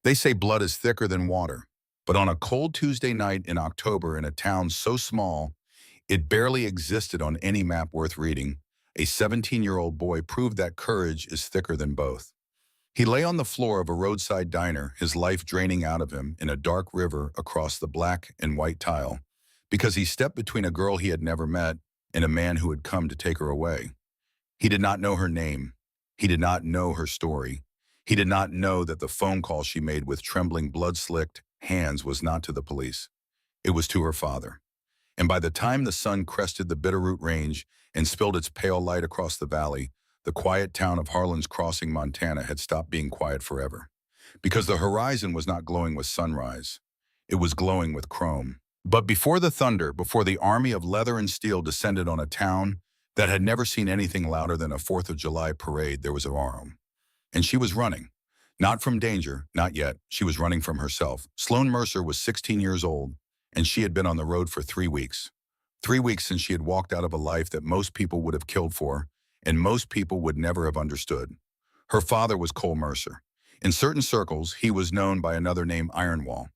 They say blood is thicker than water. But on a cold Tuesday night in October in a town so small it barely existed on any map worth reading, a 17-year-old boy proved that courage is thicker than both. He lay on the floor of a roadside diner, his life draining out of him in a dark river across the black and white tile, because he stepped between a girl he had never met and a man who had come to take her away. He did not know her name. He did not know her story. He did not know that the phone call she made with trembling, blood-slicked hands was not to the police. It was to her father. And by the time the sun crested the Bitterroot Range and spilled its pale light across the valley, the quiet town of Harlan's Crossing, Montana had stopped being quiet forever. Because the horizon was not glowing with sunrise. It was glowing with chrome. But before the thunder, before the army of leather and steel descended on a town that had never seen anything louder than a 4th of July parade, there was a alarm. And she was running. Not from danger, not yet. She was running from herself. Sloan Mercer was 16 years old, and she had been on the road for 3 weeks. 3 weeks since she had walked out of a life that most people would have killed for, and most people would never have understood. Her father was Cole Mercer. In certain circles, he was known by another name, Ironwall.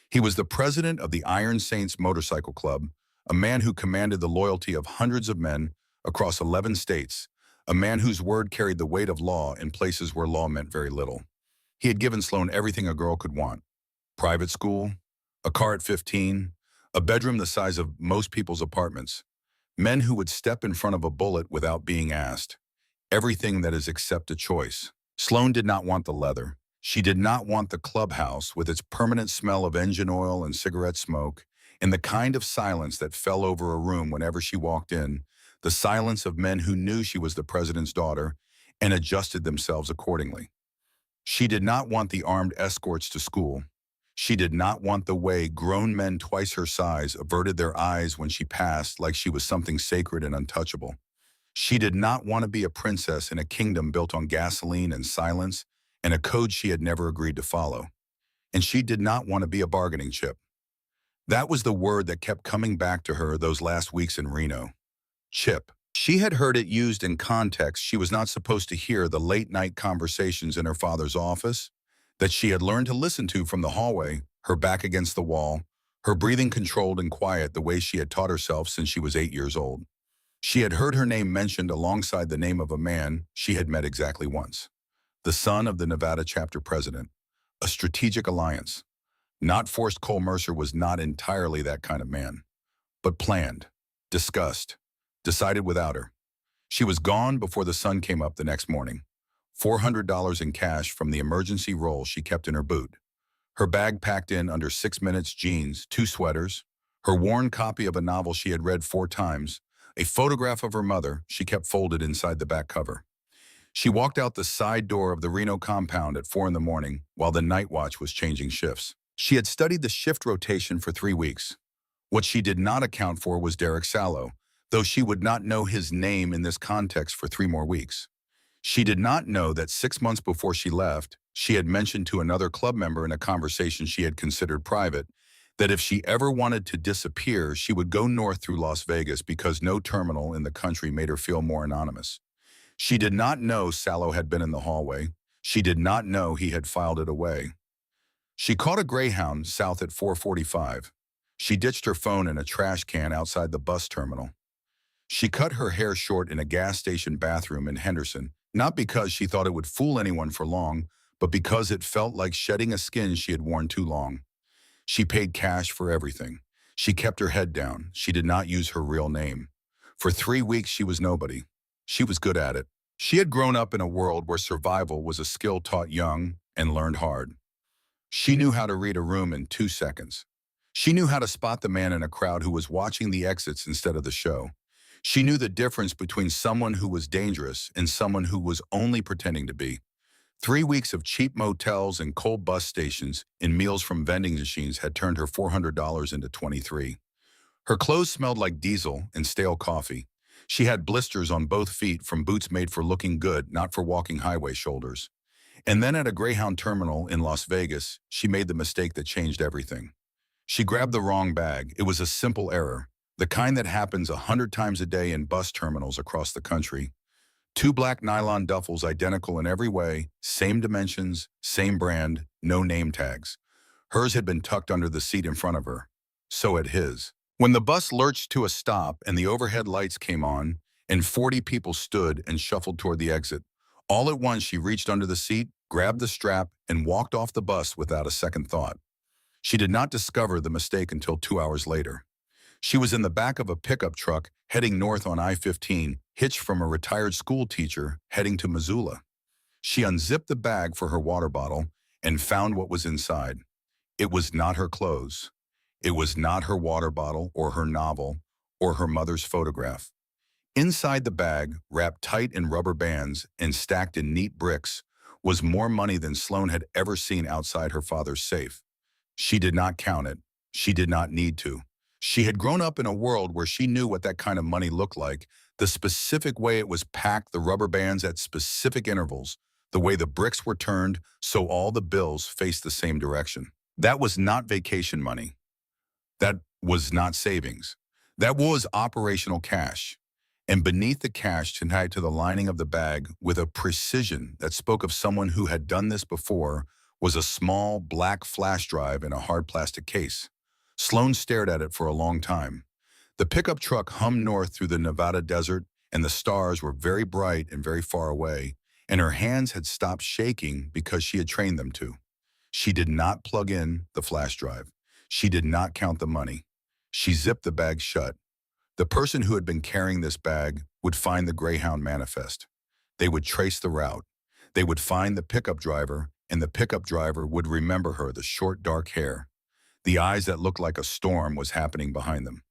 He was the president of the Iron Saints Motorcycle Club, a man who commanded the loyalty of hundreds of men across 11 states, a man whose word carried the weight of law in places where law meant very little. He had given Sloan everything a girl could want. Private school, a car at 15, a bedroom the size of most people's apartments, men who would step in front of a bullet without being asked. Everything that is except a choice. Sloan did not want the leather. She did not want the clubhouse with its permanent smell of engine oil and cigarette smoke, and the kind of silence that fell over a room whenever she walked in, the silence of men who knew she was the president's daughter and adjusted themselves accordingly. She did not want the armed escorts to school. She did not want the way grown men twice her size averted their eyes when she passed like she was something sacred and untouchable. She did not want to be a princess in a kingdom built on gasoline and silence and a code she had never agreed to follow. And she did not want to be a bargaining chip. That was the word that kept coming back to her those last weeks in Reno. Chip. She had heard it used in context she was not supposed to hear, the late-night conversations in her father's office that she had learned to listen to from the hallway, her back against the wall, her breathing controlled and quiet the way she had taught herself since she was 8 years old. She had heard her name mentioned alongside the name of a man she had met exactly once, the son of the Nevada chapter president, a strategic alliance. Not forced. Cole Mercer was not entirely that kind of man, but planned, discussed, decided without her. She was gone before the sun came up the next morning. $400 in cash from the emergency roll she kept in her boot. Her bag packed in under 6 minutes, jeans, 2 sweaters, her worn copy of a novel she had read 4 times, a photograph of her mother she kept folded inside the back cover. She walked out the side door of the Reno compound at 4 in the morning while the night watch was changing shifts. She had studied the shift rotation for 3 weeks. What she did not account for was Derek Sallow, though she would not know his name in this context for 3 more weeks. She did not know that 6 months before she left, she had mentioned to another club member in a conversation she had considered private that if she ever wanted to disappear, she would go north through Las Vegas because no terminal in the country made her feel more anonymous. She did not know Sallow had been in the hallway. She did not know he had filed it away. She caught a Greyhound south at 4:45. She ditched her phone in a trash can outside the bus terminal. She cut her hair short in a gas station bathroom in Henderson, not because she thought it would fool anyone for long, but because it felt like shedding a skin she had worn too long. She paid cash for everything. She kept her head down. She did not use her real name. For 3 weeks, she was nobody. She was good at it. She had grown up in a world where survival was a skill taught young and learned hard. She knew how to read a room in 2 seconds. She knew how to spot the man in a crowd who was watching the exits instead of the show. She knew the difference between someone who was dangerous and someone who was only pretending to be. 3 weeks of cheap motels and cold bus stations and meals from vending machines had turned her $400 into 23. Her clothes smelled like diesel and stale coffee. She had blisters on both feet from boots made for looking good, not for walking highway shoulders. And then at a Greyhound terminal in Las Vegas, she made the mistake that changed everything. She grabbed the wrong bag. It was a simple error, the kind that happens 100 times a day in bus terminals across the country. Two black nylon duffels identical in every way, same dimensions, same brand, no name tags. Hers had been tucked under the seat in front of her. So had his. When the bus lurched to a stop and the overhead lights came on, and 40 people stood and shuffled toward the exit, all at once she reached under the seat, grabbed the strap, and walked off the bus without a second thought. She did not discover the mistake until 2 hours later. She was in the back of a pickup truck heading north on I-15, hitched from a retired school teacher heading to Missoula. She unzipped the bag for her water bottle and found what was inside. It was not her clothes. It was not her water bottle or her novel or her mother's photograph. Inside the bag, wrapped tight in rubber bands and stacked in neat bricks, was more money than Sloane had ever seen outside her father's safe. She did not count it. She did not need to. She had grown up in a world where she knew what that kind of money looked like, the specific way it was packed, the rubber bands at specific intervals, the way the bricks were turned so all the bills faced the same direction. That was not vacation money. That was not savings. That was operational cash. And beneath the cash, tied to the lining of the bag with a precision that spoke of someone who had done this before, was a small black flash drive in a hard plastic case. Sloane stared at it for a long time. The pickup truck hummed north through the Nevada desert, and the stars were very bright and very far away, and her hands had stopped shaking because she had trained them to. She did not plug in the flash drive. She did not count the money. She zipped the bag shut. The person who had been carrying this bag would find the Greyhound manifest. They would trace the route. They would find the pickup driver, and the pickup driver would remember her, the short, dark hair. The eyes that looked like a storm was happening behind them.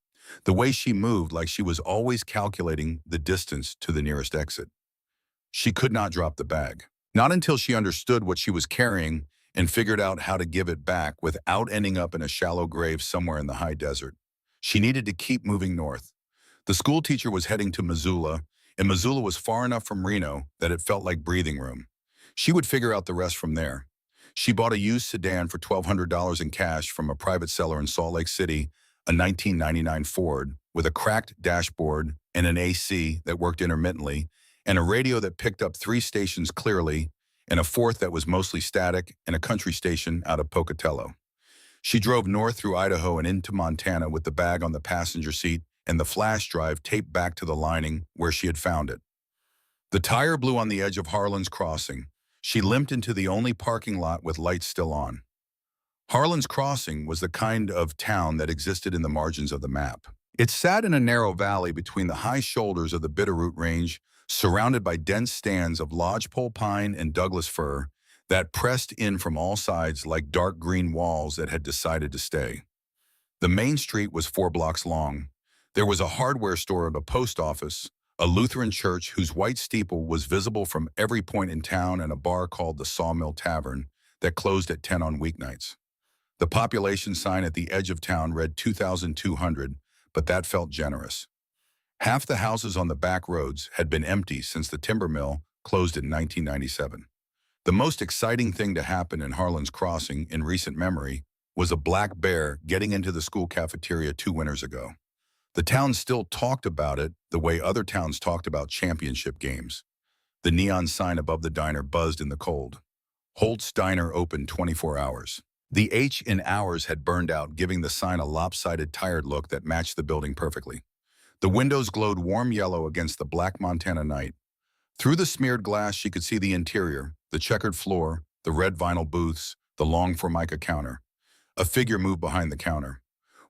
The way she moved, like she was always calculating the distance to the nearest exit. She could not drop the bag. Not until she understood what she was carrying and figured out how to give it back without ending up in a shallow grave somewhere in the high desert. She needed to keep moving north. The school teacher was heading to Missoula, and Missoula was far enough from Reno that it felt like breathing room. She would figure out the rest from there. She bought a used sedan for $1,200 in cash from a private seller in Salt Lake City, a 1999 Ford, with a cracked dashboard and an AC that worked intermittently, and a radio that picked up 3 stations clearly, and a fourth that was mostly static, and a country station out of Pocatello. She drove north through Idaho and into Montana with the bag on the passenger seat and the flash drive taped back to the lining where she had found it. The tire blew on the edge of Harlan's Crossing. She limped into the only parking lot with lights still on. Harlan's Crossing was the kind of town that existed in the margins of the map. It sat in a narrow valley between the high shoulders of the Bitterroot Range, surrounded by dense stands of lodgepole pine and Douglas fir that pressed in from all sides like dark green walls that had decided to stay. The main street was 4 blocks long. There was a hardware store and a post office, a Lutheran church whose white steeple was visible from every point in town, and a bar called the Sawmill Tavern that closed at 10 on weeknights. The population sign at the edge of town read 2,200, but that felt generous. Half the houses on the back roads had been empty since the timber mill closed in 1997. The most exciting thing to happen in Harlan's Crossing in recent memory was a black bear getting into the school cafeteria 2 winters ago. The town still talked about it the way other towns talked about championship games. The neon sign above the diner buzzed in the cold. Holt's Diner opened 24 hours. The H in hours had burned out, giving the sign a lopsided, tired look that matched the building perfectly. The windows glowed warm yellow against the black Montana night. Through the smeared glass, she could see the interior, the checkered floor, the red vinyl booths, the long formica counter. A figure moved behind the counter.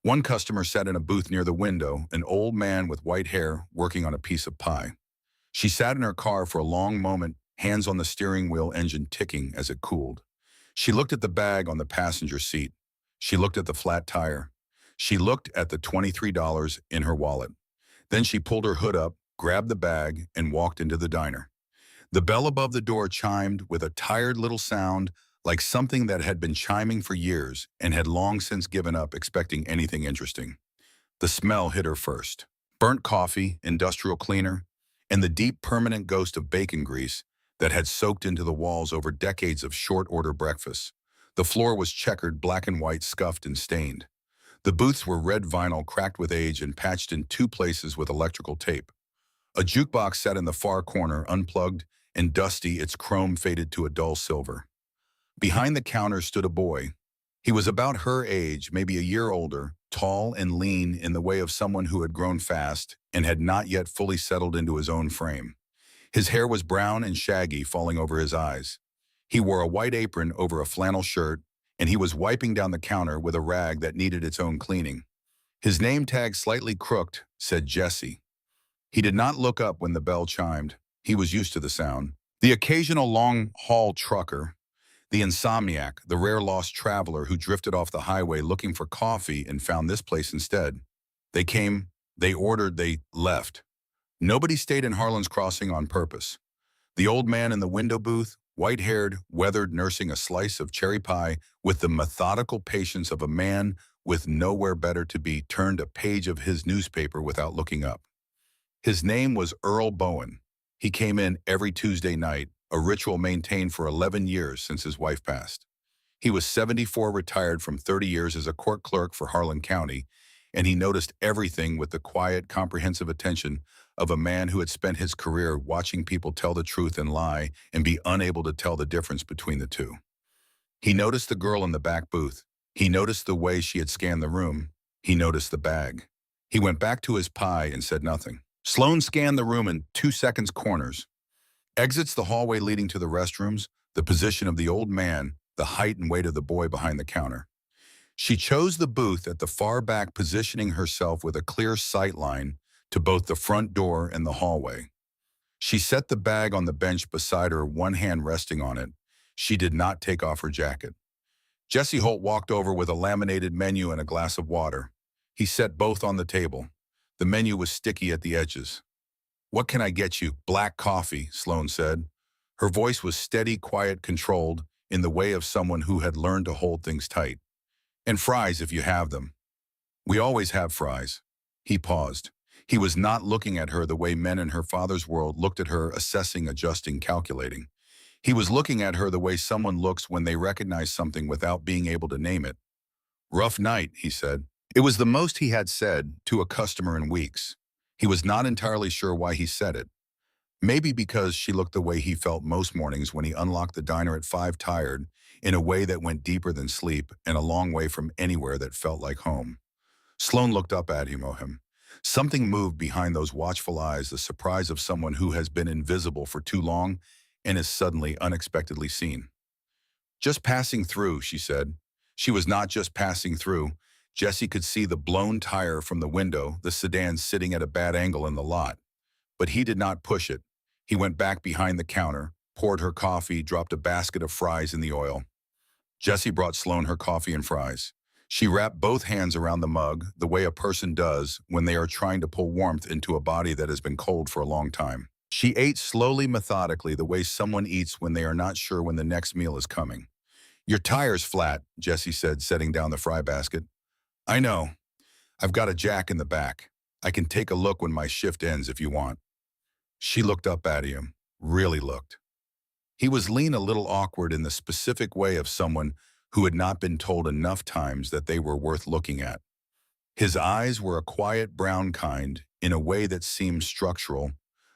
One customer sat in a booth near the window, an old man with white hair working on a piece of pie. She sat in her car for a long moment, hands on the steering wheel, engine ticking as it cooled. She looked at the bag on the passenger seat. She looked at the flat tire. She looked at the $23 in her wallet. Then she pulled her hood up, grabbed the bag, and walked into the diner. The bell above the door chimed with a tired little sound, like something that had been chiming for years and had long since given up expecting anything interesting. The smell hit her first. Burnt coffee, industrial cleaner, and the deep permanent ghost of bacon grease that had soaked into the walls over decades of short-order breakfasts. The floor was checkered, black and white, scuffed and stained. The booths were red vinyl, cracked with age and patched in 2 places with electrical tape. A jukebox sat in the far corner, unplugged and dusty, its chrome faded to a dull silver. Behind the counter stood a boy. He was about her age, maybe a year older, tall and lean in the way of someone who had grown fast and had not yet fully settled into his own frame. His hair was brown and shaggy, falling over his eyes. He wore a white apron over a flannel shirt, and he was wiping down the counter with a rag that needed its own cleaning. His name tag, slightly crooked, said Jesse. He did not look up when the bell chimed. He was used to the sound. The occasional long-haul trucker, the insomniac, the rare lost traveler who drifted off the highway looking for coffee and found this place instead. They came, they ordered, they left. Nobody stayed in Harlan's Crossing on purpose. The old man in the window booth, white-haired, weathered, nursing a slice of cherry pie with the methodical patience of a man with nowhere better to be, turned a page of his newspaper without looking up. His name was Earl Bowen. He came in every Tuesday night, a ritual maintained for 11 years since his wife passed. He was 74, retired from 30 years as a court clerk for Harlan County, and he noticed everything with the quiet, comprehensive attention of a man who had spent his career watching people tell the truth and lie and be unable to tell the difference between the two. He noticed the girl in the back booth. He noticed the way she had scanned the room. He noticed the bag. He went back to his pie and said nothing. Sloan scanned the room in 2 seconds corners. Exits the hallway leading to the restrooms, the position of the old man, the height and weight of the boy behind the counter. She chose the booth at the far back, positioning herself with a clear sight line to both the front door and the hallway. She set the bag on the bench beside her, one hand resting on it. She did not take off her jacket. Jesse Holt walked over with a laminated menu and a glass of water. He set both on the table. The menu was sticky at the edges. "What can I get you?" "Black coffee," Sloan said. Her voice was steady, quiet, controlled, in the way of someone who had learned to hold things tight. "And fries if you have them." "We always have fries." He paused. He was not looking at her the way men in her father's world looked at her, assessing, adjusting, calculating. He was looking at her the way someone looks when they recognize something without being able to name it. "Rough night," he said. It was the most he had said to a customer in weeks. He was not entirely sure why he said it. Maybe because she looked the way he felt most mornings when he unlocked the diner at 5, tired, in a way that went deeper than sleep and a long way from anywhere that felt like home. Sloan looked up at him. Something moved behind those watchful eyes, the surprise of someone who has been invisible for too long and is suddenly, unexpectedly seen. "Just passing through," she said. She was not just passing through. Jesse could see the blown tire from the window, the sedan sitting at a bad angle in the lot. But he did not push it. He went back behind the counter, poured her coffee, dropped a basket of fries in the oil. Jesse brought Sloan her coffee and fries. She wrapped both hands around the mug, the way a person does when they are trying to pull warmth into a body that has been cold for a long time. She ate slowly, methodically, the way someone eats when they are not sure when the next meal is coming. "Your tire's flat," Jesse said, setting down the fry basket. "I know. I've got a jack in the back. I can take a look when my shift ends if you want." She looked up at him, really looked. He was lean, a little awkward, in the specific way of someone who had not been told enough times that they were worth looking at. His eyes were a quiet brown kind, in a way that seemed structural,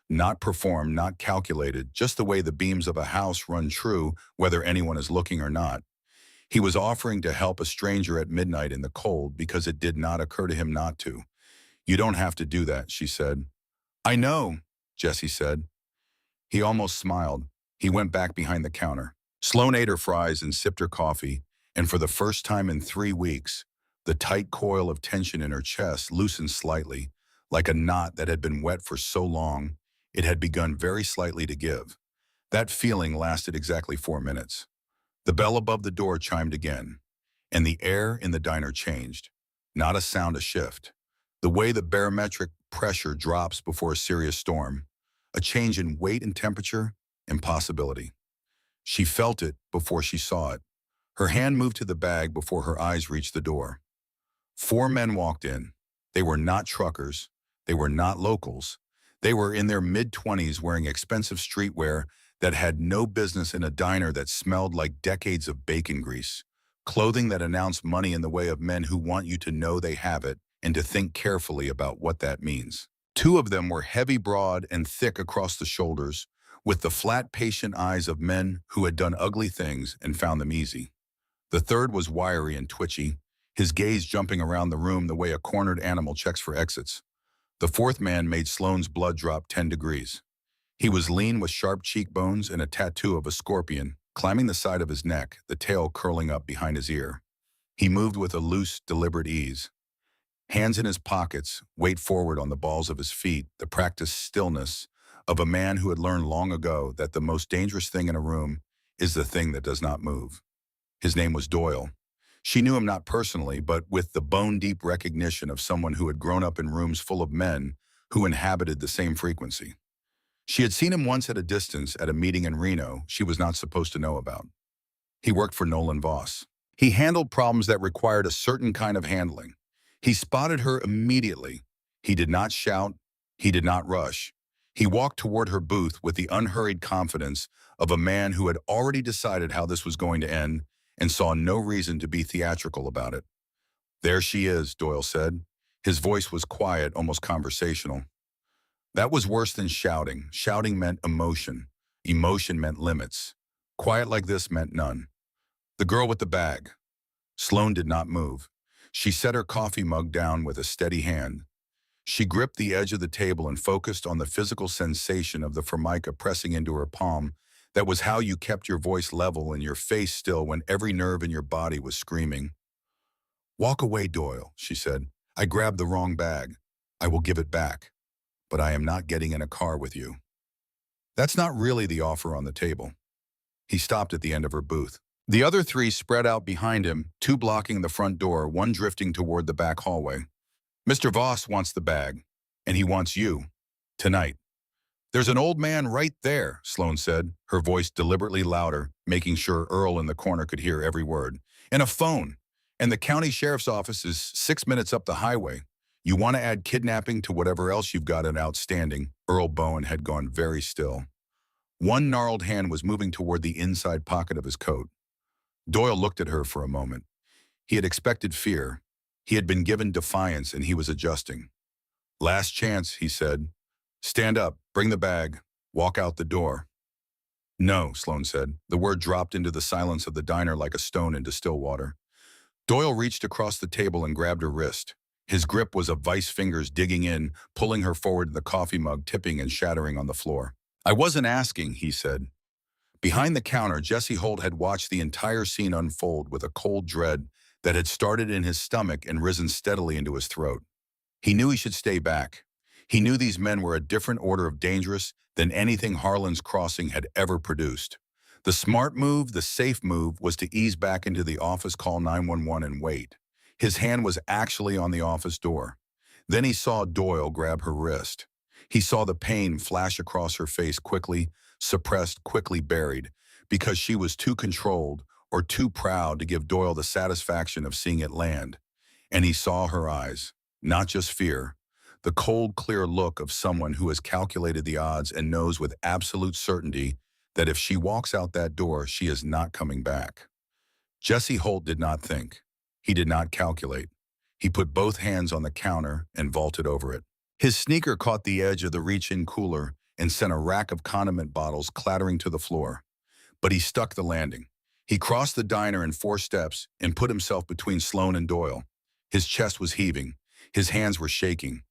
not performed, not calculated, just the way the beams of a house run true whether anyone is looking or not. He was offering to help a stranger at midnight in the cold because it did not occur to him not to. "You don't have to do that," she said. "I know," Jesse said. He almost smiled. He went back behind the counter. Sloan ate her fries and sipped her coffee, and for the first time in 3 weeks, the tight coil of tension in her chest loosened slightly, like a knot that had been wet for so long it had begun very slightly to give. That feeling lasted exactly 4 minutes. The bell above the door chimed again, and the air in the diner changed. Not a sound, a shift. The way the barometric pressure drops before a serious storm. A change in weight and temperature and possibility. She felt it before she saw it. Her hand moved to the bag before her eyes reached the door. 4 men walked in. They were not truckers. They were not locals. They were in their mid-20s, wearing expensive streetwear that had no business in a diner that smelled like decades of bacon grease. Clothing that announced money in the way of men who want you to know they have it and to think carefully about what that means. Two of them were heavy, broad, and thick across the shoulders, with the flat, patient eyes of men who had done ugly things and found them easy. The third was wiry and twitchy, his gaze jumping around the room the way a cornered animal checks for exits. The fourth man made Sloane's blood drop 10 degrees. He was lean with sharp cheekbones and a tattoo of a scorpion climbing the side of his neck, the tail curling up behind his ear. He moved with a loose, deliberate ease. Hands in his pockets, weight forward on the balls of his feet, the practiced stillness of a man who had learned long ago that the most dangerous thing in a room is the thing that does not move. His name was Doyle. She knew him not personally, but with the bone-deep recognition of someone who had grown up in rooms full of men who inhabited the same frequency. She had seen him once at a distance at a meeting in Reno she was not supposed to know about. He worked for Nolan Voss. He handled problems that required a certain kind of handling. He spotted her immediately. He did not shout. He did not rush. He walked toward her booth with the unhurried confidence of a man who had already decided how this was going to end and saw no reason to be theatrical about it. "There she is," Doyle said. His voice was quiet, almost conversational. That was worse than shouting. Shouting meant emotion. Emotion meant limits. Quiet like this meant none. The girl with the bag. Sloane did not move. She set her coffee mug down with a steady hand. She gripped the edge of the table and focused on the physical sensation of the formica pressing into her palm. That was how you kept your voice level and your face still when every nerve in your body was screaming. "Walk away, Doyle," she said. "I grabbed the wrong bag. I will give it back. But I am not getting in a car with you." That's not really the offer on the table. He stopped at the end of her booth. The other three spread out behind him, two blocking the front door, one drifting toward the back hallway. "Mr. Voss wants the bag, and he wants you. Tonight." "There's an old man right there," Sloane said, her voice deliberately louder, making sure Earl in the corner could hear every word. "And a phone. And the county sheriff's office is 6 minutes up the highway. You want to add kidnapping to whatever else you've got in outstanding." Earl Bowen had gone very still. One gnarled hand was moving toward the inside pocket of his coat. Doyle looked at her for a moment. He had expected fear. He had been given defiance, and he was adjusting. "Last chance," he said. "Stand up, bring the bag, walk out the door." "No," Sloane said. The word dropped into the silence of the diner like a stone into still water. Doyle reached across the table and grabbed her wrist. His grip was of vice fingers digging in, pulling her forward to the coffee mug, tipping and shattering on the floor. "I wasn't asking," he said. Behind the counter, Jesse Holt had watched the entire scene unfold with a cold dread that had started in his stomach and risen steadily into his throat. He knew he should stay back. He knew these men were a different order of dangerous than anything Harlan's Crossing had ever produced. The smart move, the safe move, was to ease back into the office, call 911, and wait. His hand was actually on the office door. Then he saw Doyle grab her wrist. He saw the pain flash across her face, quickly suppressed, quickly buried, because she was too controlled or too proud to give Doyle the satisfaction of seeing it land. And he saw her eyes, not just fear, the cold, clear look of someone who has calculated the odds and knows with absolute certainty that if she walks out that door, she is not coming back. Jesse Holt did not think. He did not calculate. He put both hands on the counter and vaulted over it. His sneaker caught the edge of the reach-in cooler and sent a rack of condiment bottles clattering to the floor. But he stuck the landing. He crossed the diner in 4 steps and put himself between Sloane and Doyle. His chest was heaving. His hands were shaking.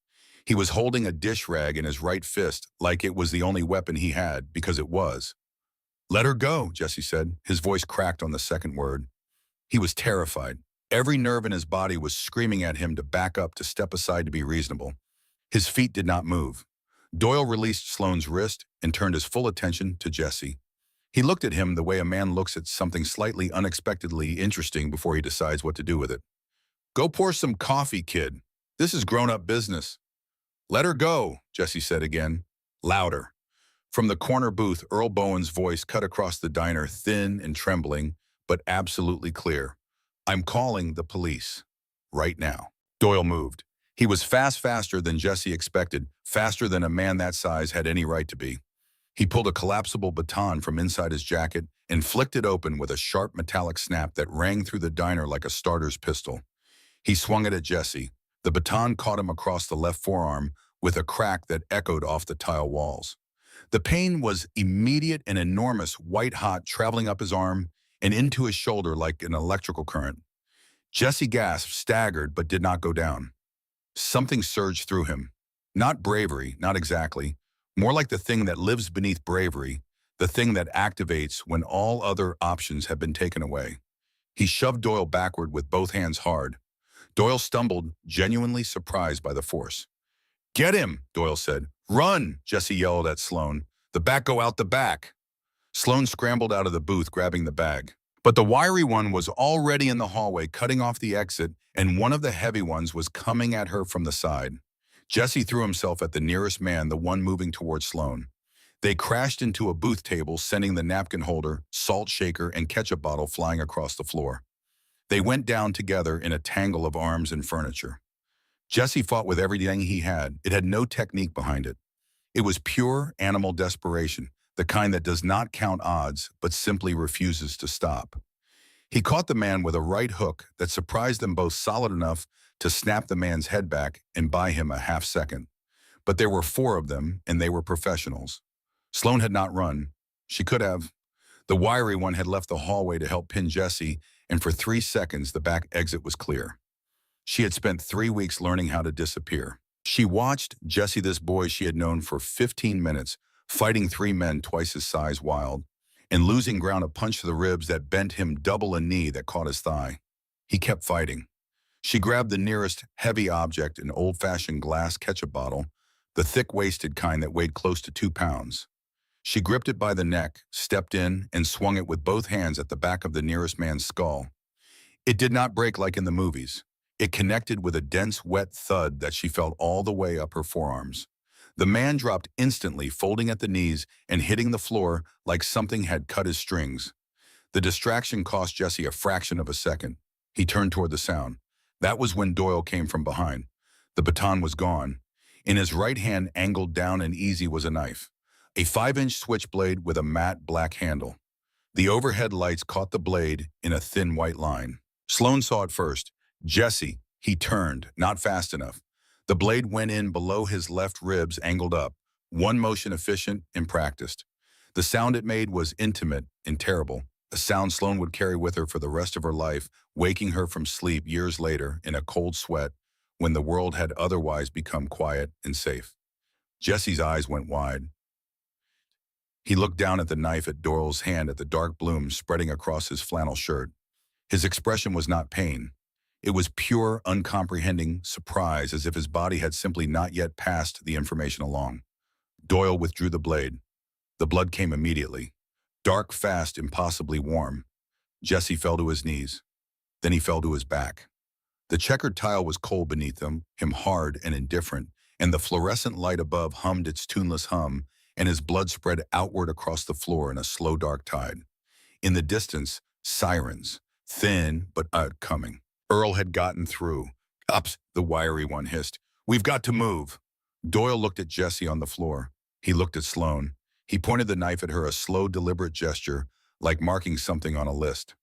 He was holding a dish rag in his right fist like it was the only weapon he had, because it was. "Let her go," Jesse said. His voice cracked on the second word. He was terrified. Every nerve in his body was screaming at him to back up, to step aside, to be reasonable. His feet did not move. Doyle released Sloane's wrist and turned his full attention to Jesse. He looked at him the way a man looks at something slightly unexpectedly interesting before he decides what to do with it. "Go pour some coffee, kid. This is grown-up business." "Let her go," Jesse said again, louder. From the corner booth, Earl Bowen's voice cut across the diner, thin and trembling, but absolutely clear. "I'm calling the police. Right now." Doyle moved. He was faster than Jesse expected, faster than a man that size had any right to be. He pulled a collapsible baton from inside his jacket and flicked it open with a sharp metallic snap that rang through the diner like a starter's pistol. He swung it at Jesse. The baton caught him across the left forearm, with a crack that echoed off the tile walls. The pain was immediate and enormous, white-hot, traveling up his arm and into his shoulder like an electrical current. Jesse gasped, staggered, but did not go down. Something surged through him. Not bravery, not exactly. More like the thing that lives beneath bravery, the thing that activates when all other options have been taken away. He shoved Doyle backward with both hands hard. Doyle stumbled, genuinely surprised by the force. "Get him," Doyle said. "Run," Jesse yelled at Sloan. "The back go out the back." Sloan scrambled out of the booth, grabbing the bag. But the wiry one was already in the hallway, cutting off the exit, and one of the heavy ones was coming at her from the side. Jesse threw himself at the nearest man, the one moving towards Sloan. They crashed into a booth table, sending the napkin holder, salt shaker, and ketchup bottle flying across the floor. They went down together in a tangle of arms and furniture. Jesse fought with everything he had. It had no technique behind it. It was pure animal desperation, the kind that does not count odds, but simply refuses to stop. He caught the man with a right hook that surprised them both, solid enough to snap the man's head back and buy him a half second. But there were four of them, and they were professionals. Sloan had not run. She could have. The wiry one had left the hallway to help pin Jesse, and for 3 seconds the back exit was clear. She had spent 3 weeks learning how to disappear. She watched Jesse, this boy she had known for 15 minutes, fighting 3 men twice his size wild, and losing ground, a punch to the ribs that bent him double, a knee that caught his thigh. He kept fighting. She grabbed the nearest heavy object, an old-fashioned glass ketchup bottle, the thick-waisted kind that weighed close to 2 pounds. She gripped it by the neck, stepped in, and swung it with both hands at the back of the nearest man's skull. It did not break like in the movies. It connected with a dense, wet thud that she felt all the way up her forearms. The man dropped instantly, folding at the knees and hitting the floor like something had cut his strings. The distraction cost Jesse a fraction of a second. He turned toward the sound. That was when Doyle came from behind. The baton was gone. In his right hand, angled down and easy, was a knife. A 5-inch switchblade with a matte black handle. The overhead lights caught the blade in a thin white line. Sloan saw it first. Jesse. He turned, not fast enough. The blade went in below his left ribs, angled up. One motion, efficient and practiced. The sound it made was intimate and terrible. A sound Sloan would carry with her for the rest of her life, waking her from sleep years later in a cold sweat when the world had otherwise become quiet and safe. Jesse's eyes went wide. He looked down at the knife, at Doyle's hand, at the dark bloom spreading across his flannel shirt. His expression was not pain. It was pure, uncomprehending surprise, as if his body had simply not yet passed the information along. Doyle withdrew the blade. The blood came immediately. Dark, fast, impossibly warm. Jesse fell to his knees. Then he fell to his back. The checkered tile was cold beneath him hard and indifferent, and the fluorescent light above hummed its tuneless hum, and his blood spread outward across the floor in a slow, dark tide. In the distance, sirens, thin but coming. Earl had gotten through. "Ups," the wiry one hissed. "We've got to move." Doyle looked at Jesse on the floor. He looked at Sloan. He pointed the knife at her, a slow, deliberate gesture, like marking something on a list.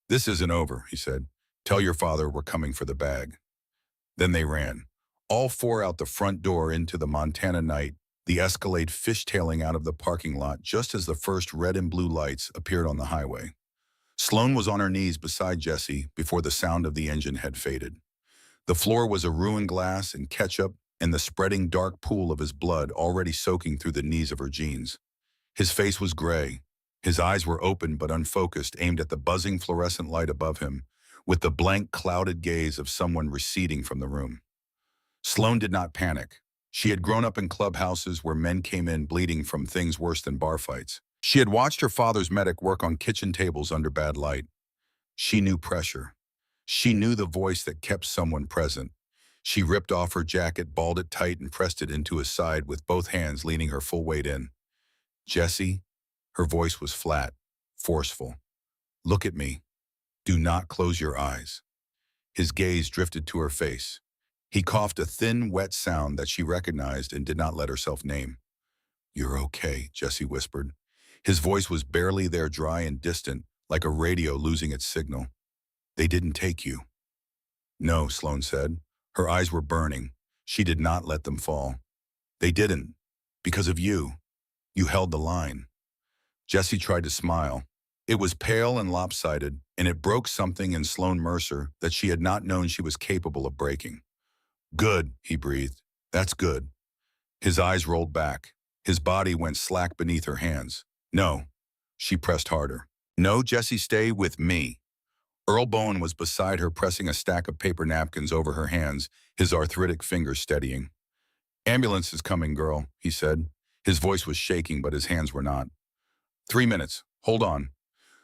"This isn't over," he said. "Tell your father we're coming for the bag." Then they ran. All four out the front door into the Montana night, the Escalade fishtailing out of the parking lot just as the first red and blue lights appeared on the highway. Sloan was on her knees beside Jesse before the sound of the engine had faded. The floor was a ruined glass and ketchup and the spreading dark pool of his blood already soaking through the knees of her jeans. His face was gray. His eyes were open but unfocused, aimed at the buzzing fluorescent light above him, with the blank, clouded gaze of someone receding from the room. Sloan did not panic. She had grown up in clubhouses where men came in bleeding from things worse than bar fights. She had watched her father's medic work on kitchen tables under bad light. She knew pressure. She knew the voice that kept someone present. She ripped off her jacket, balled it tight, and pressed it into his side with both hands, leaning her full weight in. "Jesse," her voice was flat, forceful. "Look at me. Do not close your eyes." His gaze drifted to her face. He coughed a thin, wet sound that she recognized and did not let herself name. "You're okay," Jesse whispered. His voice was barely there, dry and distant, like a radio losing its signal. "They didn't take you." "No," Sloan said. Her eyes were burning. She did not let them fall. They didn't. Because of you. You held the line. Jesse tried to smile. It was pale and lopsided, and it broke something in Sloan Mercer that she had not known she was capable of breaking. Good, he breathed. That's good. His eyes rolled back. His body went slack beneath her hands. No. She pressed harder. No, Jesse, stay with me. Earl Bowen was beside her, pressing a stack of paper napkins over her hands, his arthritic fingers steadying. Ambulance is coming, girl, he said. His voice was shaking, but his hands were not. 3 minutes. Hold on.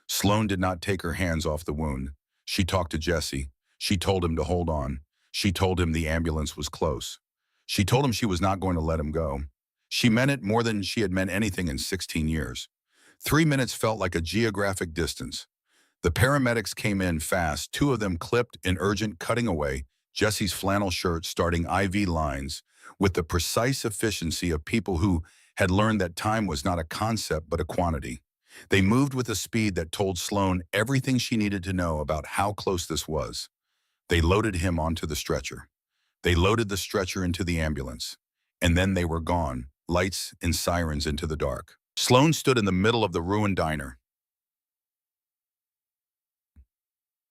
Sloan did not take her hands off the wound. She talked to Jesse. She told him to hold on. She told him the ambulance was close. She told him she was not going to let him go. She meant it more than she had meant anything in 16 years. 3 minutes felt like a geographic distance. The paramedics came in fast, 2 of them clipped in urgent cutting away, Jesse's flannel shirt starting IV lines, with the precise efficiency of people who had learned that time was not a concept but a quantity. They moved with a speed that told Sloan everything she needed to know about how close this was. They loaded him onto the stretcher. They loaded the stretcher into the ambulance. And then they were gone, lights and sirens into the dark. Sloan stood in the middle of the ruined diner.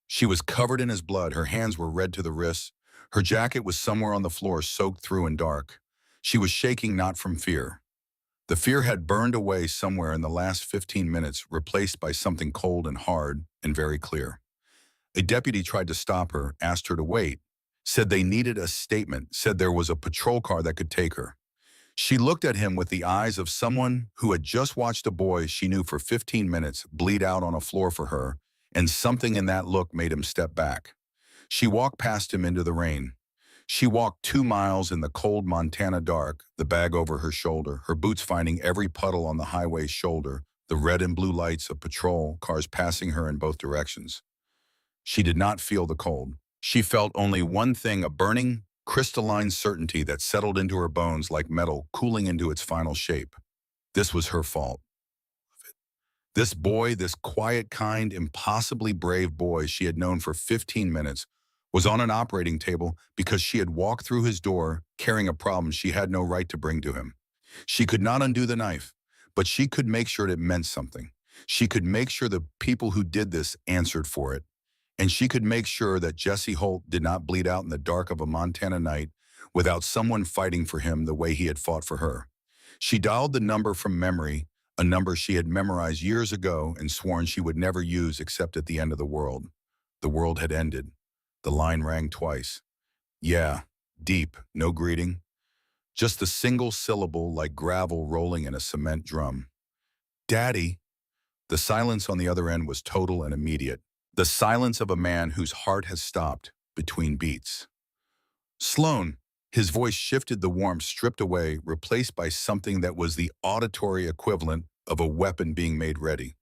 She was covered in his blood. Her hands were red to the wrists. Her jacket was somewhere on the floor, soaked through and dark. She was shaking not from fear. The fear had burned away somewhere in the last 15 minutes, replaced by something cold and hard and very clear. A deputy tried to stop her, asked her to wait, said they needed a statement, said there was a patrol car that could take her. She looked at him with the eyes of someone who had just watched a boy she knew for 15 minutes bleed out on a floor for her, and something in that look made him step back. She walked past him into the rain. She walked 2 miles in the cold Montana dark, the bag over her shoulder, her boots finding every puddle on the highway's shoulder, the red and blue lights of patrol cars passing her in both directions. She did not feel the cold. She felt only one thing, a burning, crystalline certainty that settled into her bones like metal cooling into its final shape. This was her fault. This boy, this quiet, kind, impossibly brave boy she had known for 15 minutes, was on an operating table because she had walked through his door carrying a problem she had no right to bring to him. She could not undo the knife, but she could make sure it meant something. She could make sure the people who did this answered for it. And she could make sure that Jesse Holt did not bleed out in the dark of a Montana night without someone fighting for him the way he had fought for her. She dialed the number from memory, a number she had memorized years ago and sworn she would never use except at the end of the world. The world had ended. The line rang twice. Yeah, deep, no greeting. Just a single syllable like gravel rolling in a cement drum. Daddy. The silence on the other end was total and immediate. The silence of a man whose heart has stopped between beats. Sloan. His voice shifted, the warmth stripped away, replaced by something that was the auditory equivalent of a weapon being made ready.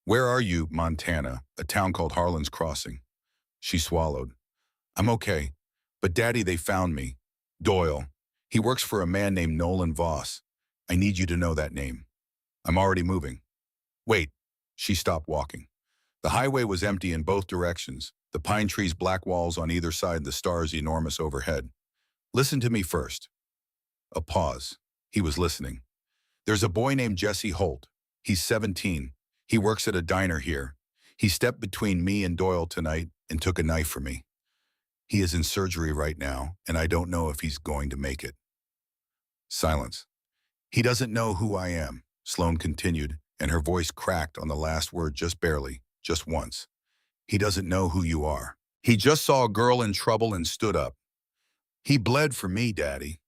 Where are you, Montana? A town called Harlan's Crossing. She swallowed. I'm okay. But Daddy, they found me. Doyle. He works for a man named Nolan Voss. I need you to know that name. I'm already moving. Wait. She stopped walking. The highway was empty in both directions, the pine trees' black walls on either side, the stars enormous overhead. Listen to me first. A pause. He was listening. There's a boy named Jesse Holt. He's 17. He works at a diner here. He stepped between me and Doyle tonight and took a knife for me. He is in surgery right now, and I don't know if he's going to make it. Silence. He doesn't know who I am, Sloan continued, and her voice cracked on the last word just barely, just once. He doesn't know who you are. He just saw a girl in trouble and stood up. He bled for me, Daddy.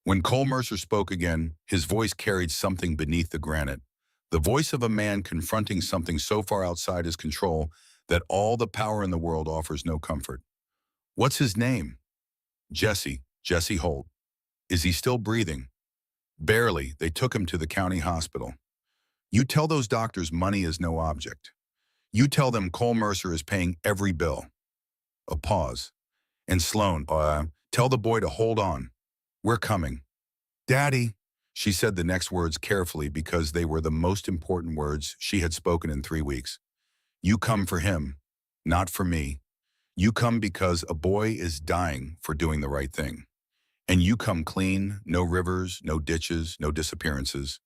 When Cole Mercer spoke again, his voice carried something beneath the granite, the voice of a man confronting something so far outside his control that all the power in the world offers no comfort. What's his name? Jesse Holt. Is he still breathing? Barely. They took him to the county hospital. You tell those doctors money is no object. You tell them Cole Mercer is paying every bill. A pause. And Sloan, tell the boy to hold on. We're coming. Daddy, she said the next words carefully because they were the most important words she had spoken in 3 weeks. You come for him, not for me. You come because a boy is dying for doing the right thing. And you come clean, no rivers, no ditches, no disappearances.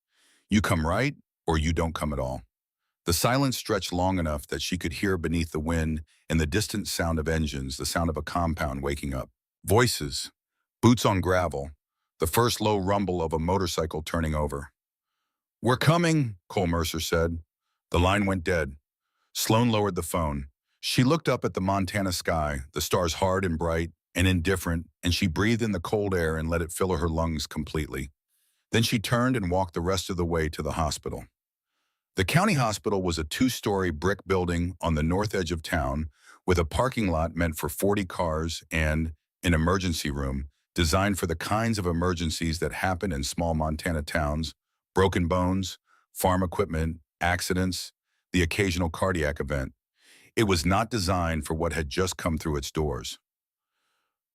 You come right, or you don't come at all. The silence stretched long enough that she could hear beneath the wind and the distant sound of engines, the sound of a compound waking up. Voices, boots on gravel, the first low rumble of a motorcycle turning over. "We're coming," Cole Mercer said. The line went dead. Sloan lowered the phone. She looked up at the Montana sky, the stars hard and bright and indifferent, and she breathed in the cold air and let it fill her lungs completely. Then she turned and walked the rest of the way to the hospital. The county hospital was a two-story brick building on the north edge of town with a parking lot meant for 40 cars and an emergency room designed for the kinds of emergencies that happen in small Montana towns: broken bones, farm equipment, accidents, the occasional cardiac event. It was not designed for what had just come through its doors.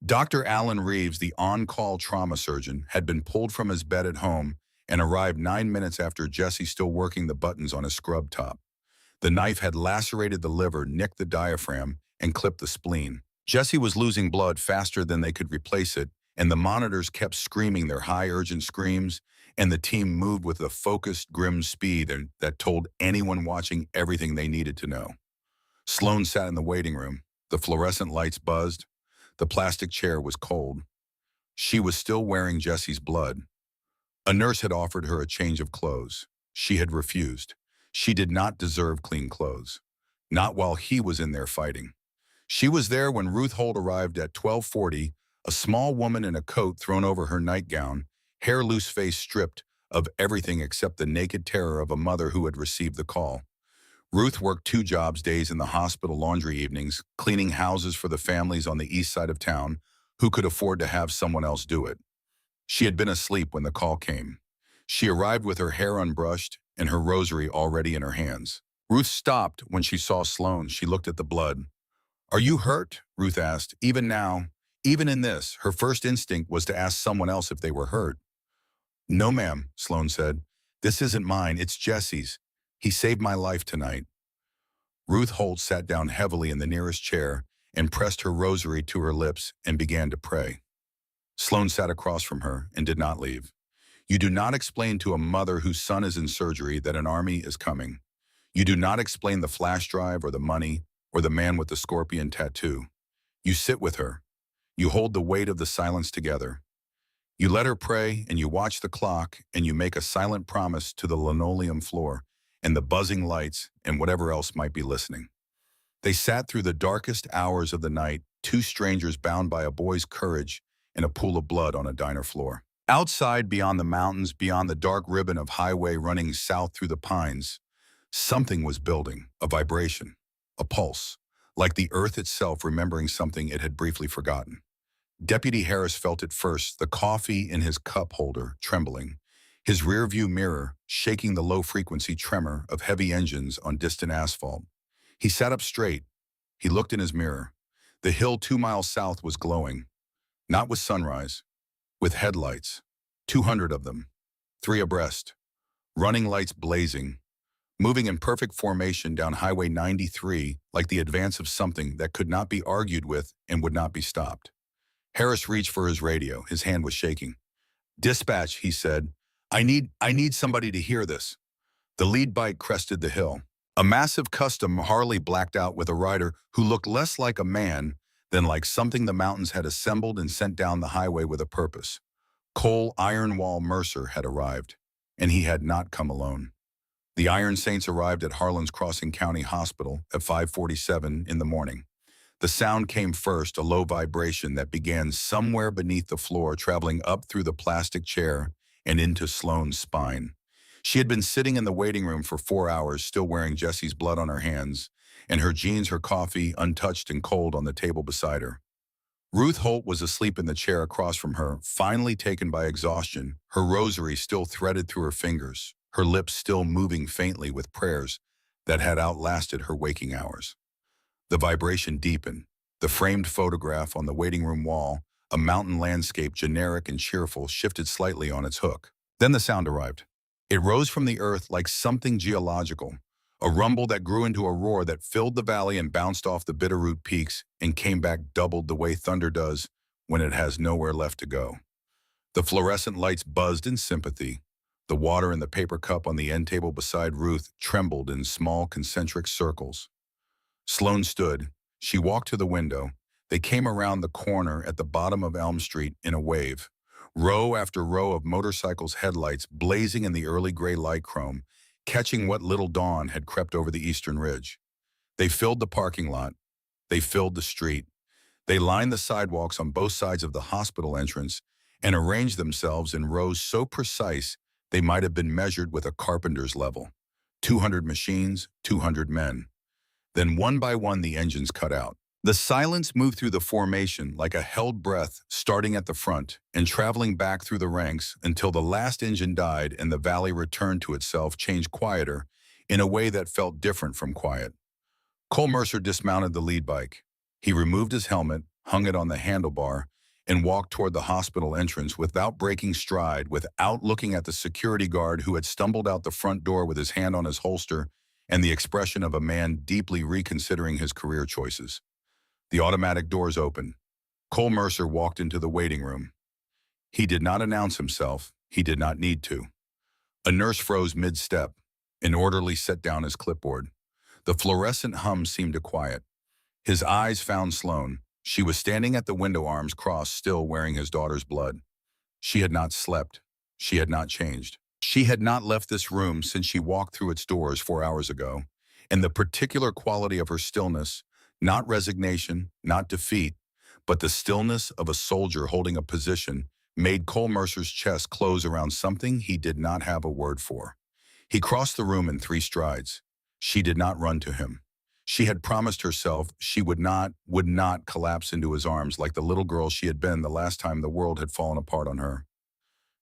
Dr. Alan Reeves, the on-call trauma surgeon, had been pulled from his bed at home and arrived 9 minutes after Jesse still working the buttons on his scrub top. The knife had lacerated the liver, nicked the diaphragm, and clipped the spleen. Jesse was losing blood faster than they could replace it, and the monitors kept screaming their high, urgent screams, and the team moved with a focused, grim speed that told anyone watching everything they needed to know. Sloan sat in the waiting room. The fluorescent lights buzzed. The plastic chair was cold. She was still wearing Jesse's blood. A nurse had offered her a change of clothes. She had refused. She did not deserve clean clothes. Not while he was in there fighting. She was there when Ruth Holt arrived at 12:40, a small woman in a coat thrown over her nightgown, hair loose, face stripped of everything except the naked terror of a mother who had received the call. Ruth worked 2 jobs days in the hospital laundry evenings, cleaning houses for the families on the east side of town who could afford to have someone else do it. She had been asleep when the call came. She arrived with her hair unbrushed and her rosary already in her hands. Ruth stopped when she saw Sloan. She looked at the blood. "Are you hurt?" Ruth asked. Even now, even in this, her first instinct was to ask someone else if they were hurt. "No, ma'am," Sloan said. "This isn't mine, it's Jesse's. He saved my life tonight." Ruth Holt sat down heavily in the nearest chair and pressed her rosary to her lips and began to pray. Sloan sat across from her and did not leave. You do not explain to a mother whose son is in surgery that an army is coming. You do not explain the flash drive or the money or the man with the scorpion tattoo. You sit with her. You hold the weight of the silence together. You let her pray and you watch the clock and you make a silent promise to the linoleum floor and the buzzing lights and whatever else might be listening. They sat through the darkest hours of the night, two strangers bound by a boy's courage in a pool of blood on a diner floor. Outside, beyond the mountains, beyond the dark ribbon of highway running south through the pines, something was building, a vibration, a pulse, like the earth itself remembering something it had briefly forgotten. Deputy Harris felt it first, the coffee in his cup holder trembling, his rearview mirror shaking the low-frequency tremor of heavy engines on distant asphalt. He sat up straight. He looked in his mirror. The hill 2 miles south was glowing, not with sunrise, with headlights, 200 of them, 3 abreast, running lights blazing, moving in perfect formation down Highway 93 like the advance of something that could not be argued with and would not be stopped. Harris reached for his radio. His hand was shaking. "Dispatch," he said. I need somebody to hear this." The lead bike crested the hill. A massive custom Harley blacked out with a rider who looked less like a man than like something the mountains had assembled and sent down the highway with a purpose. Cole Ironwall Mercer had arrived, and he had not come alone. The Iron Saints arrived at Harlan's Crossing County Hospital at 5:47 in the morning. The sound came first, a low vibration that began somewhere beneath the floor, traveling up through the plastic chair and into Sloan's spine. She had been sitting in the waiting room for 4 hours, still wearing Jesse's blood on her hands, and her jeans, her coffee, untouched and cold on the table beside her. Ruth Holt was asleep in the chair across from her, finally taken by exhaustion, her rosary still threaded through her fingers, her lips still moving faintly with prayers that had outlasted her waking hours. The vibration deepened. The framed photograph on the waiting room wall, a mountain landscape generic and cheerful, shifted slightly on its hook. Then the sound arrived. It rose from the earth like something geological, a rumble that grew into a roar that filled the valley and bounced off the Bitterroot peaks and came back doubled the way thunder does when it has nowhere left to go. The fluorescent lights buzzed in sympathy. The water in the paper cup on the end table beside Ruth trembled in small concentric circles. Sloane stood. She walked to the window. They came around the corner at the bottom of Elm Street in a wave. Row after row of motorcycles' headlights blazing in the early gray light chrome, catching what little dawn had crept over the eastern ridge. They filled the parking lot. They filled the street. They lined the sidewalks on both sides of the hospital entrance and arranged themselves in rows so precise they might have been measured with a carpenter's level. 200 machines, 200 men. Then one by one the engines cut out. The silence moved through the formation like a held breath, starting at the front and traveling back through the ranks until the last engine died and the valley returned to itself, changed quieter in a way that felt different from quiet. Cole Mercer dismounted the lead bike. He removed his helmet, hung it on the handlebar, and walked toward the hospital entrance without breaking stride, without looking at the security guard who had stumbled out the front door with his hand on his holster and the expression of a man deeply reconsidering his career choices. The automatic doors opened. Cole Mercer walked into the waiting room. He did not announce himself. He did not need to. A nurse froze mid-step. An orderly set down his clipboard. The fluorescent hum seemed to quiet. His eyes found Sloane. She was standing at the window, arms crossed, still wearing his daughter's blood. She had not slept. She had not changed. She had not left this room since she walked through its doors 4 hours ago. And the particular quality of her stillness, not resignation, not defeat, but the stillness of a soldier holding a position, made Cole Mercer's chest close around something he did not have a word for. He crossed the room in 3 strides. She did not run to him. She had promised herself she would not collapse into his arms like the little girl she had been the last time the world had fallen apart on her.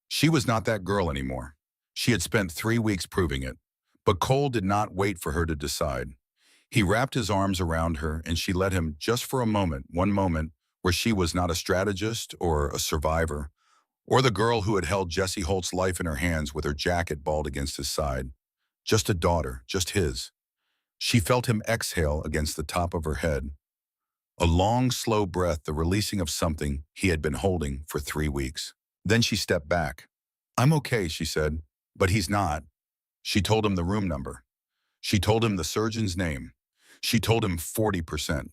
She was not that girl anymore. She had spent 3 weeks proving it. But Cole did not wait for her to decide. He wrapped his arms around her and she let him just for a moment, one moment, where she was not a strategist or a survivor, or the girl who had held Jesse Holt's life in her hands with her jacket balled against his side. Just a daughter, just his. She felt him exhale against the top of her head. A long, slow breath, the releasing of something he had been holding for 3 weeks. Then she stepped back. "I'm okay," she said, "but he's not." She told him the room number. She told him the surgeon's name. She told him 40%.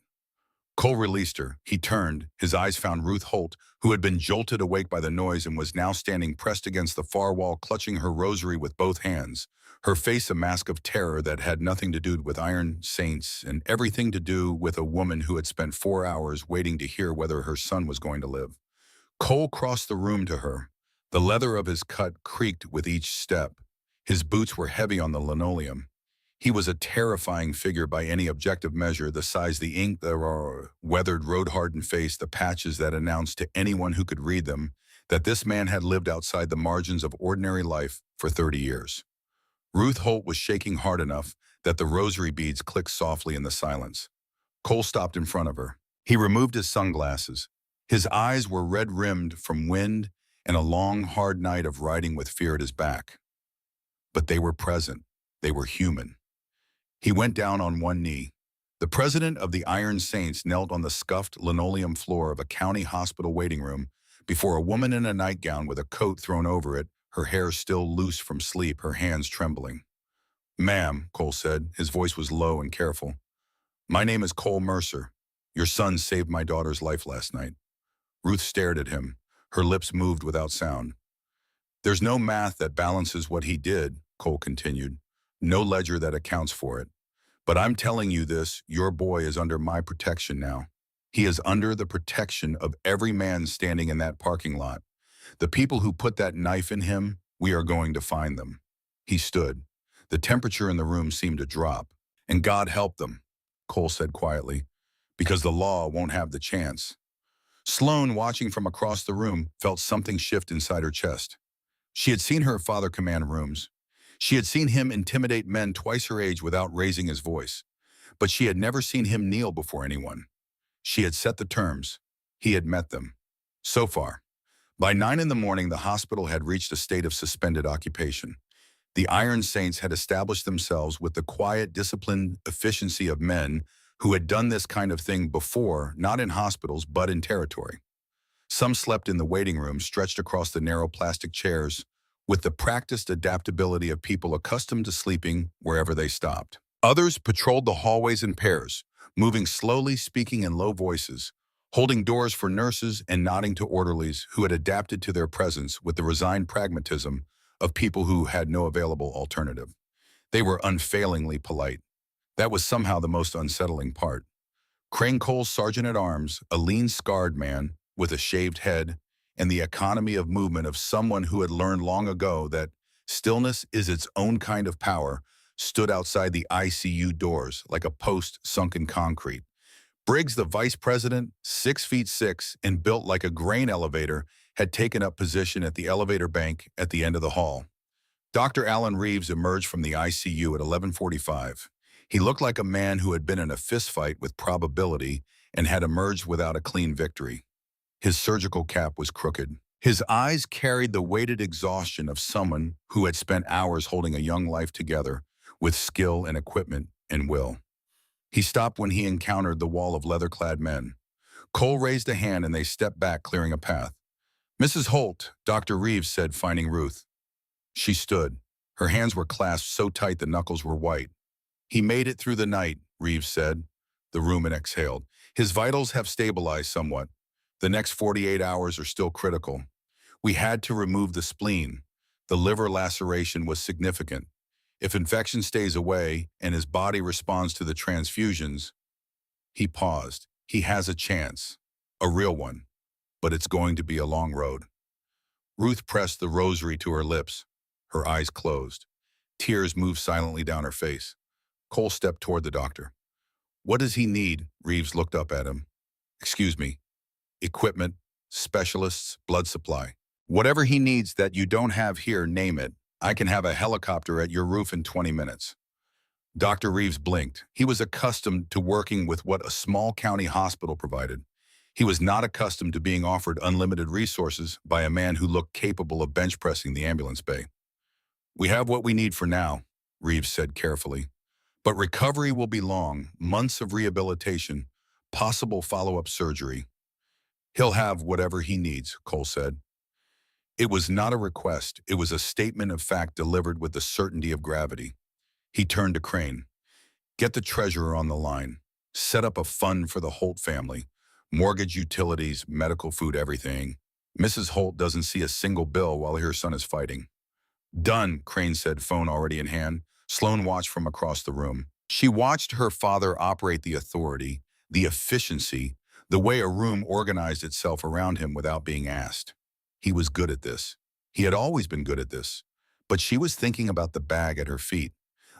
Cole released her. He turned. His eyes found Ruth Holt, who had been jolted awake by the noise and was now standing pressed against the far wall, clutching her rosary with both hands, her face a mask of terror that had nothing to do with iron saints and everything to do with a woman who had spent 4 hours waiting to hear whether her son was going to live. Cole crossed the room to her. The leather of his cut creaked with each step. His boots were heavy on the linoleum. He was a terrifying figure by any objective measure, the size, the ink, the weathered, road-hardened face, the patches that announced to anyone who could read them that this man had lived outside the margins of ordinary life for 30 years. Ruth Holt was shaking hard enough that the rosary beads clicked softly in the silence. Cole stopped in front of her. He removed his sunglasses. His eyes were red-rimmed from wind and a long, hard night of riding with fear at his back. But they were present. They were human. He went down on one knee. The president of the Iron Saints knelt on the scuffed linoleum floor of a county hospital waiting room before a woman in a nightgown with a coat thrown over it, her hair still loose from sleep, her hands trembling. "Ma'am," Cole said. His voice was low and careful. "My name is Cole Mercer. Your son saved my daughter's life last night." Ruth stared at him. Her lips moved without sound. "There's no math that balances what he did," Cole continued. "No ledger that accounts for it. But I'm telling you this, your boy is under my protection now. He is under the protection of every man standing in that parking lot. The people who put that knife in him, we are going to find them." He stood. The temperature in the room seemed to drop. "And God help them," Cole said quietly, "because the law won't have the chance." Sloane, watching from across the room, felt something shift inside her chest. She had seen her father command rooms. She had seen him intimidate men twice her age without raising his voice. But she had never seen him kneel before anyone. She had set the terms. He had met them. So far. By 9 in the morning, the hospital had reached a state of suspended occupation. The Iron Saints had established themselves with the quiet, disciplined efficiency of men who had done this kind of thing before, not in hospitals, but in territory. Some slept in the waiting room stretched across the narrow plastic chairs with the practiced adaptability of people accustomed to sleeping wherever they stopped. Others patrolled the hallways in pairs, moving slowly, speaking in low voices, holding doors for nurses and nodding to orderlies who had adapted to their presence with the resigned pragmatism of people who had no available alternative. They were unfailingly polite. That was somehow the most unsettling part. Crane Cole's sergeant-at-arms, a lean, scarred man with a shaved head, and the economy of movement of someone who had learned long ago that stillness is its own kind of power, stood outside the ICU doors like a post sunk in concrete. Briggs, the vice president, 6'6" and built like a grain elevator, had taken up position at the elevator bank at the end of the hall. Dr. Alan Reeves emerged from the ICU at 11:45. He looked like a man who had been in a fistfight with probability and had emerged without a clean victory. His surgical cap was crooked. His eyes carried the weighted exhaustion of someone who had spent hours holding a young life together with skill and equipment and will. He stopped when he encountered the wall of leather-clad men. Cole raised a hand and they stepped back, clearing a path. "Mrs. Holt," Dr. Reeves said, finding Ruth. She stood. Her hands were clasped so tight the knuckles were white. "He made it through the night," Reeves said. The room exhaled. "His vitals have stabilized somewhat. The next 48 hours are still critical. We had to remove the spleen. The liver laceration was significant. If infection stays away and his body responds to the transfusions..." He paused. "He has a chance. A real one. But it's going to be a long road." Ruth pressed the rosary to her lips. Her eyes closed. Tears moved silently down her face. Cole stepped toward the doctor. "What does he need?" Reeves looked up at him. "Excuse me. Equipment, specialists, blood supply. Whatever he needs that you don't have here, name it. I can have a helicopter at your roof in 20 minutes. Dr. Reeves blinked. He was accustomed to working with what a small county hospital provided. He was not accustomed to being offered unlimited resources by a man who looked capable of bench pressing the ambulance bay. "We have what we need for now," Reeves said carefully. "But recovery will be long, months of rehabilitation, possible follow-up surgery." "He'll have whatever he needs," Cole said. It was not a request. It was a statement of fact delivered with the certainty of gravity. He turned to Crane. "Get the treasurer on the line. Set up a fund for the Holt family. Mortgage, utilities, medical, food, everything. Mrs. Holt doesn't see a single bill while her son is fighting." "Done," Crane said, phone already in hand. Sloan watched from across the room. She watched her father operate the authority, the efficiency, the way a room organized itself around him without being asked. He was good at this. He had always been good at this. But she was thinking about the bag at her feet,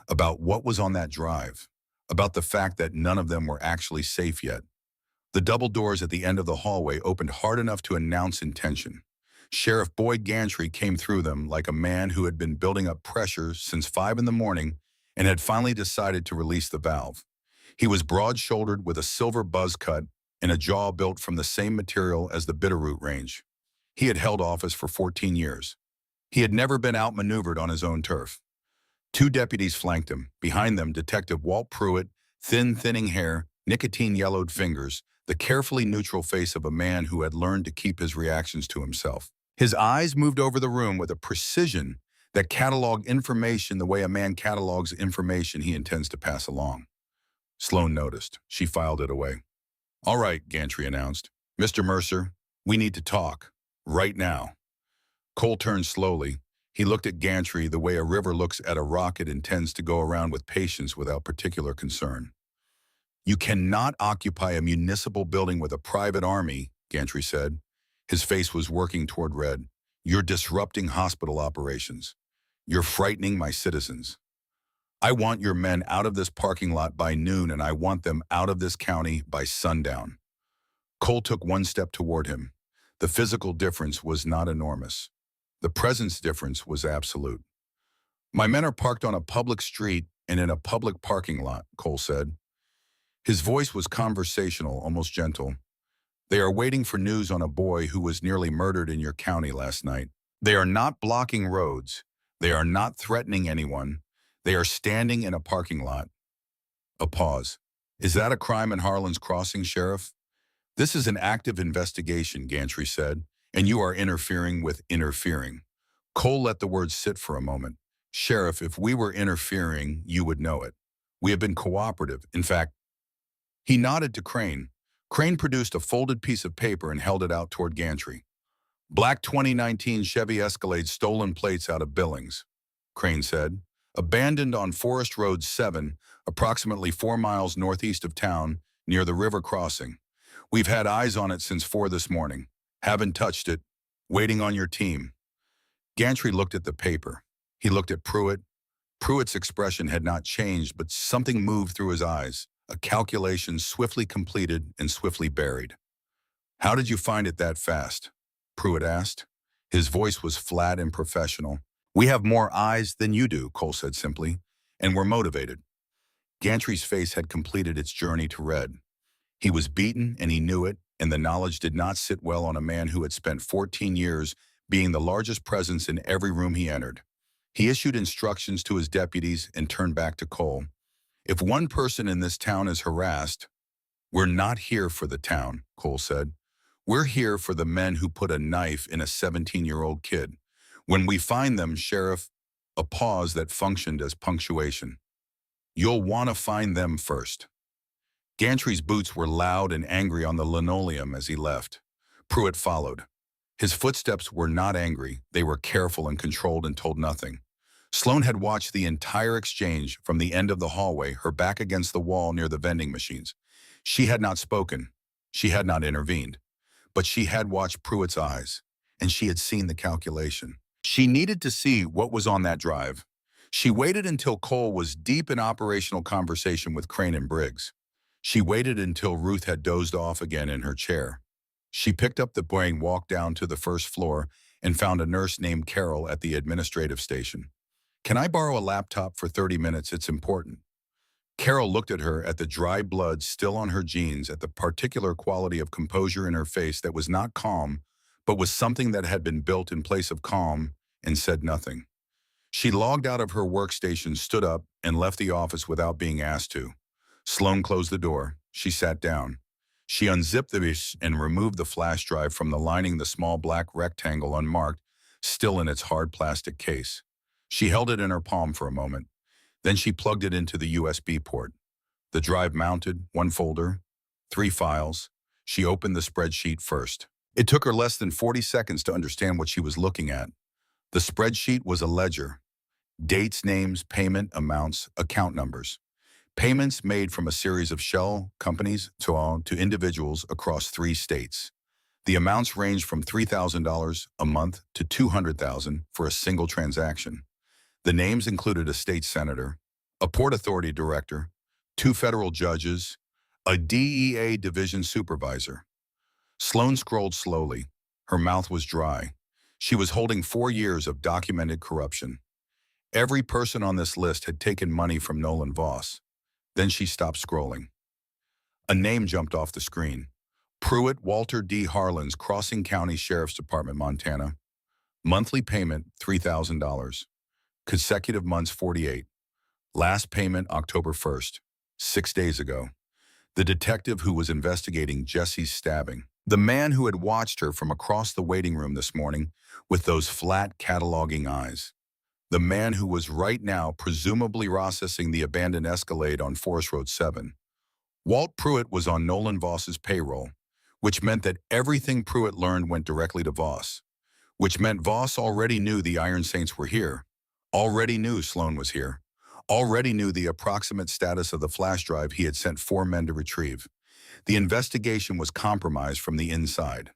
about what was on that drive, about the fact that none of them were actually safe yet. The double doors at the end of the hallway opened hard enough to announce intention. Sheriff Boyd Gantry came through them like a man who had been building up pressure since 5 in the morning and had finally decided to release the valve. He was broad-shouldered with a silver buzz cut and a jaw built from the same material as the Bitterroot Range. He had held office for 14 years. He had never been outmaneuvered on his own turf. 2 deputies flanked him. Behind them, Detective Walt Pruitt, thinning hair, nicotine-yellowed fingers, the carefully neutral face of a man who had learned to keep his reactions to himself. His eyes moved over the room with a precision that cataloged information the way a man catalogs information he intends to pass along. Sloan noticed. She filed it away. "All right," Gantry announced. "Mr. Mercer, we need to talk. Right now." Cole turned slowly. He looked at Gantry the way a river looks at a rock it intends to go around with patience without particular concern. "You cannot occupy a municipal building with a private army," Gantry said. His face was working toward red. "You're disrupting hospital operations. You're frightening my citizens. I want your men out of this parking lot by noon, and I want them out of this county by sundown." Cole took one step toward him. The physical difference was not enormous. The presence difference was absolute. "My men are parked on a public street and in a public parking lot," Cole said. His voice was conversational, almost gentle. "They are waiting for news on a boy who was nearly murdered in your county last night. They are not blocking roads. They are not threatening anyone. They are standing in a parking lot." A pause. "Is that a crime in Harlan's Crossing, Sheriff?" This is an active investigation, Gantry said, and you are interfering with interfering. Cole let the words sit for a moment. Sheriff, if we were interfering, you would know it. We have been cooperative. In fact, he nodded to Crane. Crane produced a folded piece of paper and held it out toward Gantry. Black 2019 Chevy Escalade stolen plates out of Billings, Crane said. Abandoned on Forest Road 7, approximately 4 miles northeast of town, near the river crossing. We've had eyes on it since 4 this morning. Haven't touched it. Waiting on your team. Gantry looked at the paper. He looked at Pruitt. Pruitt's expression had not changed, but something moved through his eyes, a calculation swiftly completed and swiftly buried. How did you find it that fast? Pruitt asked. His voice was flat and professional. We have more eyes than you do, Cole said simply, and we're motivated. Gantry's face had completed its journey to red. He was beaten, and he knew it, and the knowledge did not sit well on a man who had spent 14 years being the largest presence in every room he entered. He issued instructions to his deputies and turned back to Cole. If one person in this town is harassed, we're not here for the town, Cole said. We're here for the men who put a knife in a 17-year-old kid. When we find them, Sheriff, a pause that functioned as punctuation. You'll want to find them first. Gantry's boots were loud and angry on the linoleum as he left. Pruitt followed. His footsteps were not angry. They were careful and controlled and told nothing. Sloan had watched the entire exchange from the end of the hallway, her back against the wall near the vending machines. She had not spoken. She had not intervened. But she had watched Pruitt's eyes, and she had seen the calculation. She needed to see what was on that drive. She waited until Cole was deep in operational conversation with Crane and Briggs. She waited until Ruth had dozed off again in her chair. She picked up the book and walked down to the first floor and found a nurse named Carol at the administrative station. Can I borrow a laptop for 30 minutes? It's important. Carol looked at her, at the dry blood still on her jeans, at the particular quality of composure in her face that was not calm, but was something that had been built in place of calm, and said nothing. She logged out of her workstation, stood up, and left the office without being asked to. Sloan closed the door. She sat down. She unzipped the disk and removed the flash drive from the lining, the small black rectangle unmarked, still in its hard plastic case. She held it in her palm for a moment. Then she plugged it into the USB port. The drive mounted, 1 folder, 3 files. She opened the spreadsheet first. It took her less than 40 seconds to understand what she was looking at. The spreadsheet was a ledger. Dates, names, payment amounts, account numbers. Payments made from a series of shell companies to individuals across 3 states. The amounts ranged from $3,000 a month to $200,000 for a single transaction. The names included a state senator, a Port Authority director, 2 federal judges, a DEA division supervisor. Sloan scrolled slowly. Her mouth was dry. She was holding 4 years of documented corruption. Every person on this list had taken money from Nolan Voss. Then she stopped scrolling. A name jumped off the screen. Pruitt Walter D. Harlan's, Crossing County Sheriff's Department, Montana. Monthly payment, $3,000. Consecutive months, 48. Last payment, October 1st, 6 days ago. The detective who was investigating Jesse's stabbing. The man who had watched her from across the waiting room this morning with those flat, cataloging eyes. The man who was right now presumably processing the abandoned Escalade on Forest Road 7. Walt Pruitt was on Nolan Voss's payroll, which meant that everything Pruitt learned went directly to Voss, which meant Voss already knew the Iron Saints were here, already knew Sloan was here, already knew the approximate status of the flash drive he had sent 4 men to retrieve. The investigation was compromised from the inside.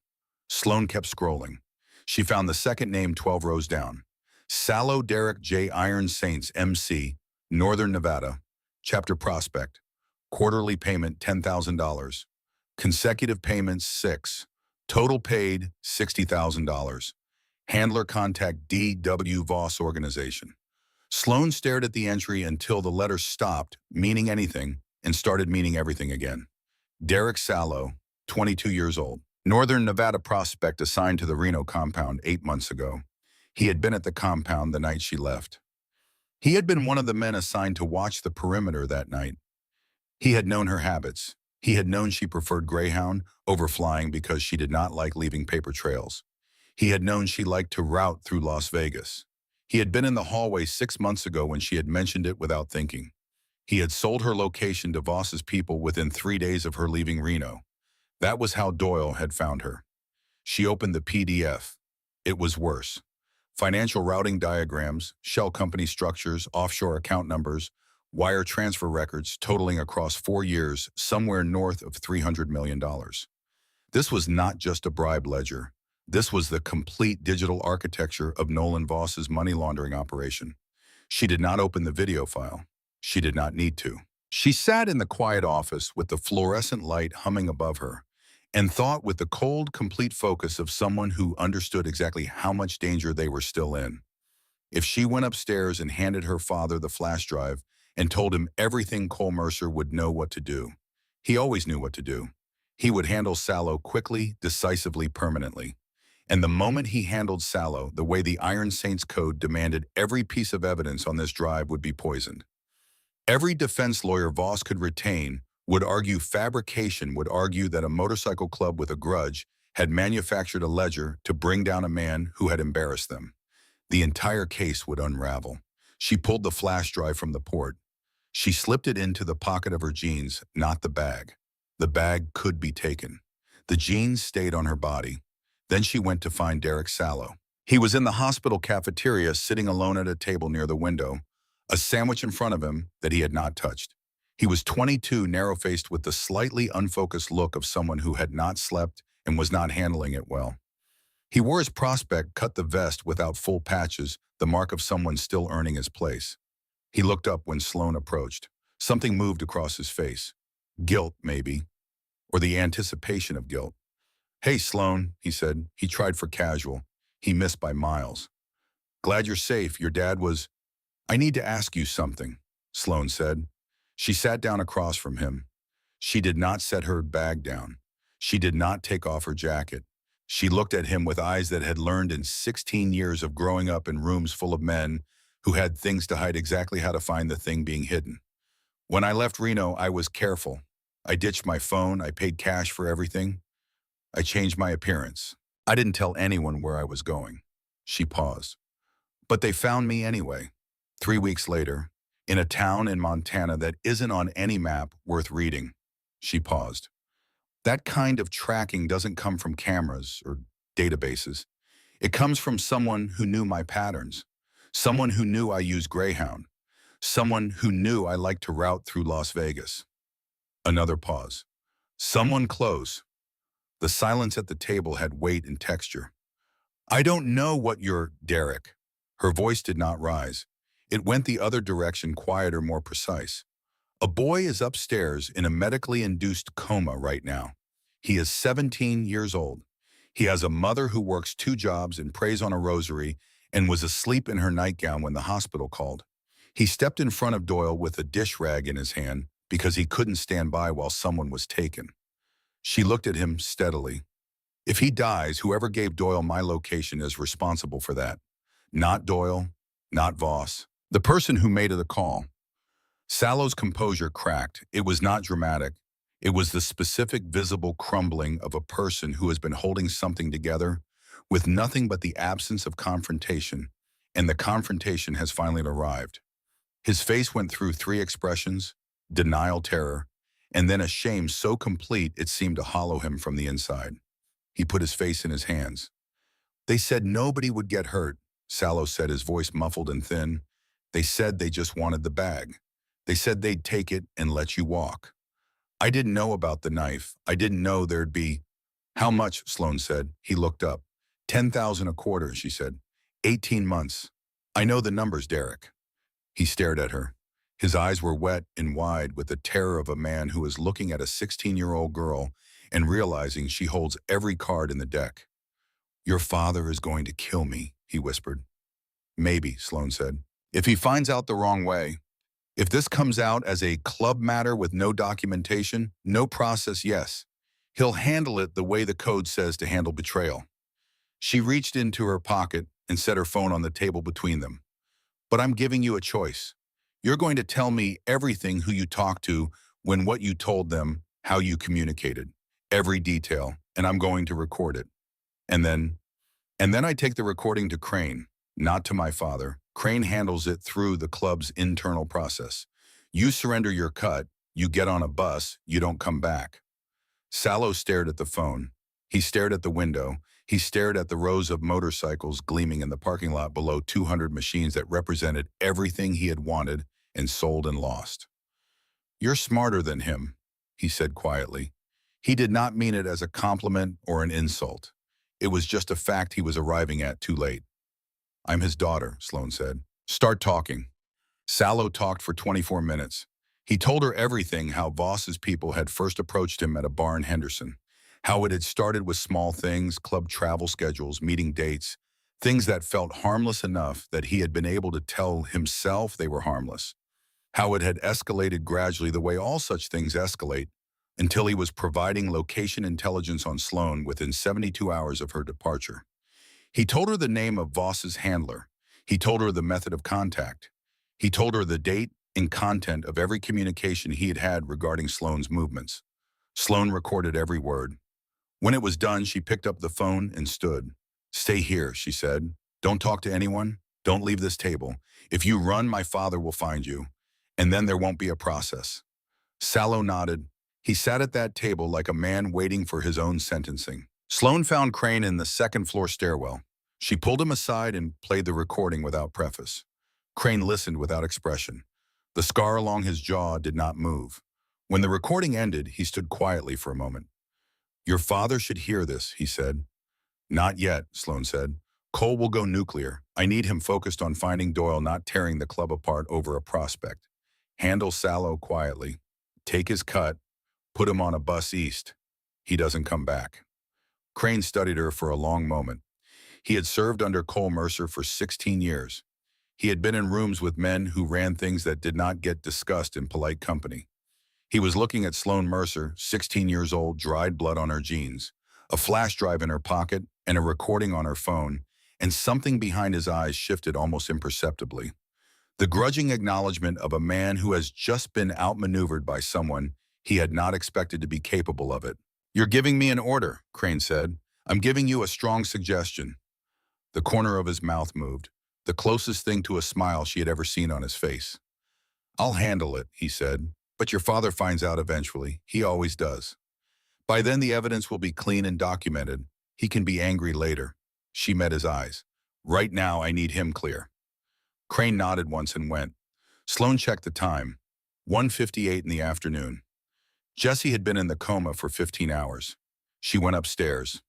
Sloan kept scrolling. She found the second name 12 rows down. Sallow Derek J. Iron Saints, MC, Northern Nevada. Chapter Prospect. Quarterly payment, $10,000. Consecutive payments, 6. Total paid, $60,000. Handler contact D.W. Voss Organization. Sloan stared at the entry until the letter stopped meaning anything and started meaning everything again. Derek Sallow, 22 years old. Northern Nevada prospect assigned to the Reno compound 8 months ago. He had been at the compound the night she left. He had been one of the men assigned to watch the perimeter that night. He had known her habits. He had known she preferred Greyhound over flying because she did not like leaving paper trails. He had known she liked to route through Las Vegas. He had been in the hallway 6 months ago when she had mentioned it without thinking. He had sold her location to Voss's people within 3 days of her leaving Reno. That was how Doyle had found her. She opened the PDF. It was worse. Financial routing diagrams, shell company structures, offshore account numbers, wire transfer records totaling across 4 years somewhere north of $300 million. This was not just a bribe ledger. This was the complete digital architecture of Nolan Voss's money laundering operation. She did not open the video file. She did not need to. She sat in the quiet office with the fluorescent light humming above her and thought with the cold, complete focus of someone who understood exactly how much danger they were still in. If she went upstairs and handed her father the flash drive and told him everything, Cole Mercer would know what to do. He always knew what to do. He would handle Sallow quickly, decisively, permanently. And the moment he handled Sallow, the way the Iron Saints Code demanded, every piece of evidence on this drive would be poisoned. Every defense lawyer Voss could retain would argue fabrication, would argue that a motorcycle club with a grudge had manufactured a ledger to bring down a man who had embarrassed them. The entire case would unravel. She pulled the flash drive from the port. She slipped it into the pocket of her jeans, not the bag. The bag could be taken. The jeans stayed on her body. Then she went to find Derek Sallow. He was in the hospital cafeteria, sitting alone at a table near the window, a sandwich in front of him that he had not touched. He was 22, narrow-faced, with the slightly unfocused look of someone who had not slept and was not handling it well. He wore his prospect cut the vest without full patches, the mark of someone still earning his place. He looked up when Sloan approached. Something moved across his face. Guilt, maybe, or the anticipation of guilt. "Hey, Sloan," he said. He tried for casual. He missed by miles. "Glad you're safe. Your dad was—" "I need to ask you something," Sloan said. She sat down across from him. She did not set her bag down. She did not take off her jacket. She looked at him with eyes that had learned in 16 years of growing up in rooms full of men who had things to hide exactly how to find the thing being hidden. "When I left Reno, I was careful. I ditched my phone. I paid cash for everything. I changed my appearance. I didn't tell anyone where I was going." She paused. "But they found me anyway. 3 weeks later, in a town in Montana that isn't on any map worth reading." She paused. "That kind of tracking doesn't come from cameras or databases. It comes from someone who knew my patterns, someone who knew I used Greyhound, someone who knew I liked to route through Las Vegas." Another pause. "Someone close." The silence at the table had weight and texture. "I don't know what you're, Derek." Her voice did not rise. It went the other direction, quieter, more precise. "A boy is upstairs in a medically induced coma right now. He is 17 years old. He has a mother who works 2 jobs and prays on a rosary and was asleep in her nightgown when the hospital called. He stepped in front of Doyle with a dish rag in his hand because he couldn't stand by while someone was taken." She looked at him steadily. "If he dies, whoever gave Doyle my location is responsible for that. Not Doyle, not Voss. The person who made the call." Sallow's composure cracked. It was not dramatic. It was the specific, visible crumbling of a person who has been holding something together with nothing but the absence of confrontation, and the confrontation has finally arrived. His face went through 3 expressions: denial, terror, and then a shame so complete it seemed to hollow him from the inside. He put his face in his hands. "They said nobody would get hurt," Sallow said, his voice muffled and thin. "They said they just wanted the bag. They said they'd take it and let you walk. I didn't know about the knife. I didn't know there'd be—" "How much?" Sloan said. He looked up. 10,000 a quarter, she said. 18 months. "I know the numbers, Derek." He stared at her. His eyes were wet and wide with the terror of a man who is looking at a 16-year-old girl and realizing she holds every card in the deck. "Your father is going to kill me," he whispered. "Maybe," Sloan said. "If he finds out the wrong way. If this comes out as a club matter with no documentation, no process, yes. He'll handle it the way the code says to handle betrayal." She reached into her pocket and set her phone on the table between them. "But I'm giving you a choice. You're going to tell me everything, who you talked to, when, what you told them, how you communicated, every detail, and I'm going to record it. And then, and then I take the recording to Crane, not to my father. Crane handles it through the club's internal process. You surrender your cut, you get on a bus, you don't come back. Sallow stared at the phone. He stared at the window. He stared at the rows of motorcycles gleaming in the parking lot below 200 machines that represented everything he had wanted and sold and lost. You're smarter than him, he said quietly. He did not mean it as a compliment or an insult. It was just a fact he was arriving at too late. I'm his daughter, Sloan said. Start talking. Sallow talked for 24 minutes. He told her everything, how Voss's people had first approached him at a bar in Henderson, how it had started with small things, club travel schedules, meeting dates, things that felt harmless enough that he had been able to tell himself they were harmless, how it had escalated gradually the way all such things escalate, until he was providing location intelligence on Sloan within 72 hours of her departure. He told her the name of Voss's handler. He told her the method of contact. He told her the date and content of every communication he had had regarding Sloan's movements. Sloan recorded every word. When it was done, she picked up the phone and stood. Stay here, she said. Don't talk to anyone. Don't leave this table. If you run, my father will find you. And then there won't be a process. Sallow nodded. He sat at that table like a man waiting for his own sentencing. Sloan found Crane in the second-floor stairwell. She pulled him aside and played the recording without preface. Crane listened without expression. The scar along his jaw did not move. When the recording ended, he stood quietly for a moment. Your father should hear this, he said. Not yet, Sloan said. Cole will go nuclear. I need him focused on finding Doyle, not tearing the club apart over a prospect. Handle Sallow quietly. Take his cut. Put him on a bus east. He doesn't come back. Crane studied her for a long moment. He had served under Cole Mercer for 16 years. He had been in rooms with men who ran things that did not get discussed in polite company. He was looking at Sloan Mercer, 16 years old, dried blood on her jeans, a flash drive in her pocket, and a recording on her phone, and something behind his eyes shifted almost imperceptibly. The grudging acknowledgement of a man who has just been outmaneuvered by someone he had not expected to be capable of it. You're giving me an order, Crane said. I'm giving you a strong suggestion. The corner of his mouth moved, the closest thing to a smile she had ever seen on his face. I'll handle it, he said, but your father finds out eventually. He always does. By then the evidence will be clean and documented. He can be angry later. She met his eyes. Right now I need him clear. Crane nodded once and went. Sloan checked the time. 1:58 in the afternoon. Jessie had been in the coma for 15 hours. She went upstairs.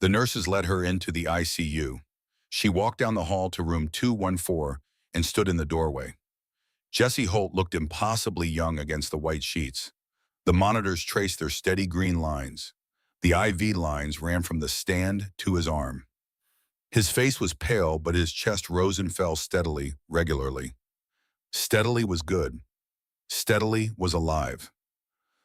The nurses led her into the ICU. She walked down the hall to room 214 and stood in the doorway. Jessie Holt looked impossibly young against the white sheets. The monitors traced their steady green lines. The IV lines ran from the stand to his arm. His face was pale, but his chest rose and fell steadily, regularly. Steadily was good. Steadily was alive.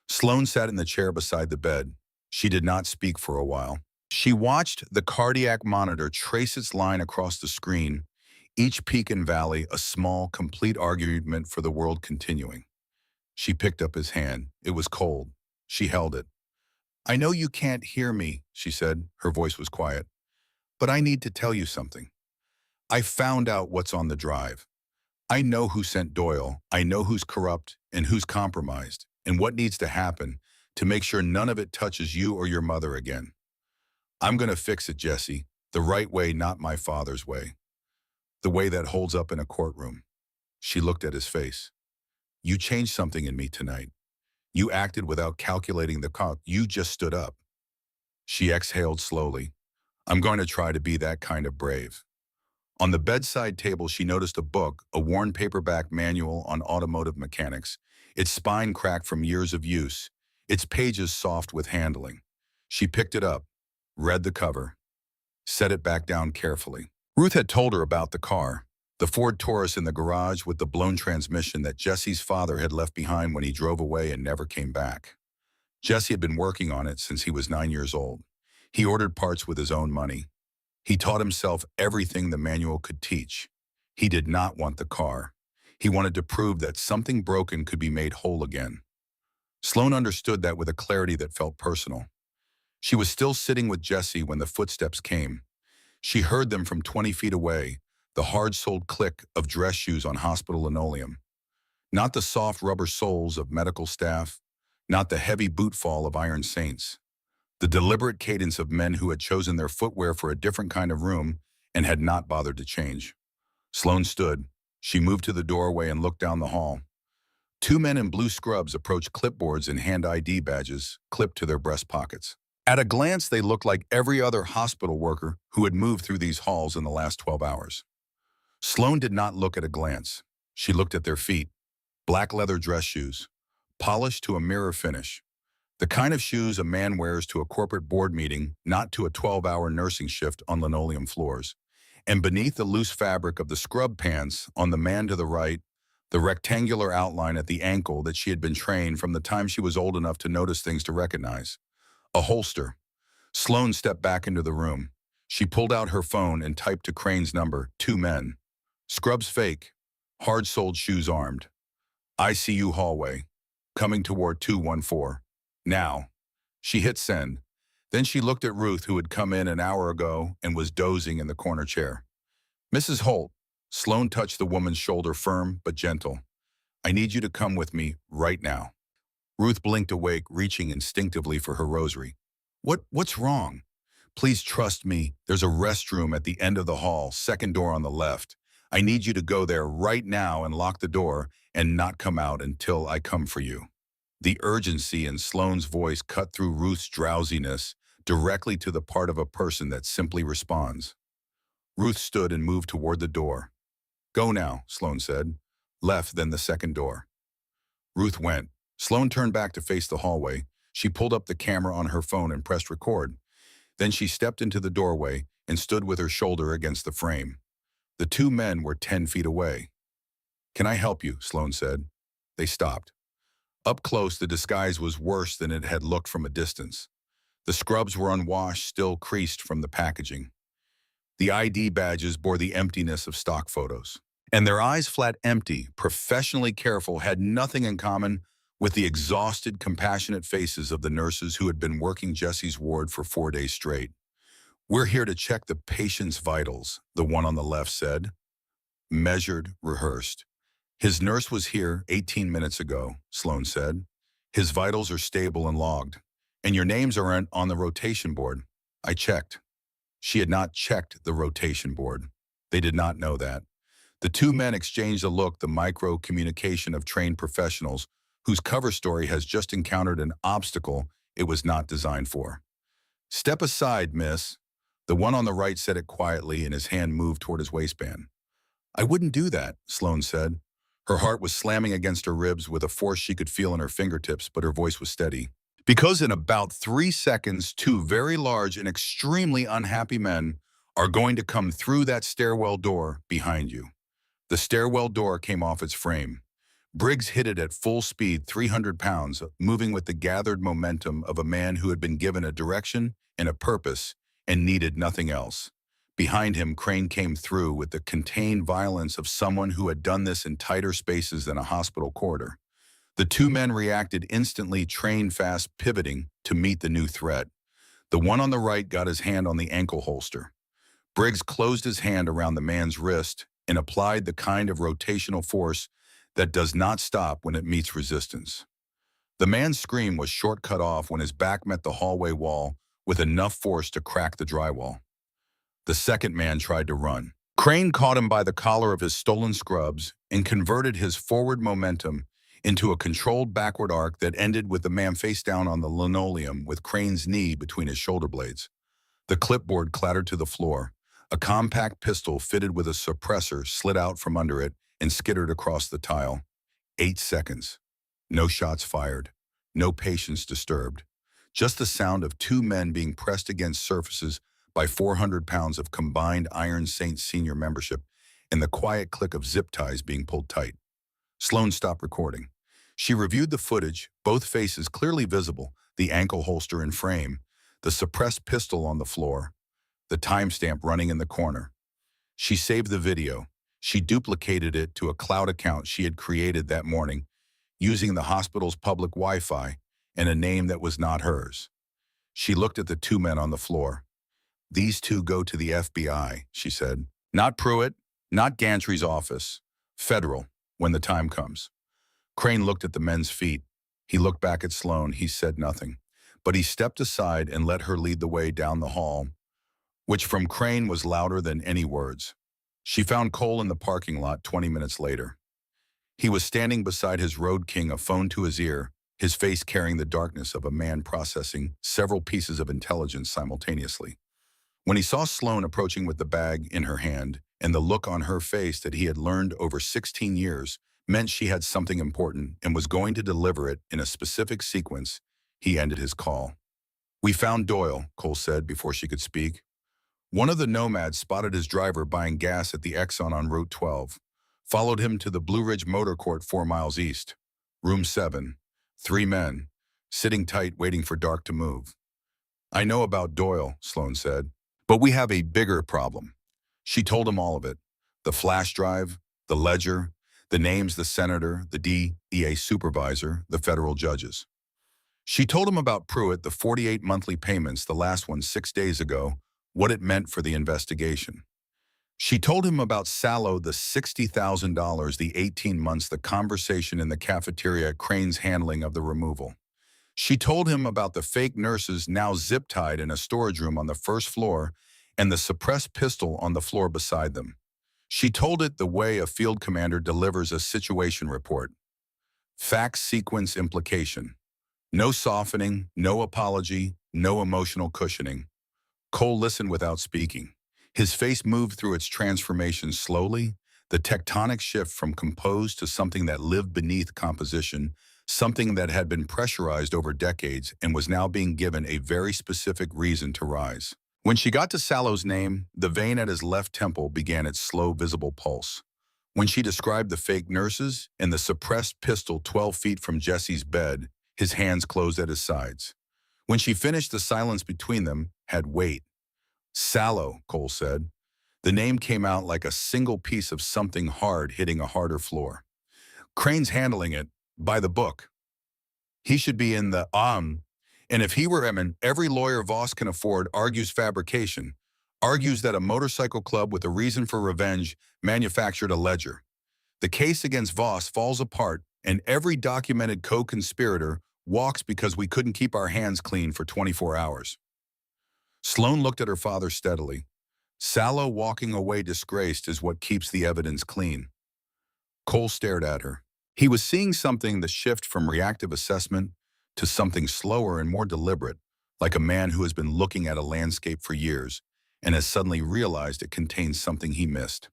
Sloan sat in the chair beside the bed. She did not speak for a while. She watched the cardiac monitor trace its line across the screen, each peak and valley a small, complete argument for the world continuing. She picked up his hand. It was cold. She held it. I know you can't hear me, she said. Her voice was quiet. But I need to tell you something. I found out what's on the drive. I know who sent Doyle. I know who's corrupt and who's compromised, and what needs to happen to make sure none of it touches you or your mother again. I'm going to fix it, Jessie, the right way, not my father's way. The way that holds up in a courtroom. She looked at his face. You changed something in me tonight. You acted without calculating the cost. You just stood up. She exhaled slowly. I'm going to try to be that kind of brave. On the bedside table, she noticed a book, a worn paperback manual on automotive mechanics, its spine cracked from years of use, its pages soft with handling. She picked it up, read the cover, set it back down carefully. Ruth had told her about the car, the Ford Taurus in the garage with the blown transmission that Jessie's father had left behind when he drove away and never came back. Jesse had been working on it since he was 9 years old. He ordered parts with his own money. He taught himself everything the manual could teach. He did not want the car. He wanted to prove that something broken could be made whole again. Sloane understood that with a clarity that felt personal. She was still sitting with Jesse when the footsteps came. She heard them from 20 feet away, the hard-soled click of dress shoes on hospital linoleum. Not the soft rubber soles of medical staff, not the heavy bootfall of iron saints. The deliberate cadence of men who had chosen their footwear for a different kind of room and had not bothered to change. Sloane stood. She moved to the doorway and looked down the hall. Two men in blue scrubs approached clipboards and hand ID badges clipped to their breast pockets. At a glance, they looked like every other hospital worker who had moved through these halls in the last 12 hours. Sloane did not look at a glance. She looked at their feet. Black leather dress shoes, polished to a mirror finish. The kind of shoes a man wears to a corporate board meeting, not to a 12-hour nursing shift on linoleum floors. And beneath the loose fabric of the scrub pants on the man to the right, the rectangular outline at the ankle that she had been trained from the time she was old enough to notice things to recognize. A holster. Sloane stepped back into the room. She pulled out her phone and typed to Crane's number, 2 men. Scrubs fake, hard-soled shoes armed. ICU hallway, coming toward 214. Now. She hit send. Then she looked at Ruth, who had come in an hour ago and was dozing in the corner chair. Mrs. Holt. Sloane touched the woman's shoulder, firm but gentle. I need you to come with me right now. Ruth blinked awake, reaching instinctively for her rosary. What's wrong? Please trust me. There's a restroom at the end of the hall, second door on the left. I need you to go there right now and lock the door and not come out until I come for you. The urgency in Sloane's voice cut through Ruth's drowsiness, directly to the part of a person that simply responds. Ruth stood and moved toward the door. Go now, Sloane said. Left, then the second door. Ruth went. Sloane turned back to face the hallway. She pulled up the camera on her phone and pressed record. Then she stepped into the doorway and stood with her shoulder against the frame. The 2 men were 10 feet away. Can I help you? Sloane said. They stopped. Up close, the disguise was worse than it had looked from a distance. The scrubs were unwashed, still creased from the packaging. The ID badges bore the emptiness of stock photos. And their eyes, flat empty, professionally careful, had nothing in common with the exhausted, compassionate faces of the nurses who had been working Jesse's ward for 4 days straight. We're here to check the patient's vitals, the one on the left said. Measured, rehearsed. His nurse was here 18 minutes ago, Sloane said. His vitals are stable and logged. And your names are on the rotation board. I checked. She had not checked the rotation board. They did not know that. The 2 men exchanged a look, the micro-communication of trained professionals whose cover story has just encountered an obstacle it was not designed for. Step aside, miss. The one on the right said it quietly, and his hand moved toward his waistband. I wouldn't do that, Sloane said. Her heart was slamming against her ribs with a force she could feel in her fingertips, but her voice was steady. Because in about 3 seconds, 2 very large and extremely unhappy men are going to come through that stairwell door behind you. The stairwell door came off its frame. Briggs hit it at full speed, 300 pounds, moving with the gathered momentum of a man who had been given a direction and a purpose and needed nothing else. Behind him, Crane came through with the contained violence of someone who had done this in tighter spaces than a hospital corridor. The 2 men reacted instantly, trained fast, pivoting to meet the new threat. The one on the right got his hand on the ankle holster. Briggs closed his hand around the man's wrist and applied the kind of rotational force that does not stop when it meets resistance. The man's scream was short cut off when his back met the hallway wall with enough force to crack the drywall. The second man tried to run. Crane caught him by the collar of his stolen scrubs and converted his forward momentum into a controlled backward arc that ended with the man face down on the linoleum with Crane's knee between his shoulder blades. The clipboard clattered to the floor. A compact pistol fitted with a suppressor slid out from under it and skittered across the tile. 8 seconds. No shots fired. No patients disturbed. Just the sound of 2 men being pressed against surfaces by 400 pounds of combined Iron Saints senior membership and the quiet click of zip ties being pulled tight. Sloane stopped recording. She reviewed the footage, both faces clearly visible, the ankle holster in frame, the suppressed pistol on the floor, the timestamp running in the corner. She saved the video. She duplicated it to a cloud account she had created that morning using the hospital's public Wi-Fi and a name that was not hers. She looked at the two men on the floor. "These two go to the FBI," she said. "Not Pruitt, not Gantry's office. Federal, when the time comes." Crane looked at the men's feet. He looked back at Sloan. He said nothing. But he stepped aside and let her lead the way down the hall, which from Crane was louder than any words. She found Cole in the parking lot 20 minutes later. He was standing beside his Road King, a phone to his ear, his face carrying the darkness of a man processing several pieces of intelligence simultaneously. When he saw Sloan approaching with the bag in her hand, and the look on her face that he had learned over 16 years meant she had something important and was going to deliver it in a specific sequence, he ended his call. "We found Doyle," Cole said before she could speak. One of the nomads spotted his driver buying gas at the Exxon on Route 12, followed him to the Blue Ridge Motor Court 4 miles east. Room 7. 3 men, sitting tight waiting for dark to move. "I know about Doyle," Sloan said, "but we have a bigger problem." She told him all of it. The flash drive, the ledger, the names, the senator, the DEA supervisor, the federal judges. She told him about Pruitt, the 48 monthly payments, the last one 6 days ago, what it meant for the investigation. She told him about Sallow, the $60,000, the 18 months, the conversation in the cafeteria at Crane's handling of the removal. She told him about the fake nurses now zip-tied in a storage room on the first floor and the suppressed pistol on the floor beside them. She told it the way a field commander delivers a situation report. Fact, sequence, implication. No softening, no apology, no emotional cushioning. Cole listened without speaking. His face moved through its transformation slowly, the tectonic shift from composed to something that lived beneath composition, something that had been pressurized over decades and was now being given a very specific reason to rise. When she got to Sallow's name, the vein at his left temple began its slow, visible pulse. When she described the fake nurses and the suppressed pistol 12 feet from Jesse's bed, his hands closed at his sides. When she finished, the silence between them had weight. "Sallow," Cole said. The name came out like a single piece of something hard hitting a harder floor. "Crane's handling it, by the book. He should be in the, and if he were Emin, every lawyer Voss can afford argues fabrication, argues that a motorcycle club with a reason for revenge manufactured a ledger. The case against Voss falls apart, and every documented co-conspirator walks because we couldn't keep our hands clean for 24 hours. Sloan looked at her father steadily. Sallow walking away disgraced is what keeps the evidence clean. Cole stared at her. He was seeing something, the shift from reactive assessment to something slower and more deliberate, like a man who has been looking at a landscape for years and has suddenly realized it contains something he missed.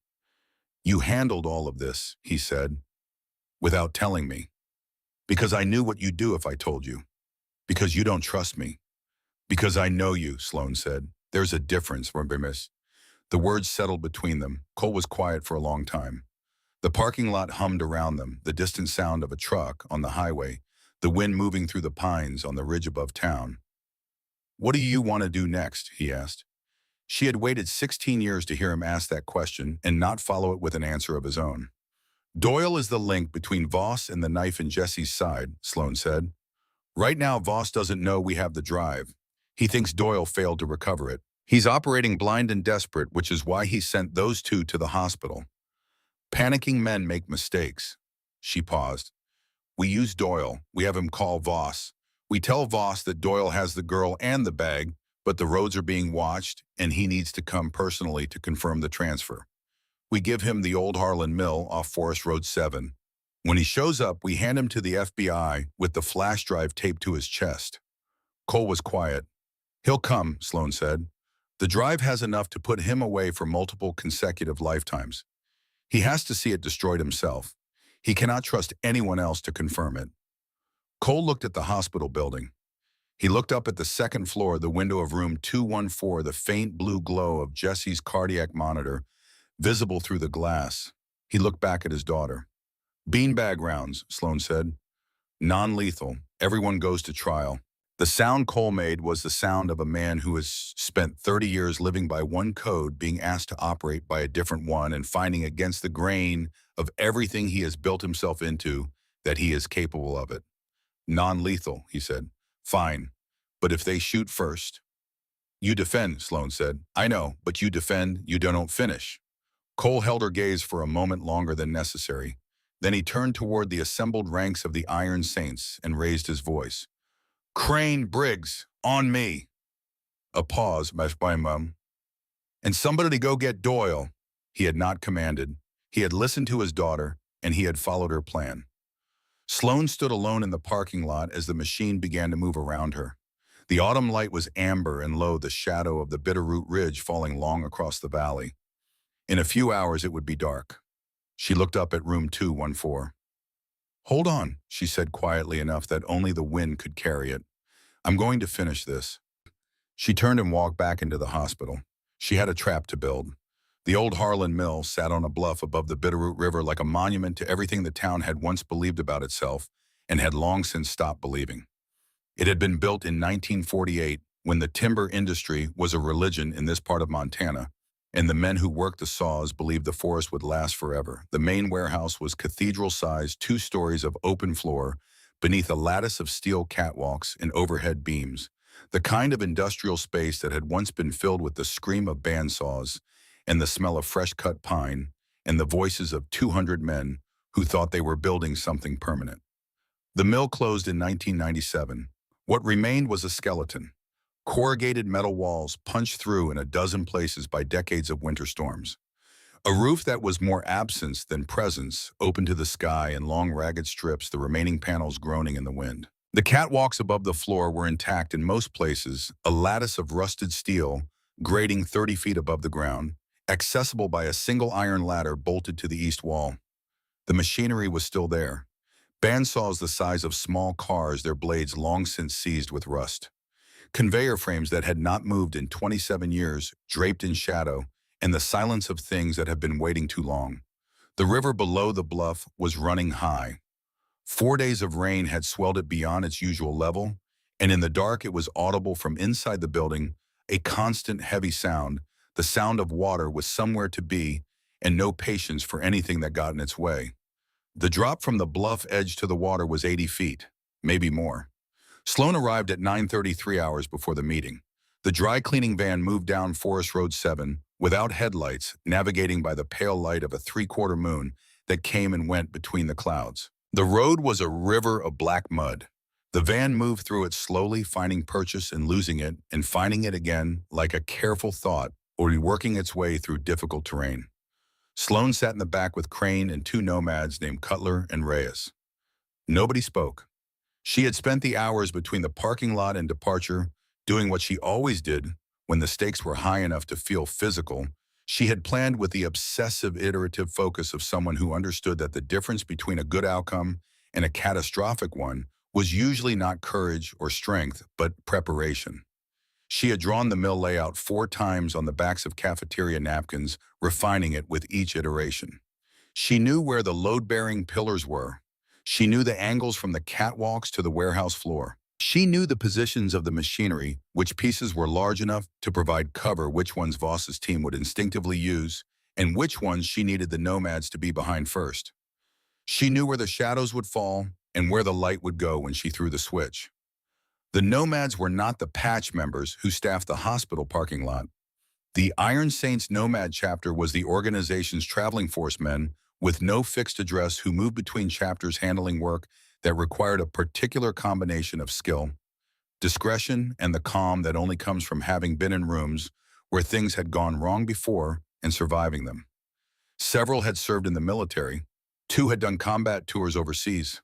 "You handled all of this," he said, "without telling me. Because I knew what you'd do if I told you. Because you don't trust me. Because I know you," Sloan said. "There's a difference, Miss." The words settled between them. Cole was quiet for a long time. The parking lot hummed around them, the distant sound of a truck on the highway, the wind moving through the pines on the ridge above town. "What do you want to do next?" he asked. She had waited 16 years to hear him ask that question and not follow it with an answer of his own. "Doyle is the link between Voss and the knife in Jesse's side," Sloan said. "Right now, Voss doesn't know we have the drive. He thinks Doyle failed to recover it. He's operating blind and desperate, which is why he sent those two to the hospital. Panicking men make mistakes." She paused. "We use Doyle. We have him call Voss. We tell Voss that Doyle has the girl and the bag, but the roads are being watched, and he needs to come personally to confirm the transfer. We give him the old Harlan Mill off Forest Road 7. When he shows up, we hand him to the FBI with the flash drive taped to his chest." Cole was quiet. "He'll come," Sloan said. "The drive has enough to put him away for multiple consecutive lifetimes. He has to see it destroyed himself. He cannot trust anyone else to confirm it." Cole looked at the hospital building. He looked up at the second floor, the window of room 214, the faint blue glow of Jesse's cardiac monitor, visible through the glass. He looked back at his daughter. "Beanbag rounds," Sloan said. "Non-lethal. Everyone goes to trial." The sound Cole made was the sound of a man who has spent 30 years living by one code, being asked to operate by a different one and finding against the grain of everything he has built himself into that he is capable of it. Non-lethal, he said. Fine, but if they shoot first? You defend, Sloan said. I know, but you defend, you don't finish. Cole held her gaze for a moment longer than necessary. Then he turned toward the assembled ranks of the Iron Saints and raised his voice. Crane, Briggs, on me. A pause, by mum. And somebody to go get Doyle. He had not commanded. He had listened to his daughter, and he had followed her plan. Sloan stood alone in the parking lot as the machine began to move around her. The autumn light was amber and low, the shadow of the Bitterroot Ridge falling long across the valley. In a few hours it would be dark. She looked up at room 214. Hold on, she said quietly enough that only the wind could carry it. I'm going to finish this. She turned and walked back into the hospital. She had a trap to build. The old Harlan Mill sat on a bluff above the Bitterroot River like a monument to everything the town had once believed about itself and had long since stopped believing. It had been built in 1948 when the timber industry was a religion in this part of Montana, and the men who worked the saws believed the forest would last forever. The main warehouse was cathedral-sized 2 stories of open floor beneath a lattice of steel catwalks and overhead beams, the kind of industrial space that had once been filled with the scream of bandsaws and the smell of fresh-cut pine and the voices of 200 men who thought they were building something permanent. The mill closed in 1997. What remained was a skeleton. Corrugated metal walls punched through in a dozen places by decades of winter storms. A roof that was more absence than presence opened to the sky in long ragged strips, the remaining panels groaning in the wind. The catwalks above the floor were intact in most places, a lattice of rusted steel grading 30 feet above the ground, accessible by a single iron ladder bolted to the east wall. The machinery was still there. Bandsaws the size of small cars, their blades long since seized with rust. Conveyor frames that had not moved in 27 years, draped in shadow, and the silence of things that had been waiting too long. The river below the bluff was running high. 4 days of rain had swelled it beyond its usual level, and in the dark it was audible from inside the building, a constant heavy sound, the sound of water with somewhere to be, and no patience for anything that got in its way. The drop from the bluff edge to the water was 80 feet, maybe more. Sloan arrived at 9:33 hours before the meeting. The dry cleaning van moved down Forest Road 7 without headlights, navigating by the pale light of a 3/4 moon that came and went between the clouds. The road was a river of black mud. The van moved through it slowly, finding purchase and losing it, and finding it again like a careful thought, or working its way through difficult terrain. Sloan sat in the back with Crane and 2 nomads named Cutler and Reyes. Nobody spoke. She had spent the hours between the parking lot and departure doing what she always did when the stakes were high enough to feel physical. She had planned with the obsessive, iterative focus of someone who understood that the difference between a good outcome and a catastrophic one was usually not courage or strength, but preparation. She had drawn the mill layout 4 times on the backs of cafeteria napkins, refining it with each iteration. She knew where the load-bearing pillars were. She knew the angles from the catwalks to the warehouse floor. She knew the positions of the machinery, which pieces were large enough to provide cover, which ones Voss's team would instinctively use, and which ones she needed the nomads to be behind first. She knew where the shadows would fall and where the light would go when she threw the switch. The nomads were not the patch members who staffed the hospital parking lot. The Iron Saints Nomad chapter was the organization's traveling force men with no fixed address who moved between chapters, handling work that required a particular combination of skill, discretion, and the calm that only comes from having been in rooms where things had gone wrong before and surviving them. Several had served in the military. 2 had done combat tours overseas.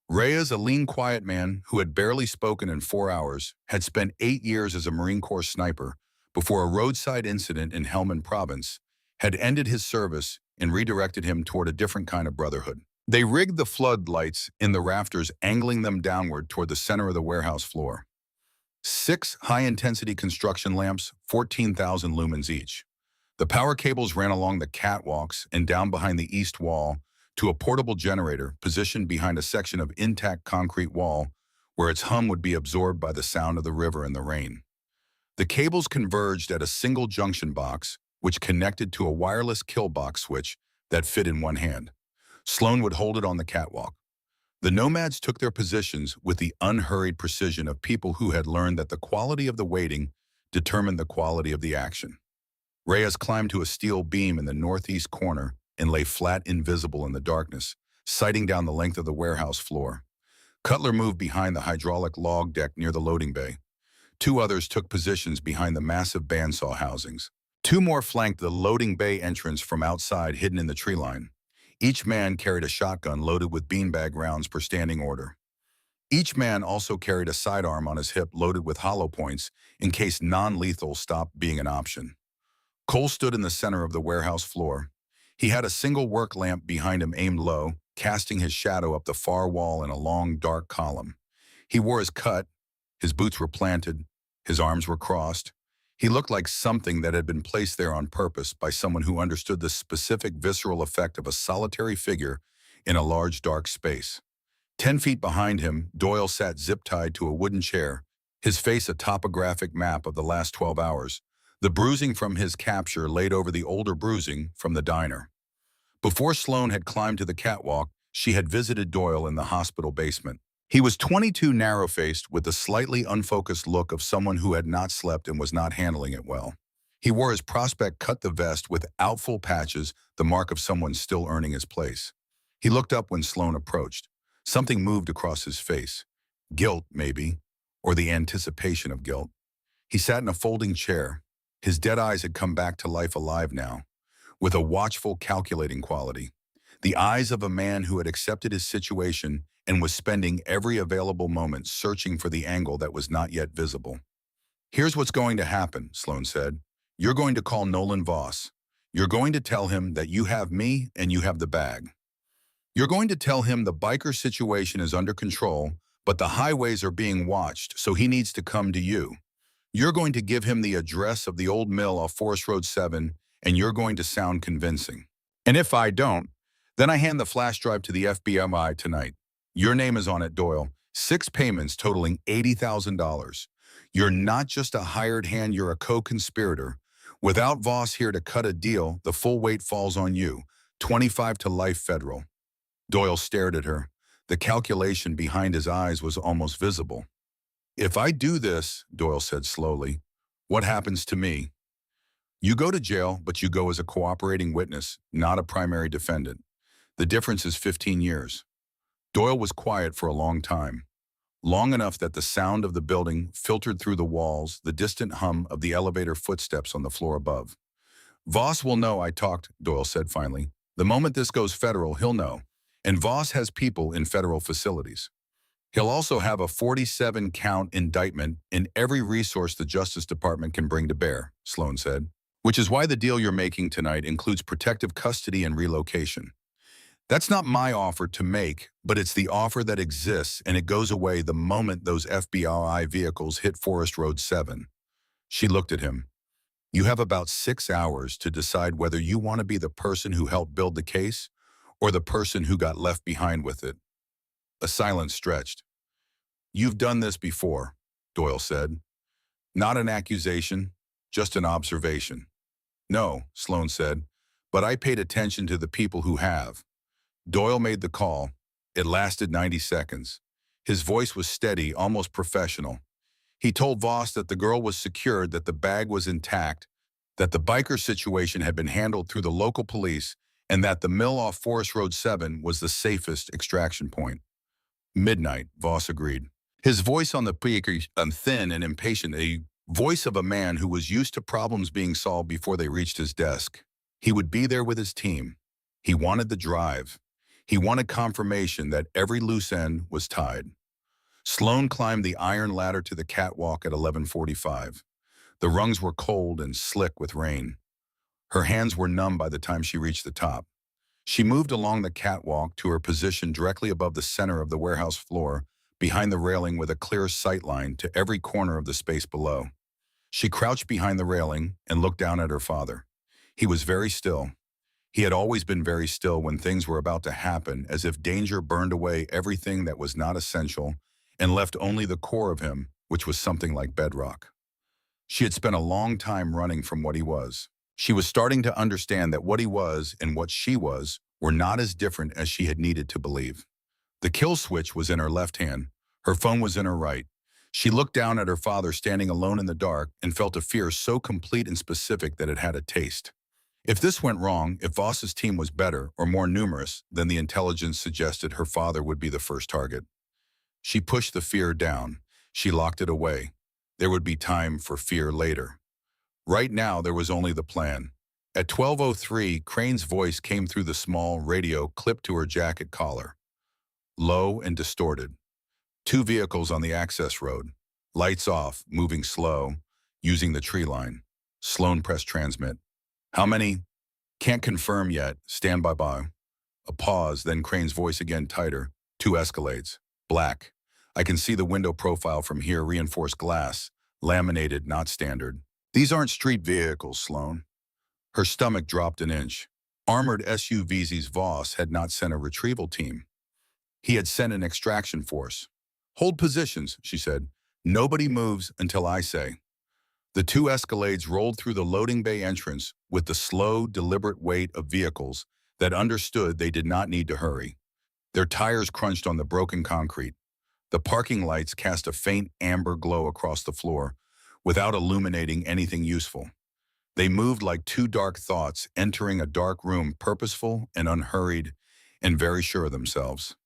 Reyes, a lean, quiet man who had barely spoken in 4 hours, had spent 8 years as a Marine Corps sniper before a roadside incident in Helmand Province had ended his service and redirected him toward a different kind of brotherhood. They rigged the floodlights in the rafters, angling them downward toward the center of the warehouse floor. 6 high-intensity construction lamps, 14,000 lumens each. The power cables ran along the catwalks and down behind the east wall to a portable generator positioned behind a section of intact concrete wall where its hum would be absorbed by the sound of the river and the rain. The cables converged at a single junction box, which connected to a wireless kill box switch that fit in one hand. Sloan would hold it on the catwalk. The nomads took their positions with the unhurried precision of people who had learned that the quality of the waiting determined the quality of the action. Reyes climbed to a steel beam in the northeast corner and lay flat invisible in the darkness, sighting down the length of the warehouse floor. Cutler moved behind the hydraulic log deck near the loading bay. Two others took positions behind the massive bandsaw housings. Two more flanked the loading bay entrance from outside, hidden in the tree line. Each man carried a shotgun loaded with beanbag rounds per standing order. Each man also carried a sidearm on his hip loaded with hollow points in case non-lethal stopped being an option. Cole stood in the center of the warehouse floor. He had a single work lamp behind him aimed low, casting his shadow up the far wall in a long, dark column. He wore his cut, his boots were planted, his arms were crossed. He looked like something that had been placed there on purpose by someone who understood the specific visceral effect of a solitary figure in a large, dark space. 10 feet behind him, Doyle sat zip-tied to a wooden chair, his face a topographic map of the last 12 hours, the bruising from his capture laid over the older bruising from the diner. Before Sloan had climbed to the catwalk, she had visited Doyle in the hospital basement. He was 22, narrow-faced, with the slightly unfocused look of someone who had not slept and was not handling it well. He wore his prospect cut the vest without full patches, the mark of someone still earning his place. He looked up when Sloan approached. Something moved across his face. Guilt, maybe, or the anticipation of guilt. He sat in a folding chair. His dead eyes had come back to life alive now, with a watchful, calculating quality. The eyes of a man who had accepted his situation and was spending every available moment searching for the angle that was not yet visible. "Here's what's going to happen," Sloan said. "You're going to call Nolan Voss. You're going to tell him that you have me and you have the bag. You're going to tell him the biker situation is under control, but the highways are being watched, so he needs to come to you. You're going to give him the address of the old mill off Forest Road 7, and you're going to sound convincing. And if I don't, then I hand the flash drive to the FBI tonight. Your name is on it, Doyle. 6 payments totaling $80,000. You're not just a hired hand, you're a co-conspirator. Without Voss here to cut a deal, the full weight falls on you. 25 to life federal." Doyle stared at her. The calculation behind his eyes was almost visible. "If I do this," Doyle said slowly, "what happens to me? You go to jail, but you go as a cooperating witness, not a primary defendant. The difference is 15 years. Doyle was quiet for a long time, long enough that the sound of the building filtered through the walls, the distant hum of the elevator footsteps on the floor above. "Voss will know I talked," Doyle said finally. "The moment this goes federal, he'll know. And Voss has people in federal facilities. He'll also have a 47-count indictment in every resource the Justice Department can bring to bear," Sloan said. "Which is why the deal you're making tonight includes protective custody and relocation. That's not my offer to make, but it's the offer that exists, and it goes away the moment those FBI vehicles hit Forest Road 7. She looked at him. "You have about 6 hours to decide whether you want to be the person who helped build the case or the person who got left behind with it." A silence stretched. "You've done this before," Doyle said. "Not an accusation, just an observation." "No," Sloan said, "but I paid attention to the people who have." Doyle made the call. It lasted 90 seconds. His voice was steady, almost professional. He told Voss that the girl was secured, that the bag was intact, that the biker situation had been handled through the local police, and that the mill off Forest Road 7 was the safest extraction point. "Midnight," Voss agreed. His voice on the speaker, thin and impatient, a voice of a man who was used to problems being solved before they reached his desk. He would be there with his team. He wanted the drive. He wanted confirmation that every loose end was tied. Sloan climbed the iron ladder to the catwalk at 11:45. The rungs were cold and slick with rain. Her hands were numb by the time she reached the top. She moved along the catwalk to her position directly above the center of the warehouse floor, behind the railing with a clear sight line to every corner of the space below. She crouched behind the railing and looked down at her father. He was very still. He had always been very still when things were about to happen, as if danger burned away everything that was not essential and left only the core of him, which was something like bedrock. She had spent a long time running from what he was. She was starting to understand that what he was and what she was were not as different as she had needed to believe. The kill switch was in her left hand. Her phone was in her right. She looked down at her father standing alone in the dark and felt a fear so complete and specific that it had a taste. If this went wrong, if Voss's team was better or more numerous, then the intelligence suggested her father would be the first target. She pushed the fear down. She locked it away. There would be time for fear later. Right now, there was only the plan. At 12:03, Crane's voice came through the small radio clipped to her jacket collar. Low and distorted. Two vehicles on the access road. Lights off, moving slow, using the tree line. Sloan pressed transmit. How many? Can't confirm yet. Stand by. A pause, then Crane's voice again tighter. Two Escalades. Black. I can see the window profile from here, reinforced glass. Laminated, not standard. These aren't street vehicles, Sloan. Her stomach dropped an inch. Armored SUVs. Voss had not sent a retrieval team. He had sent an extraction force. Hold positions, she said. Nobody moves until I say. The two Escalades rolled through the loading bay entrance with the slow, deliberate weight of vehicles that understood they did not need to hurry. Their tires crunched on the broken concrete. The parking lights cast a faint amber glow across the floor without illuminating anything useful. They moved like two dark thoughts entering a dark room, purposeful and unhurried and very sure of themselves.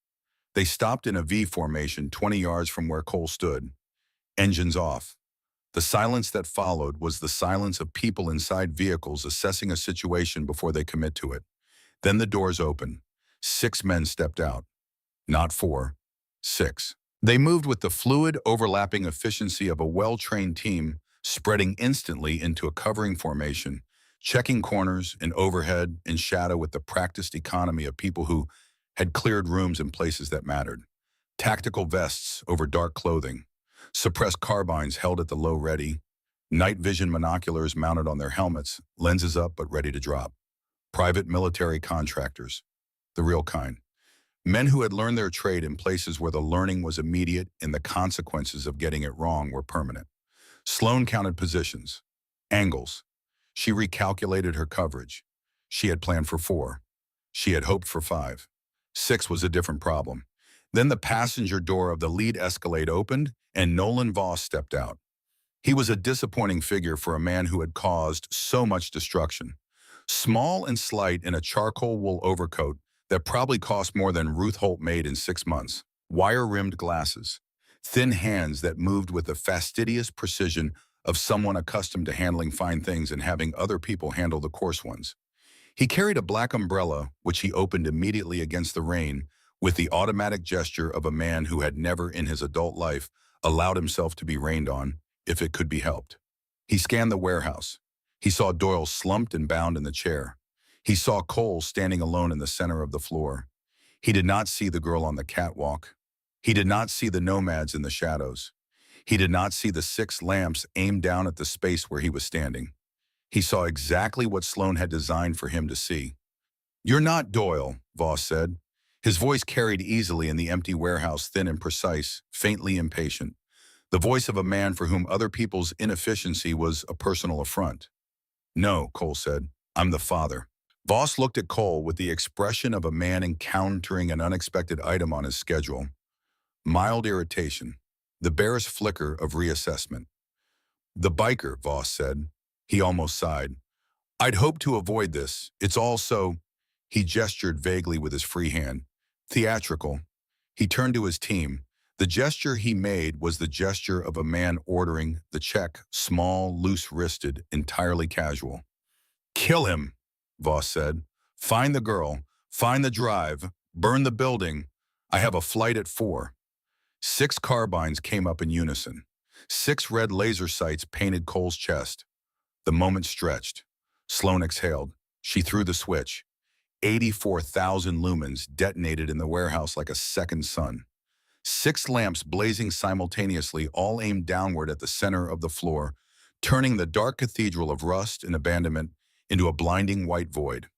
They stopped in a V formation 20 yards from where Cole stood. Engines off. The silence that followed was the silence of people inside vehicles assessing a situation before they commit to it. Then the doors opened. 6 men stepped out. Not 4. 6. They moved with the fluid, overlapping efficiency of a well-trained team, spreading instantly into a covering formation, checking corners and overhead and shadow with the practiced economy of people who had cleared rooms in places that mattered. Tactical vests over dark clothing. Suppressed carbines held at the low ready. Night vision monoculars mounted on their helmets, lenses up but ready to drop. Private military contractors. The real kind. Men who had learned their trade in places where the learning was immediate and the consequences of getting it wrong were permanent. Sloan counted positions. Angles. She recalculated her coverage. She had planned for 4. She had hoped for 5. 6 was a different problem. Then the passenger door of the lead Escalade opened, and Nolan Voss stepped out. He was a disappointing figure for a man who had caused so much destruction. Small and slight in a charcoal wool overcoat that probably cost more than Ruth Holt made in 6 months. Wire-rimmed glasses. Thin hands that moved with the fastidious precision of someone accustomed to handling fine things and having other people handle the coarse ones. He carried a black umbrella, which he opened immediately against the rain, with the automatic gesture of a man who had never in his adult life allowed himself to be rained on, if it could be helped. He scanned the warehouse. He saw Doyle slumped and bound in the chair. He saw Cole standing alone in the center of the floor. He did not see the girl on the catwalk. He did not see the nomads in the shadows. He did not see the 6 lamps aimed down at the space where he was standing. He saw exactly what Sloan had designed for him to see. "You're not Doyle," Voss said. His voice carried easily in the empty warehouse, thin and precise, faintly impatient. The voice of a man for whom other people's inefficiency was a personal affront. "No," Cole said. "I'm the father." Voss looked at Cole with the expression of a man encountering an unexpected item on his schedule. Mild irritation. The barest flicker of reassessment. "The biker," Voss said. He almost sighed. "I'd hoped to avoid this. It's all so—" He gestured vaguely with his free hand. "Theatrical." He turned to his team. The gesture he made was the gesture of a man ordering the check, small, loose-wristed, entirely casual. "Kill him," Voss said. "Find the girl. Find the drive. Burn the building. I have a flight at 4. 6 carbines came up in unison. 6 red laser sights painted Cole's chest. The moment stretched. Sloan exhaled. She threw the switch. 84,000 lumens detonated in the warehouse like a second sun. 6 lamps blazing simultaneously, all aimed downward at the center of the floor, turning the dark cathedral of rust and abandonment into a blinding white void.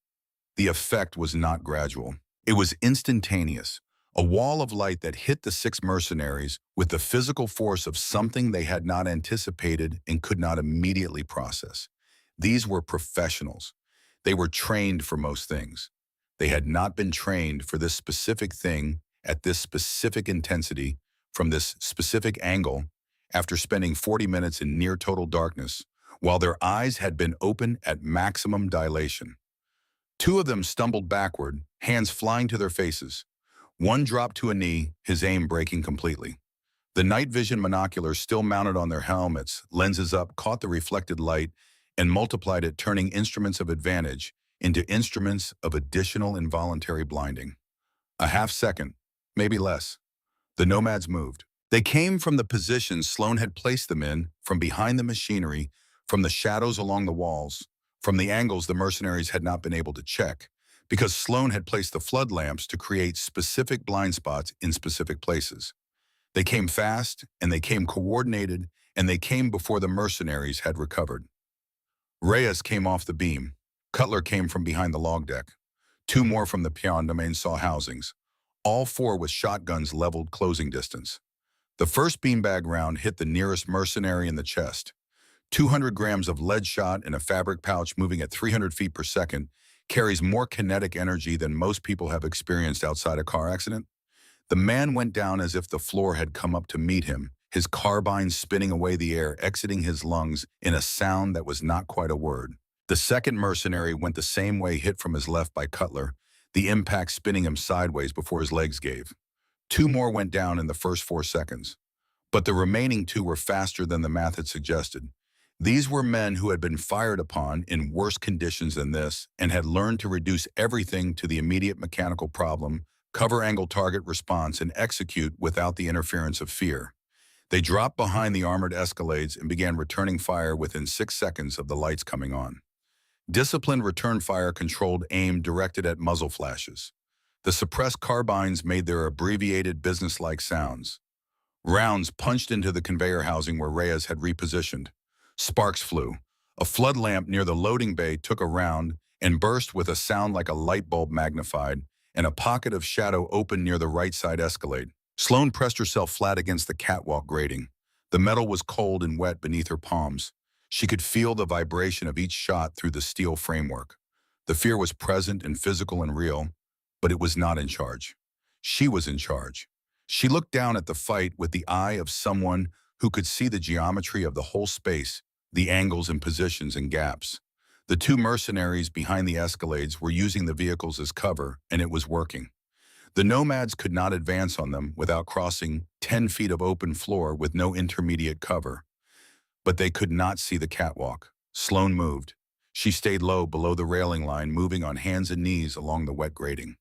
The effect was not gradual. It was instantaneous. A wall of light that hit the 6 mercenaries with the physical force of something they had not anticipated and could not immediately process. These were professionals. They were trained for most things. They had not been trained for this specific thing, at this specific intensity from this specific angle after spending 40 minutes in near total darkness, while their eyes had been open at maximum dilation. Two of them stumbled backward, hands flying to their faces. One dropped to a knee, his aim breaking completely. The night vision monoculars still mounted on their helmets, lenses up, caught the reflected light and multiplied it, turning instruments of advantage into instruments of additional involuntary blinding. A half second, maybe less. The nomads moved. They came from the positions Sloan had placed them in, from behind the machinery, from the shadows along the walls, from the angles the mercenaries had not been able to check, because Sloan had placed the flood lamps to create specific blind spots in specific places. They came fast, and they came coordinated, and they came before the mercenaries had recovered. Reyes came off the beam. Cutler came from behind the log deck. Two more from the peon domain saw housings. All four with shotguns leveled closing distance. The first beanbag round hit the nearest mercenary in the chest. 200 grams of lead shot in a fabric pouch moving at 300 feet per second carries more kinetic energy than most people have experienced outside a car accident. The man went down as if the floor had come up to meet him, his carbine spinning away the air, exiting his lungs in a sound that was not quite a word. The second mercenary went the same way, hit from his left by Cutler, the impact spinning him sideways before his legs gave. Two more went down in the first 4 seconds. But the remaining two were faster than the math had suggested. These were men who had been fired upon in worse conditions than this and had learned to reduce everything to the immediate mechanical problem, cover angle target response, and execute without the interference of fear. They dropped behind the armored escalades and began returning fire within 6 seconds of the lights coming on. Disciplined return fire, controlled aim directed at muzzle flashes. The suppressed carbines made their abbreviated business-like sounds. Rounds punched into the conveyor housing where Reyes had repositioned. Sparks flew. A flood lamp near the loading bay took a round and burst with a sound like a light bulb magnified, and a pocket of shadow opened near the right side escalade. Sloan pressed herself flat against the catwalk grating. The metal was cold and wet beneath her palms. She could feel the vibration of each shot through the steel framework. The fear was present and physical and real, but it was not in charge. She was in charge. She looked down at the fight with the eye of someone who could see the geometry of the whole space, the angles and positions and gaps. The two mercenaries behind the escalades were using the vehicles as cover, and it was working. The nomads could not advance on them without crossing 10 feet of open floor with no intermediate cover. But they could not see the catwalk. Sloan moved. She stayed low below the railing line, moving on hands and knees along the wet grating.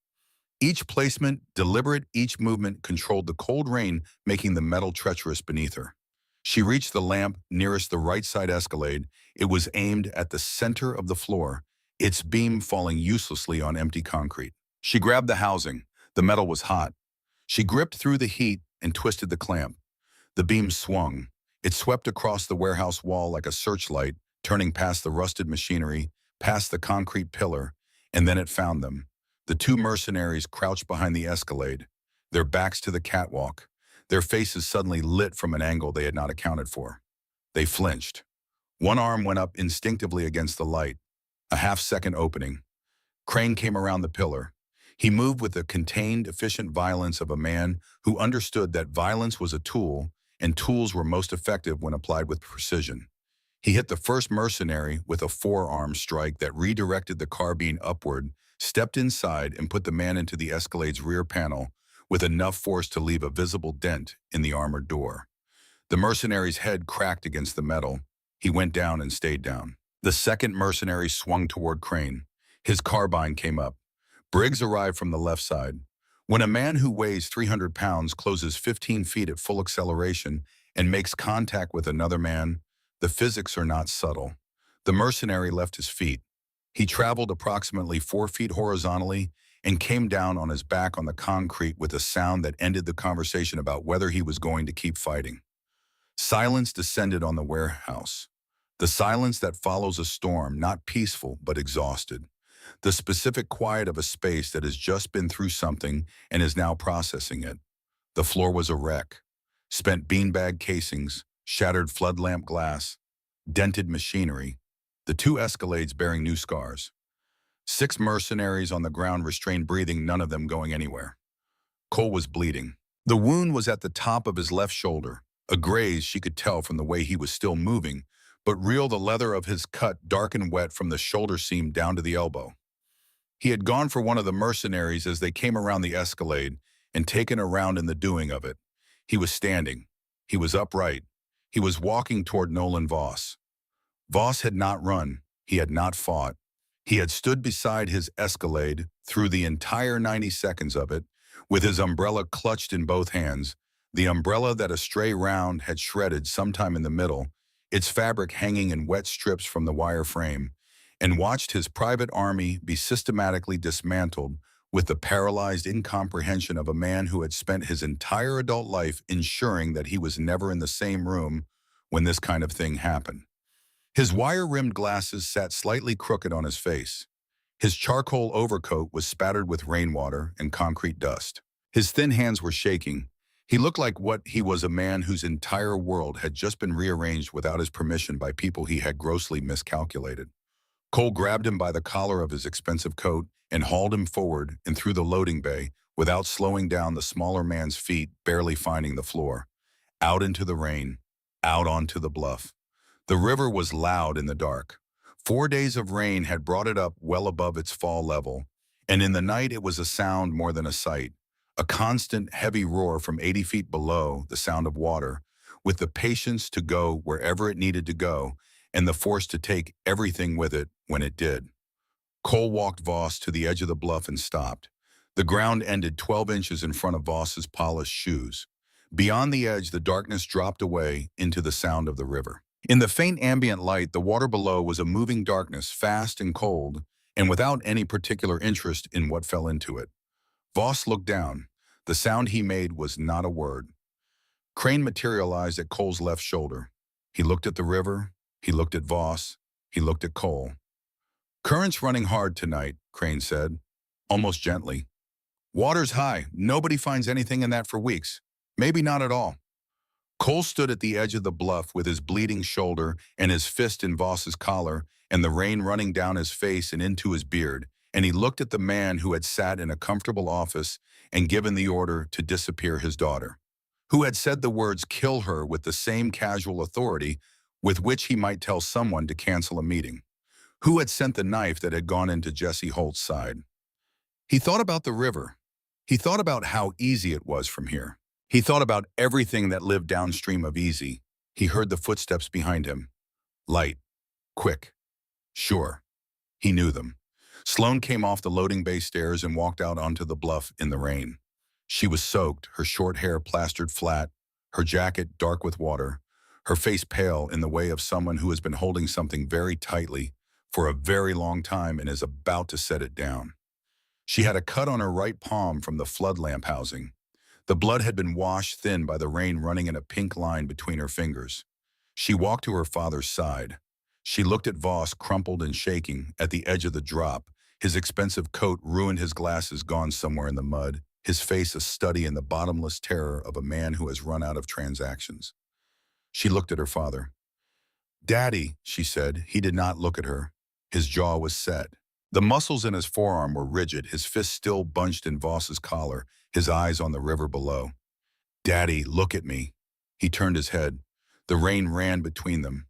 Each placement, deliberate, each movement controlled the cold rain, making the metal treacherous beneath her. She reached the lamp nearest the right side escalade. It was aimed at the center of the floor, its beam falling uselessly on empty concrete. She grabbed the housing. The metal was hot. She gripped through the heat and twisted the clamp. The beam swung. It swept across the warehouse wall like a searchlight, turning past the rusted machinery, past the concrete pillar, and then it found them. The two mercenaries crouched behind the escalade, their backs to the catwalk, their faces suddenly lit from an angle they had not accounted for. They flinched. One arm went up instinctively against the light, a half-second opening. Crane came around the pillar. He moved with the contained, efficient violence of a man who understood that violence was a tool, and tools were most effective when applied with precision. He hit the first mercenary with a forearm strike that redirected the carbine upward, stepped inside, and put the man into the escalade's rear panel with enough force to leave a visible dent in the armored door. The mercenary's head cracked against the metal. He went down and stayed down. The second mercenary swung toward Crane. His carbine came up. Briggs arrived from the left side. When a man who weighs 300 pounds closes 15 feet at full acceleration and makes contact with another man, the physics are not subtle. The mercenary left his feet. He traveled approximately 4 feet horizontally and came down on his back on the concrete with a sound that ended the conversation about whether he was going to keep fighting. Silence descended on the warehouse. The silence that follows a storm, not peaceful but exhausted. The specific quiet of a space that has just been through something and is now processing it. The floor was a wreck. Spent beanbag casings, shattered flood lamp glass, dented machinery, the two escalades bearing new scars. 6 mercenaries on the ground, restrained breathing, none of them going anywhere. Cole was bleeding. The wound was at the top of his left shoulder, a graze she could tell from the way he was still moving, but real the leather of his cut dark and wet from the shoulder seam down to the elbow. He had gone for one of the mercenaries as they came around the escalade and taken a round in the doing of it. He was standing. He was upright. He was walking toward Nolan Voss. Voss had not run. He had not fought. He had stood beside his escalade through the entire 90 seconds of it, with his umbrella clutched in both hands, the umbrella that a stray round had shredded sometime in the middle, its fabric hanging in wet strips from the wire frame, and watched his private army be systematically dismantled with the paralyzed incomprehension of a man who had spent his entire adult life ensuring that he was never in the same room when this kind of thing happened. His wire-rimmed glasses sat slightly crooked on his face. His charcoal overcoat was spattered with rainwater and concrete dust. His thin hands were shaking. He looked like what he was, a man whose entire world had just been rearranged without his permission by people he had grossly miscalculated. Cole grabbed him by the collar of his expensive coat and hauled him forward and through the loading bay without slowing down the smaller man's feet barely finding the floor. Out into the rain, out onto the bluff. The river was loud in the dark. 4 days of rain had brought it up well above its fall level, and in the night it was a sound more than a sight, a constant heavy roar from 80 feet below, the sound of water, with the patience to go wherever it needed to go and the force to take everything with it when it did. Cole walked Voss to the edge of the bluff and stopped. The ground ended 12 inches in front of Voss's polished shoes. Beyond the edge, the darkness dropped away into the sound of the river. In the faint ambient light, the water below was a moving darkness, fast and cold, and without any particular interest in what fell into it. Voss looked down. The sound he made was not a word. Crane materialized at Cole's left shoulder. He looked at the river. He looked at Voss. He looked at Cole. "Current's running hard tonight," Crane said, almost gently. "Water's high. Nobody finds anything in that for weeks. Maybe not at all." Cole stood at the edge of the bluff with his bleeding shoulder and his fist in Voss's collar and the rain running down his face and into his beard, and he looked at the man who had sat in a comfortable office and given the order to disappear his daughter, who had said the words "kill her" with the same casual authority with which he might tell someone to cancel a meeting, who had sent the knife that had gone into Jesse Holt's side. He thought about the river. He thought about how easy it was from here. He thought about everything that lived downstream of easy. He heard the footsteps behind him. Light. Quick. Sure. He knew them. Sloane came off the loading bay stairs and walked out onto the bluff in the rain. She was soaked, her short hair plastered flat, her jacket dark with water, her face pale in the way of someone who has been holding something very tightly for a very long time and is about to set it down. She had a cut on her right palm from the flood lamp housing. The blood had been washed thin by the rain running in a pink line between her fingers. She walked to her father's side. She looked at Voss, crumpled and shaking, at the edge of the drop, his expensive coat ruined, his glasses gone somewhere in the mud, his face a study in the bottomless terror of a man who has run out of transactions. She looked at her father. "Daddy," she said. He did not look at her. His jaw was set. The muscles in his forearm were rigid, his fist still bunched in Voss's collar, his eyes on the river below. "Daddy, look at me." He turned his head. The rain ran between them.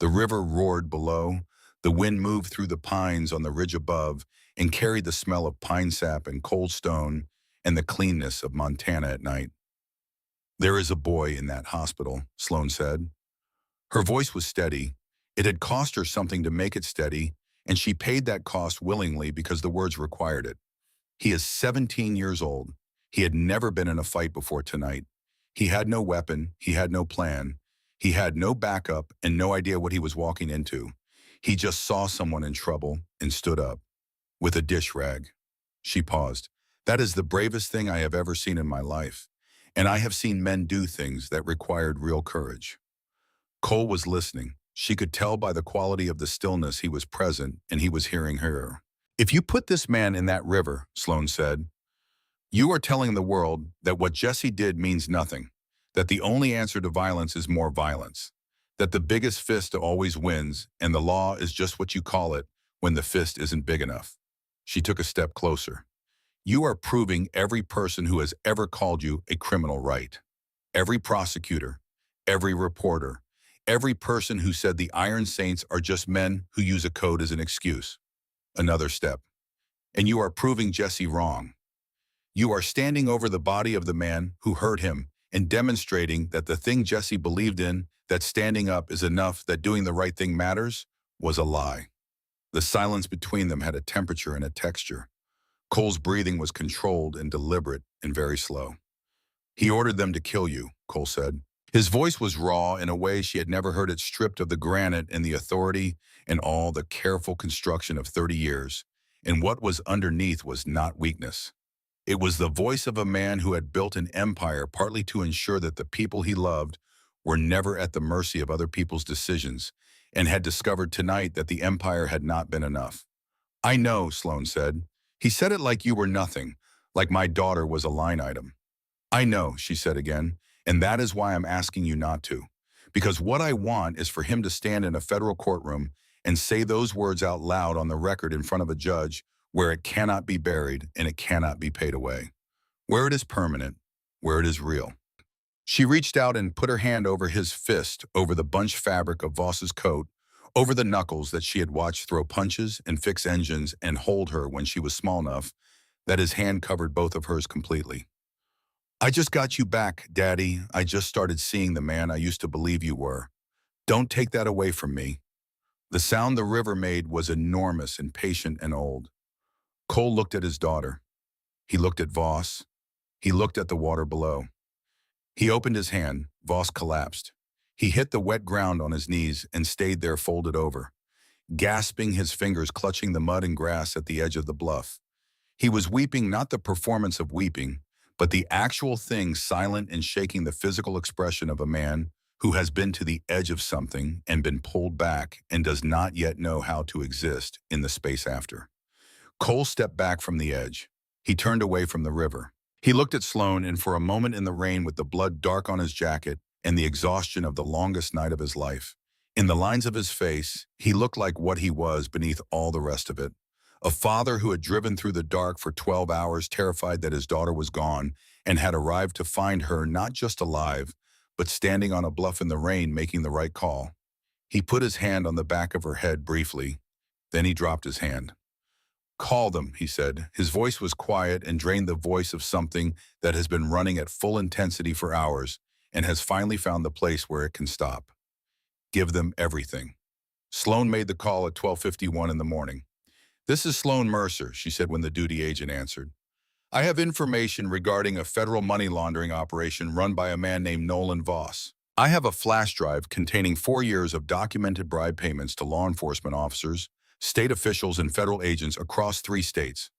The river roared below. The wind moved through the pines on the ridge above and carried the smell of pine sap and cold stone and the cleanness of Montana at night. "There is a boy in that hospital," Sloane said. Her voice was steady. It had cost her something to make it steady, and she paid that cost willingly because the words required it. "He is 17 years old. He had never been in a fight before tonight. He had no weapon. He had no plan. He had no backup and no idea what he was walking into. He just saw someone in trouble and stood up. With a dish rag." She paused. "That is the bravest thing I have ever seen in my life. And I have seen men do things that required real courage." Cole was listening. She could tell by the quality of the stillness he was present and he was hearing her. "If you put this man in that river," Sloane said, "you are telling the world that what Jesse did means nothing, that the only answer to violence is more violence, that the biggest fist always wins and the law is just what you call it when the fist isn't big enough." She took a step closer. You are proving every person who has ever called you a criminal right. Every prosecutor, every reporter, every person who said the Iron Saints are just men who use a code as an excuse. Another step. And you are proving Jesse wrong. You are standing over the body of the man who hurt him and demonstrating that the thing Jesse believed in, that standing up is enough, that doing the right thing matters, was a lie. The silence between them had a temperature and a texture. Cole's breathing was controlled and deliberate and very slow. He ordered them to kill you, Cole said. His voice was raw in a way she had never heard it, stripped of the granite and the authority and all the careful construction of 30 years. And what was underneath was not weakness. It was the voice of a man who had built an empire partly to ensure that the people he loved were never at the mercy of other people's decisions, and had discovered tonight that the empire had not been enough. I know, Sloan said. He said it like you were nothing, like my daughter was a line item. I know, she said again, and that is why I'm asking you not to. Because what I want is for him to stand in a federal courtroom and say those words out loud on the record in front of a judge, where it cannot be buried and it cannot be paid away. Where it is permanent, where it is real. She reached out and put her hand over his fist, over the bunched fabric of Voss's coat, over the knuckles that she had watched throw punches and fix engines and hold her when she was small enough that his hand covered both of hers completely. I just got you back, Daddy. I just started seeing the man I used to believe you were. Don't take that away from me. The sound the river made was enormous and patient and old. Cole looked at his daughter. He looked at Voss. He looked at the water below. He opened his hand. Voss collapsed. He hit the wet ground on his knees and stayed there folded over, gasping, his fingers clutching the mud and grass at the edge of the bluff. He was weeping, not the performance of weeping, but the actual thing, silent and shaking, the physical expression of a man who has been to the edge of something and been pulled back and does not yet know how to exist in the space after. Cole stepped back from the edge. He turned away from the river. He looked at Sloan, and for a moment in the rain, with the blood dark on his jacket and the exhaustion of the longest night of his life, in the lines of his face, he looked like what he was beneath all the rest of it. A father who had driven through the dark for 12 hours, terrified that his daughter was gone, and had arrived to find her not just alive, but standing on a bluff in the rain making the right call. He put his hand on the back of her head briefly, then he dropped his hand. Call them, he said. His voice was quiet and drained, the voice of something that has been running at full intensity for hours and has finally found the place where it can stop. Give them everything. Sloan made the call at 12:51 in the morning. This is Sloan Mercer, she said when the duty agent answered. I have information regarding a federal money laundering operation run by a man named Nolan Voss. I have a flash drive containing 4 years of documented bribe payments to law enforcement officers, state officials, and federal agents across 3 states.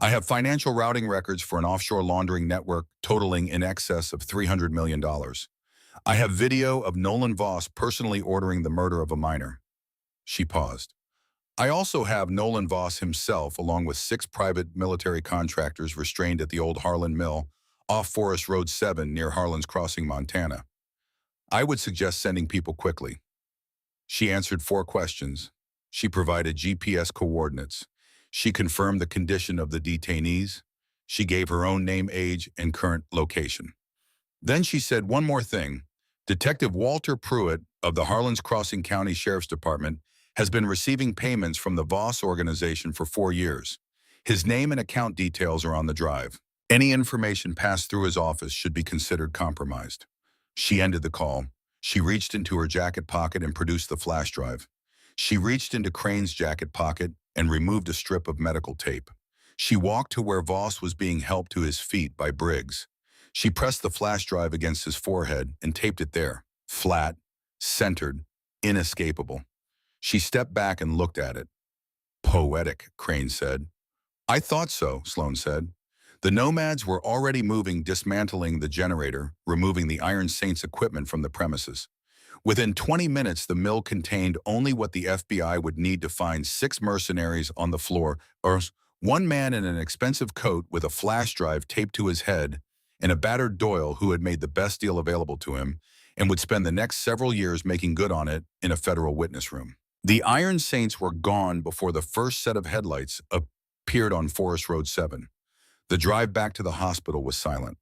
I have financial routing records for an offshore laundering network totaling in excess of $300 million. I have video of Nolan Voss personally ordering the murder of a minor. She paused. I also have Nolan Voss himself, along with 6 private military contractors, restrained at the old Harlan Mill off Forest Road 7 near Harlan's Crossing, Montana. I would suggest sending people quickly. She answered 4 questions. She provided GPS coordinates. She confirmed the condition of the detainees. She gave her own name, age, and current location. Then she said one more thing. Detective Walter Pruitt of the Harlan's Crossing County Sheriff's Department has been receiving payments from the Voss organization for 4 years. His name and account details are on the drive. Any information passed through his office should be considered compromised. She ended the call. She reached into her jacket pocket and produced the flash drive. She reached into Crane's jacket pocket and removed a strip of medical tape. She walked to where Voss was being helped to his feet by Briggs. She pressed the flash drive against his forehead and taped it there, flat, centered, inescapable. She stepped back and looked at it. Poetic, Crane said. I thought so, Sloan said. The nomads were already moving, dismantling the generator, removing the Iron Saints equipment from the premises. Within 20 minutes, the mill contained only what the FBI would need to find 6 mercenaries on the floor, or 1 man in an expensive coat with a flash drive taped to his head, and a battered Doyle who had made the best deal available to him and would spend the next several years making good on it in a federal witness room. The Iron Saints were gone before the first set of headlights appeared on Forest Road 7. The drive back to the hospital was silent.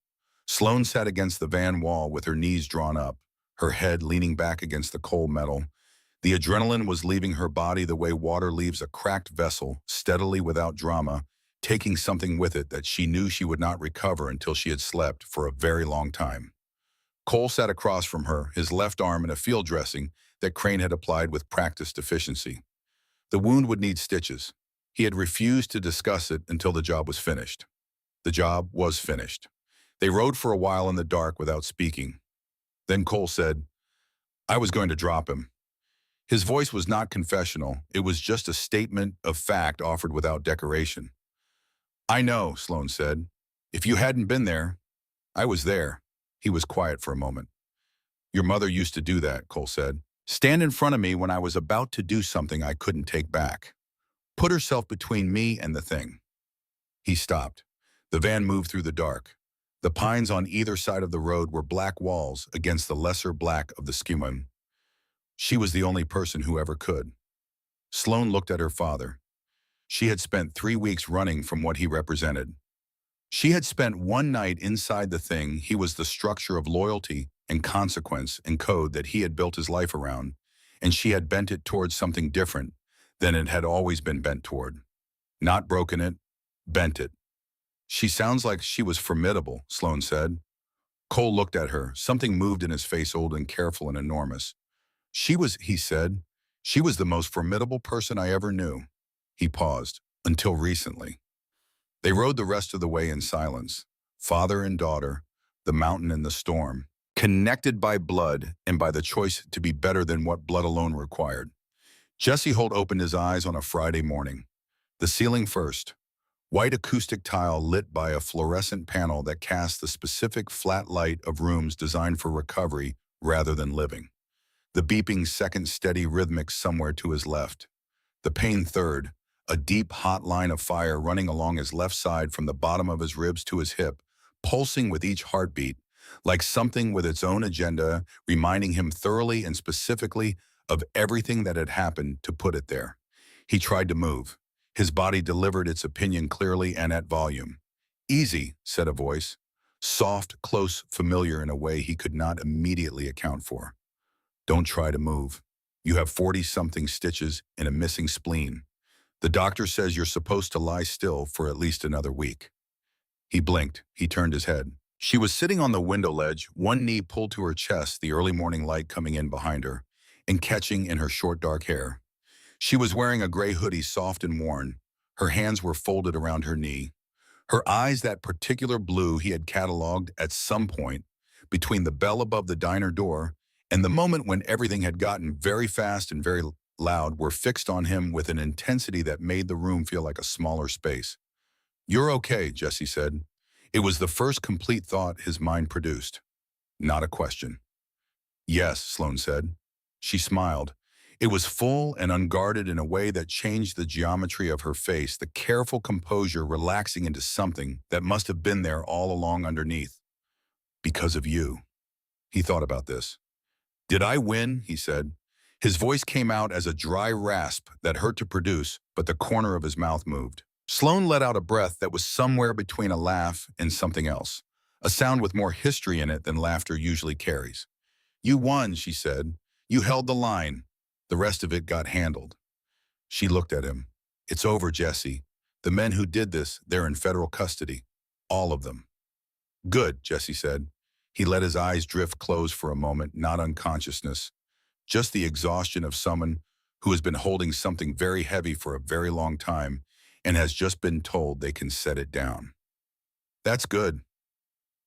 Sloane sat against the van wall with her knees drawn up, her head leaning back against the cold metal. The adrenaline was leaving her body the way water leaves a cracked vessel, steadily without drama, taking something with it that she knew she would not recover until she had slept for a very long time. Cole sat across from her, his left arm in a field dressing that Crane had applied with practiced efficiency. The wound would need stitches. He had refused to discuss it until the job was finished. The job was finished. They rode for a while in the dark without speaking. Then Cole said, "I was going to drop him." His voice was not confessional. It was just a statement of fact offered without decoration. "I know," Sloane said. "If you hadn't been there, I was there." He was quiet for a moment. "Your mother used to do that," Cole said. "Stand in front of me when I was about to do something I couldn't take back. Put herself between me and the thing." He stopped. The van moved through the dark. The pines on either side of the road were black walls against the lesser black of the skyline. She was the only person who ever could. Sloane looked at her father. She had spent 3 weeks running from what he represented. She had spent one night inside the thing. He was the structure of loyalty and consequence and code that he had built his life around, and she had bent it towards something different than it had always been bent toward. Not broken it, bent it. "She sounds like she was formidable," Sloane said. Cole looked at her. Something moved in his face, old and careful and enormous. "She was," he said, "she was the most formidable person I ever knew." He paused. "Until recently." They rode the rest of the way in silence. Father and daughter, the mountain and the storm, connected by blood and by the choice to be better than what blood alone required. Jesse Holt opened his eyes on a Friday morning. The ceiling first. White acoustic tile lit by a fluorescent panel that cast the specific flat light of rooms designed for recovery rather than living. The beeping second steady rhythmic somewhere to his left. The pain third, a deep hot line of fire running along his left side from the bottom of his ribs to his hip, pulsing with each heartbeat, like something with its own agenda, reminding him thoroughly and specifically of everything that had happened to put it there. He tried to move. His body delivered its opinion clearly and at volume. "Easy," said a voice. Soft, close, familiar in a way he could not immediately account for. "Don't try to move. You have 40-something stitches and a missing spleen. The doctor says you're supposed to lie still for at least another week." He blinked. He turned his head. She was sitting on the window ledge, one knee pulled to her chest, the early morning light coming in behind her and catching in her short dark hair. She was wearing a gray hoodie, soft and worn. Her hands were folded around her knee. Her eyes, that particular blue he had cataloged at some point between the bell above the diner door and the moment when everything had gotten very fast and very loud, were fixed on him with an intensity that made the room feel like a smaller space. "You're okay," Jesse said. It was the first complete thought his mind produced. Not a question. "Yes," Sloane said. She smiled. It was full and unguarded in a way that changed the geometry of her face, the careful composure relaxing into something that must have been there all along underneath. "Because of you." He thought about this. "Did I win?" he said. His voice came out as a dry rasp that hurt to produce, but the corner of his mouth moved. Sloane let out a breath that was somewhere between a laugh and something else, a sound with more history in it than laughter usually carries. "You won," she said. "You held the line. The rest of it got handled." She looked at him. "It's over, Jesse. The men who did this, they're in federal custody. All of them." "Good," Jesse said. He let his eyes drift closed for a moment, not unconsciousness, just the exhaustion of someone who has been holding something very heavy for a very long time and has just been told they can set it down. "That's good."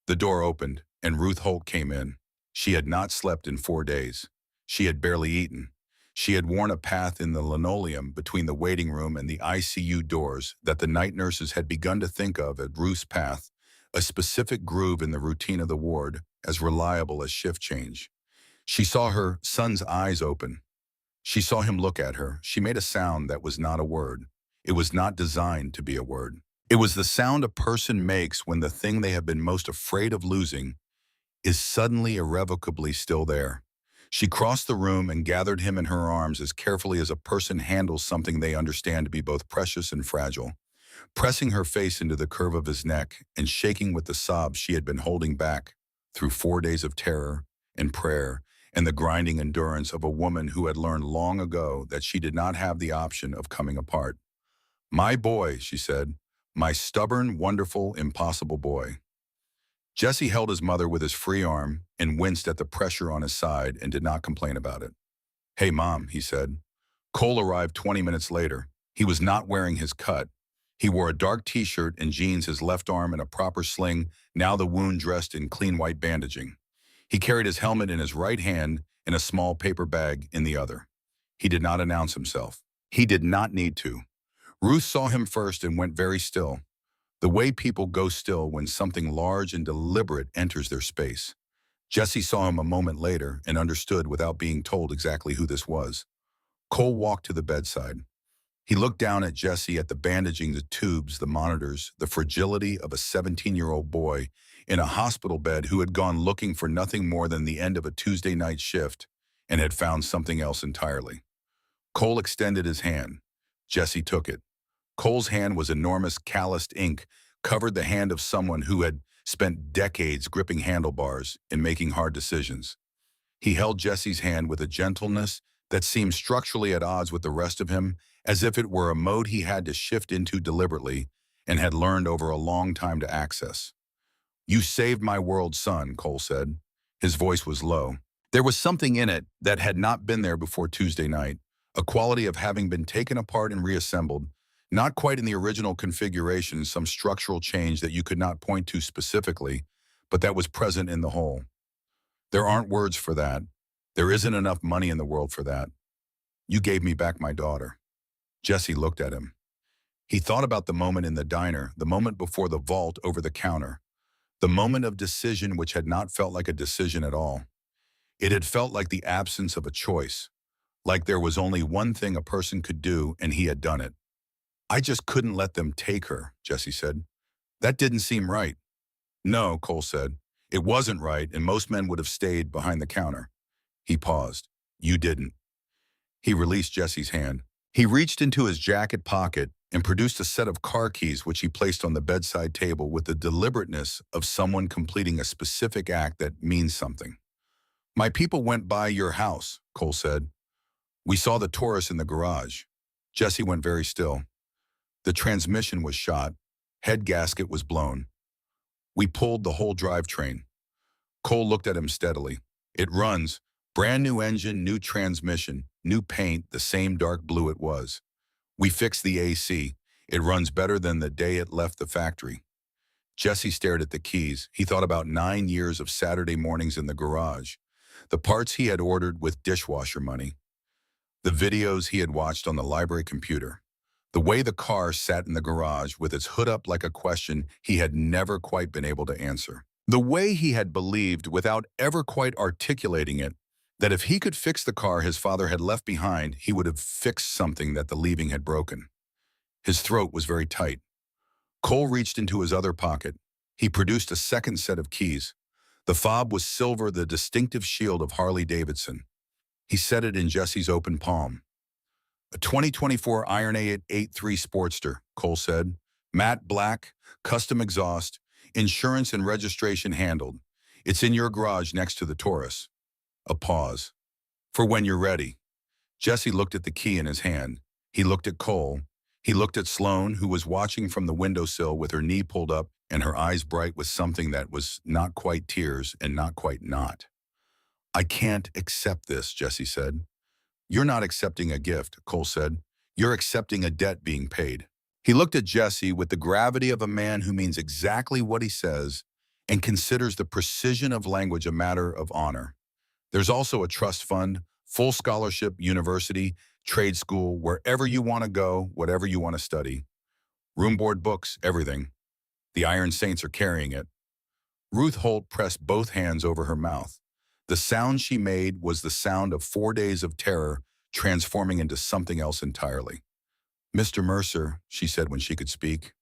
The door opened, and Ruth Holt came in. She had not slept in 4 days. She had barely eaten. She had worn a path in the linoleum between the waiting room and the ICU doors that the night nurses had begun to think of as Ruth's path, a specific groove in the routine of the ward, as reliable as shift change. She saw her son's eyes open. She saw him look at her. She made a sound that was not a word. It was not designed to be a word. It was the sound a person makes when the thing they have been most afraid of losing is suddenly irrevocably still there. She crossed the room and gathered him in her arms as carefully as a person handles something they understand to be both precious and fragile. pressing her face into the curve of his neck and shaking with the sobs she had been holding back through 4 days of terror and prayer and the grinding endurance of a woman who had learned long ago that she did not have the option of coming apart. "My boy," she said, "my stubborn, wonderful, impossible boy." Jesse held his mother with his free arm and winced at the pressure on his side and did not complain about it. "Hey, Mom," he said. Cole arrived 20 minutes later. He was not wearing his cut. He wore a dark t-shirt and jeans, his left arm in a proper sling, now the wound dressed in clean white bandaging. He carried his helmet in his right hand and a small paper bag in the other. He did not announce himself. He did not need to. Ruth saw him first and went very still, the way people go still when something large and deliberate enters their space. Jesse saw him a moment later and understood without being told exactly who this was. Cole walked to the bedside. He looked down at Jesse, at the bandaging, the tubes, the monitors, the fragility of a 17-year-old boy in a hospital bed who had gone looking for nothing more than the end of a Tuesday night shift and had found something else entirely. Cole extended his hand. Jesse took it. Cole's hand was enormous, calloused ink, covered the hand of someone who had spent decades gripping handlebars and making hard decisions. He held Jesse's hand with a gentleness that seemed structurally at odds with the rest of him, as if it were a mode he had to shift into deliberately and had learned over a long time to access. "You saved my world, son," Cole said. His voice was low. There was something in it that had not been there before Tuesday night, a quality of having been taken apart and reassembled, not quite in the original configuration, some structural change that you could not point to specifically, but that was present in the whole. "There aren't words for that. There isn't enough money in the world for that. You gave me back my daughter." Jesse looked at him. He thought about the moment in the diner, the moment before the vault over the counter, the moment of decision which had not felt like a decision at all. It had felt like the absence of a choice, like there was only one thing a person could do and he had done it. "I just couldn't let them take her," Jesse said. "That didn't seem right." "No," Cole said. "It wasn't right, and most men would have stayed behind the counter." He paused. "You didn't." He released Jesse's hand. He reached into his jacket pocket and produced a set of car keys which he placed on the bedside table with the deliberateness of someone completing a specific act that means something. "My people went by your house," Cole said. "We saw the Taurus in the garage." Jesse went very still. The transmission was shot. Head gasket was blown. "We pulled the whole drivetrain." Cole looked at him steadily. "It runs. Brand new engine, new transmission, new paint, the same dark blue it was. We fixed the AC. It runs better than the day it left the factory." Jesse stared at the keys. He thought about 9 years of Saturday mornings in the garage, the parts he had ordered with dishwasher money, the videos he had watched on the library computer, the way the car sat in the garage with its hood up like a question he had never quite been able to answer. The way he had believed, without ever quite articulating it, that if he could fix the car his father had left behind, he would have fixed something that the leaving had broken. His throat was very tight. Cole reached into his other pocket. He produced a second set of keys. The fob was silver, the distinctive shield of Harley-Davidson. He set it in Jesse's open palm. "A 2024 Iron A 83 Sportster," Cole said. "Matte black, custom exhaust, insurance and registration handled. It's in your garage next to the Taurus." A pause. "For when you're ready." Jesse looked at the key in his hand. He looked at Cole. He looked at Sloane, who was watching from the windowsill with her knee pulled up and her eyes bright with something that was not quite tears and not quite not. "I can't accept this," Jesse said. "You're not accepting a gift," Cole said. "You're accepting a debt being paid." He looked at Jesse with the gravity of a man who means exactly what he says and considers the precision of language a matter of honor. "There's also a trust fund, full scholarship, university, trade school, wherever you want to go, whatever you want to study. Room, board, books, everything. The Iron Saints are carrying it." Ruth Holt pressed both hands over her mouth. The sound she made was the sound of 4 days of terror transforming into something else entirely. "Mr. Mercer," she said when she could speak,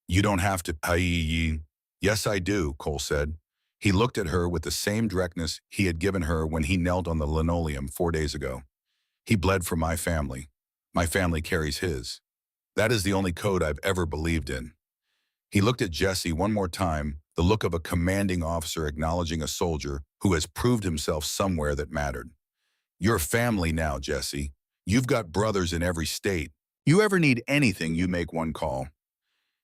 "you don't have to pay." "Yes, I do," Cole said. He looked at her with the same directness he had given her when he knelt on the linoleum 4 days ago. "He bled for my family. My family carries his." That is the only code I've ever believed in. He looked at Jesse one more time, the look of a commanding officer acknowledging a soldier who has proved himself somewhere that mattered. You're family now, Jesse. You've got brothers in every state. You ever need anything, you make one call.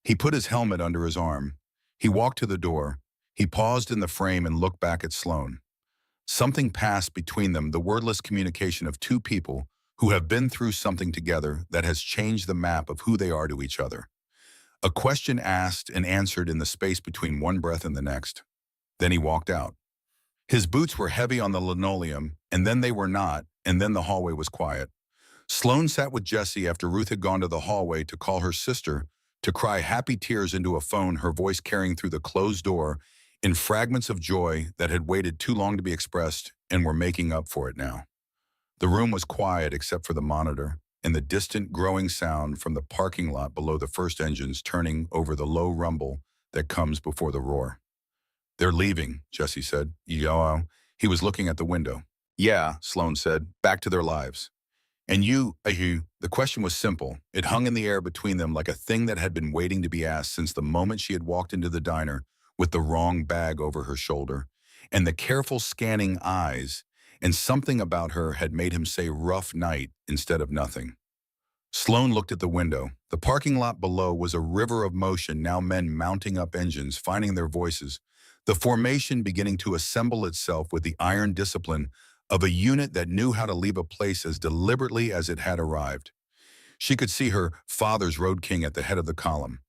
He put his helmet under his arm. He walked to the door. He paused in the frame and looked back at Sloan. Something passed between them, the wordless communication of two people who have been through something together that has changed the map of who they are to each other. A question asked and answered in the space between one breath and the next. Then he walked out. His boots were heavy on the linoleum, and then they were not, and then the hallway was quiet. Sloan sat with Jessie after Ruth had gone to the hallway to call her sister, to cry happy tears into a phone, her voice carrying through the closed door in fragments of joy that had waited too long to be expressed and were making up for it now. The room was quiet except for the monitor and the distant growing sound from the parking lot below the first engines turning over the low rumble that comes before the roar. They're leaving, Jesse said. Yeah, he was looking at the window. Yeah, Sloan said, back to their lives. And you, the question was simple. It hung in the air between them like a thing that had been waiting to be asked since the moment she had walked into the diner with the wrong bag over her shoulder, and the careful scanning eyes, and something about her had made him say rough night instead of nothing. Sloan looked at the window. The parking lot below was a river of motion, now men mounting up engines, finding their voices, the formation beginning to assemble itself with the iron discipline of a unit that knew how to leave a place as deliberately as it had arrived. She could see her father's Road King at the head of the column,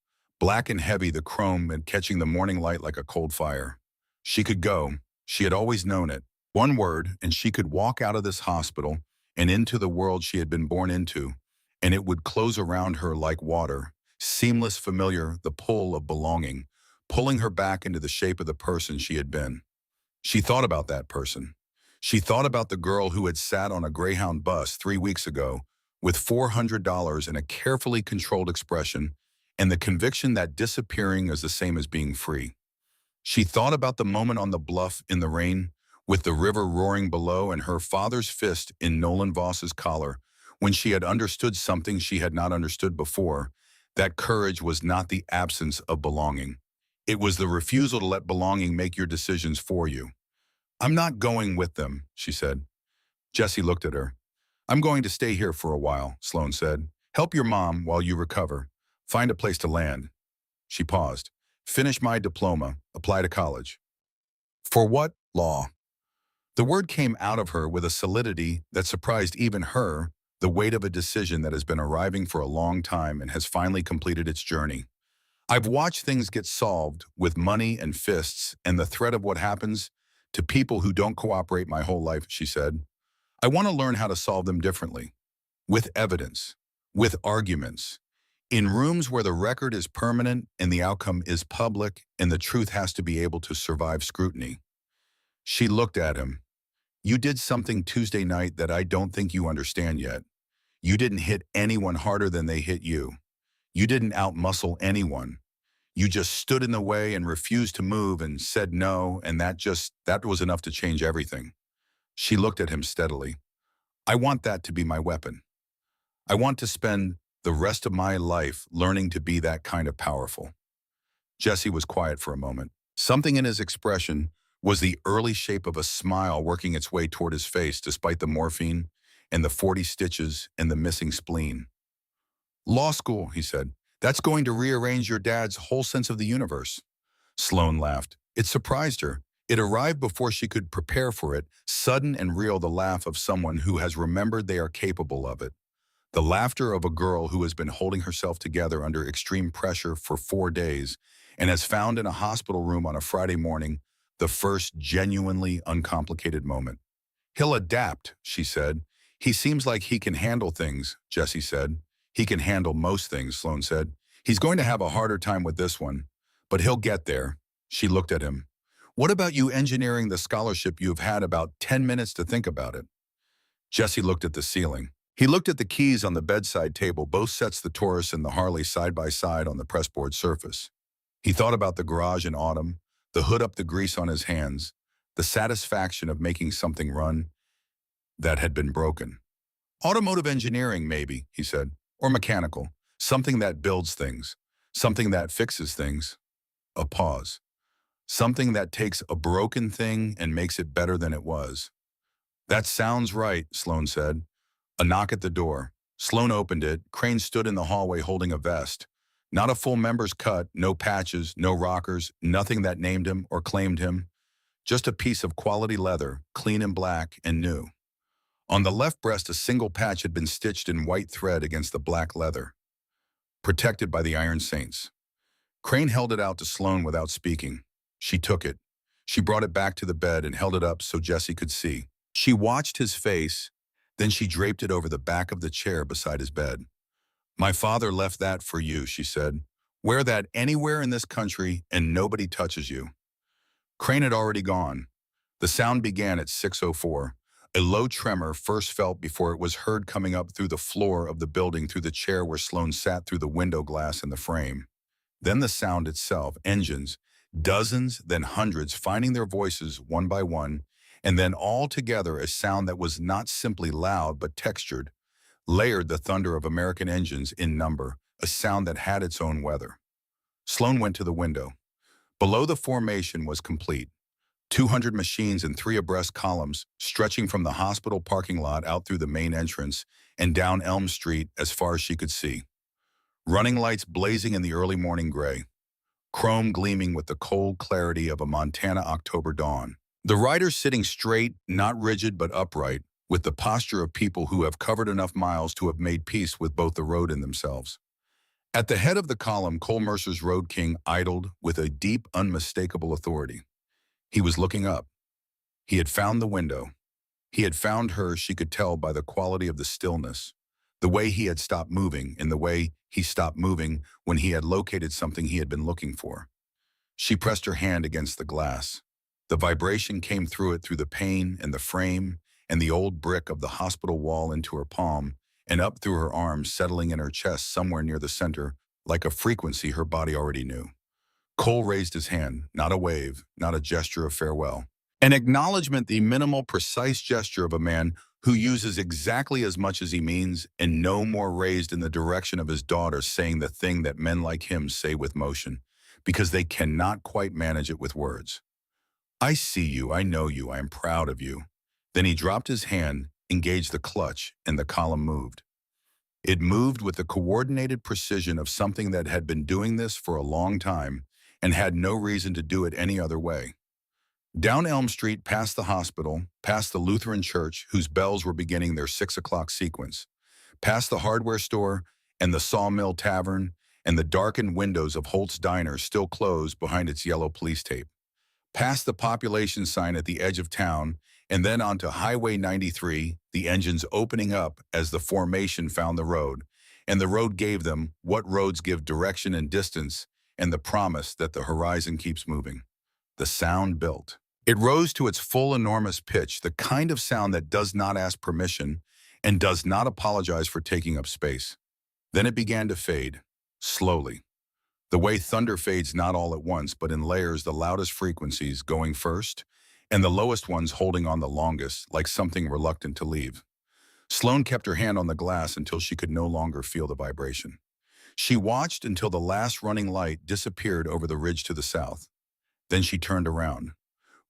black and heavy, the chrome and catching the morning light like a cold fire. She could go. She had always known it. One word, and she could walk out of this hospital and into the world she had been born into, and it would close around her like water, seamless, familiar, the pull of belonging, pulling her back into the shape of the person she had been. She thought about that person. She thought about the girl who had sat on a Greyhound bus 3 weeks ago with $400 and a carefully controlled expression and the conviction that disappearing is the same as being free. She thought about the moment on the bluff in the rain with the river roaring below and her father's fist in Nolan Voss's collar when she had understood something she had not understood before, that courage was not the absence of belonging. It was the refusal to let belonging make your decisions for you. I'm not going with them, she said. Jesse looked at her. I'm going to stay here for a while, Sloan said. Help your mom while you recover. Find a place to land. She paused. Finish my diploma. Apply to college. For what? Law. The word came out of her with a solidity that surprised even her, the weight of a decision that has been arriving for a long time and has finally completed its journey. I've watched things get solved with money and fists and the threat of what happens to people who don't cooperate my whole life, she said. I want to learn how to solve them differently. With evidence. With arguments. In rooms where the record is permanent and the outcome is public and the truth has to be able to survive scrutiny. She looked at him. You did something Tuesday night that I don't think you understand yet. You didn't hit anyone harder than they hit you. You didn't outmuscle anyone. You just stood in the way and refused to move and said no, and that was enough to change everything. She looked at him steadily. I want that to be my weapon. I want to spend the rest of my life learning to be that kind of powerful. Jesse was quiet for a moment. Something in his expression was the early shape of a smile working its way toward his face despite the morphine and the 40 stitches and the missing spleen. Law school, he said. That's going to rearrange your dad's whole sense of the universe. Sloan laughed. It surprised her. It arrived before she could prepare for it, sudden and real, the laugh of someone who has remembered they are capable of it. The laughter of a girl who has been holding herself together under extreme pressure for 4 days and has found in a hospital room on a Friday morning the first genuinely uncomplicated moment. He'll adapt, she said. He seems like he can handle things, Jesse said. He can handle most things, Sloan said. He's going to have a harder time with this one, but he'll get there. She looked at him. What about you engineering the scholarship you've had about 10 minutes to think about it? Jesse looked at the ceiling. He looked at the keys on the bedside table, both sets, the Taurus and the Harley, side by side on the pressboard surface. He thought about the garage in autumn, the hood up, the grease on his hands, the satisfaction of making something run that had been broken. Automotive engineering, maybe, he said, or mechanical. Something that builds things. Something that fixes things. A pause. Something that takes a broken thing and makes it better than it was. That sounds right, Sloan said. A knock at the door. Sloan opened it. Crane stood in the hallway holding a vest. Not a full member's cut, no patches, no rockers, nothing that named him or claimed him. Just a piece of quality leather, clean and black and new. On the left breast, a single patch had been stitched in white thread against the black leather, protected by the Iron Saints. Crane held it out to Sloan without speaking. She took it. She brought it back to the bed and held it up so Jesse could see. She watched his face, then she draped it over the back of the chair beside his bed. "My father left that for you," she said. "Wear that anywhere in this country and nobody touches you." Crane had already gone. The sound began at 6:04. A low tremor first felt before it was heard coming up through the floor of the building through the chair where Sloan sat through the window glass in the frame. Then the sound itself, engines, dozens, then hundreds, finding their voices one by one, and then all together a sound that was not simply loud but textured, layered the thunder of American engines in number, a sound that had its own weather. Sloan went to the window. Below the formation was complete. 200 machines in 3 abreast columns, stretching from the hospital parking lot out through the main entrance and down Elm Street as far as she could see. Running lights blazing in the early morning gray. Chrome gleaming with the cold clarity of a Montana October dawn. The riders sitting straight, not rigid but upright, with the posture of people who have covered enough miles to have made peace with both the road and themselves. At the head of the column, Cole Mercer's Road King idled with a deep, unmistakable authority. He was looking up. He had found the window. He had found her, she could tell by the quality of the stillness, the way he had stopped moving, and the way he stopped moving when he had located something he had been looking for. She pressed her hand against the glass. The vibration came through it, through the pane and the frame and the old brick of the hospital wall into her palm and up through her arms, settling in her chest somewhere near the center, like a frequency her body already knew. Cole raised his hand, not a wave, not a gesture of farewell. An acknowledgement, the minimal, precise gesture of a man who uses exactly as much as he means, and no more, raised in the direction of his daughter, saying the thing that men like him say with motion, because they cannot quite manage it with words. "I see you, I know you, I am proud of you." Then he dropped his hand, engaged the clutch, and the column moved. It moved with the coordinated precision of something that had been doing this for a long time and had no reason to do it any other way. Down Elm Street, past the hospital, past the Lutheran church, whose bells were beginning their 6 o'clock sequence, past the hardware store and the Sawmill Tavern and the darkened windows of Holt's Diner still closed behind its yellow police tape, past the population sign at the edge of town, and then onto Highway 93, the engines opening up as the formation found the road, and the road gave them what roads give direction and distance, and the promise that the horizon keeps moving. The sound built. It rose to its full enormous pitch, the kind of sound that does not ask permission and does not apologize for taking up space. Then it began to fade, slowly. The way thunder fades not all at once, but in layers, the loudest frequencies going first, and the lowest ones holding on the longest, like something reluctant to leave. Sloan kept her hand on the glass until she could no longer feel the vibration. She watched until the last running light disappeared over the ridge to the south. Then she turned around.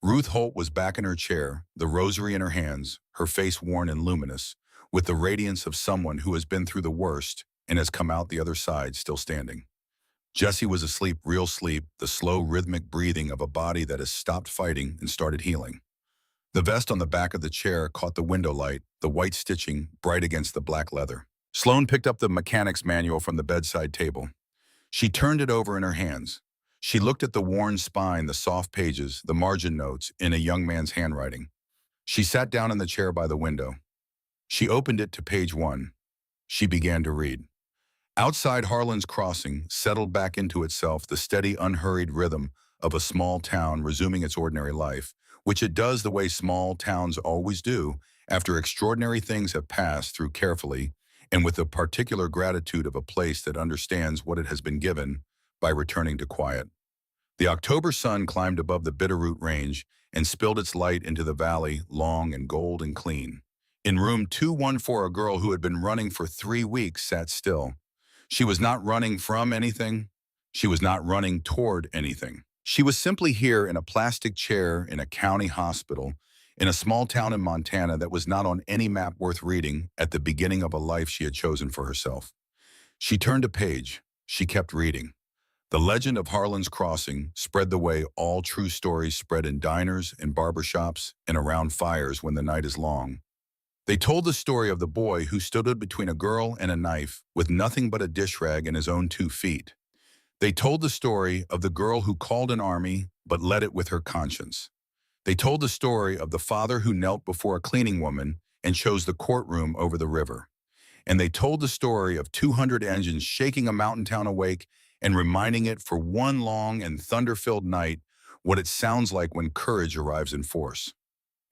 Ruth Holt was back in her chair, the rosary in her hands, her face worn and luminous, with the radiance of someone who has been through the worst and has come out the other side still standing. Jesse was asleep, real sleep, the slow rhythmic breathing of a body that has stopped fighting and started healing. The vest on the back of the chair caught the window light, the white stitching bright against the black leather. Sloan picked up the mechanic's manual from the bedside table. She turned it over in her hands. She looked at the worn spine, the soft pages, the margin notes in a young man's handwriting. She sat down in the chair by the window. She opened it to page 1. She began to read. Outside Harlan's Crossing settled back into itself the steady, unhurried rhythm of a small town resuming its ordinary life, which it does the way small towns always do after extraordinary things have passed through carefully and with the particular gratitude of a place that understands what it has been given by returning to quiet. The October sun climbed above the Bitterroot Range and spilled its light into the valley, long and gold and clean. In room 214, a girl who had been running for 3 weeks sat still. She was not running from anything. She was not running toward anything. She was simply here in a plastic chair in a county hospital in a small town in Montana that was not on any map worth reading at the beginning of a life she had chosen for herself. She turned a page. She kept reading. The legend of Harlan's Crossing spread the way all true stories spread in diners and barbershops and around fires when the night is long. They told the story of the boy who stood between a girl and a knife with nothing but a dish rag and his own 2 feet. They told the story of the girl who called an army but led it with her conscience. They told the story of the father who knelt before a cleaning woman and chose the courtroom over the river. And they told the story of 200 engines shaking a mountain town awake and reminding it for one long and thunder-filled night what it sounds like when courage arrives in force.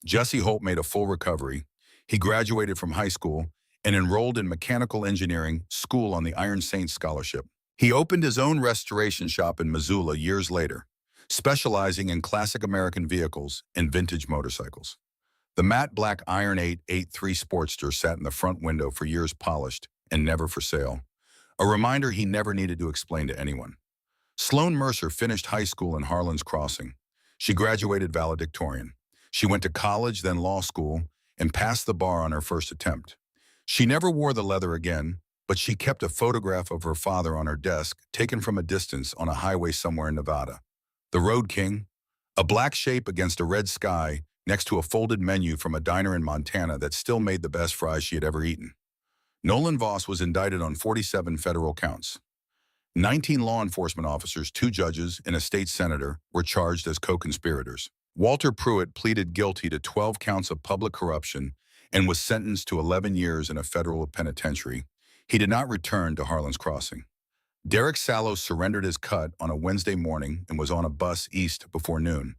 Jesse Holt made a full recovery. He graduated from high school and enrolled in mechanical engineering school on the Iron Saints Scholarship. He opened his own restoration shop in Missoula years later, specializing in classic American vehicles and vintage motorcycles. The matte black Iron 883 Sportster sat in the front window for years, polished and never for sale, a reminder he never needed to explain to anyone. Sloan Mercer finished high school in Harlan's Crossing. She graduated valedictorian. She went to college, then law school, and passed the bar on her first attempt. She never wore the leather again, but she kept a photograph of her father on her desk, taken from a distance on a highway somewhere in Nevada. The Road King, a black shape against a red sky next to a folded menu from a diner in Montana that still made the best fries she had ever eaten. Nolan Voss was indicted on 47 federal counts. 19 law enforcement officers, 2 judges, and a state senator were charged as co-conspirators. Walter Pruitt pleaded guilty to 12 counts of public corruption and was sentenced to 11 years in a federal penitentiary. He did not return to Harlan's Crossing. Derek Sallow surrendered his cut on a Wednesday morning and was on a bus east before noon.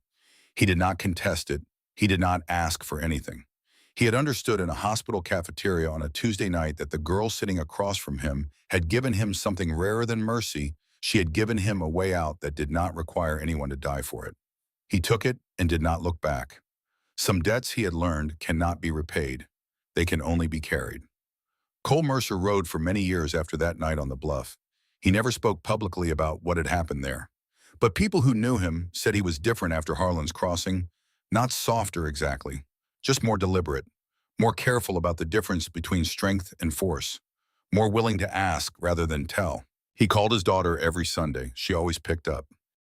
He did not contest it. He did not ask for anything. He had understood in a hospital cafeteria on a Tuesday night that the girl sitting across from him had given him something rarer than mercy. She had given him a way out that did not require anyone to die for it. He took it and did not look back. Some debts he had learned cannot be repaid. They can only be carried. Cole Mercer rode for many years after that night on the bluff. He never spoke publicly about what had happened there. But people who knew him said he was different after Harlan's Crossing, not softer exactly, just more deliberate, more careful about the difference between strength and force, more willing to ask rather than tell. He called his daughter every Sunday. She always picked up.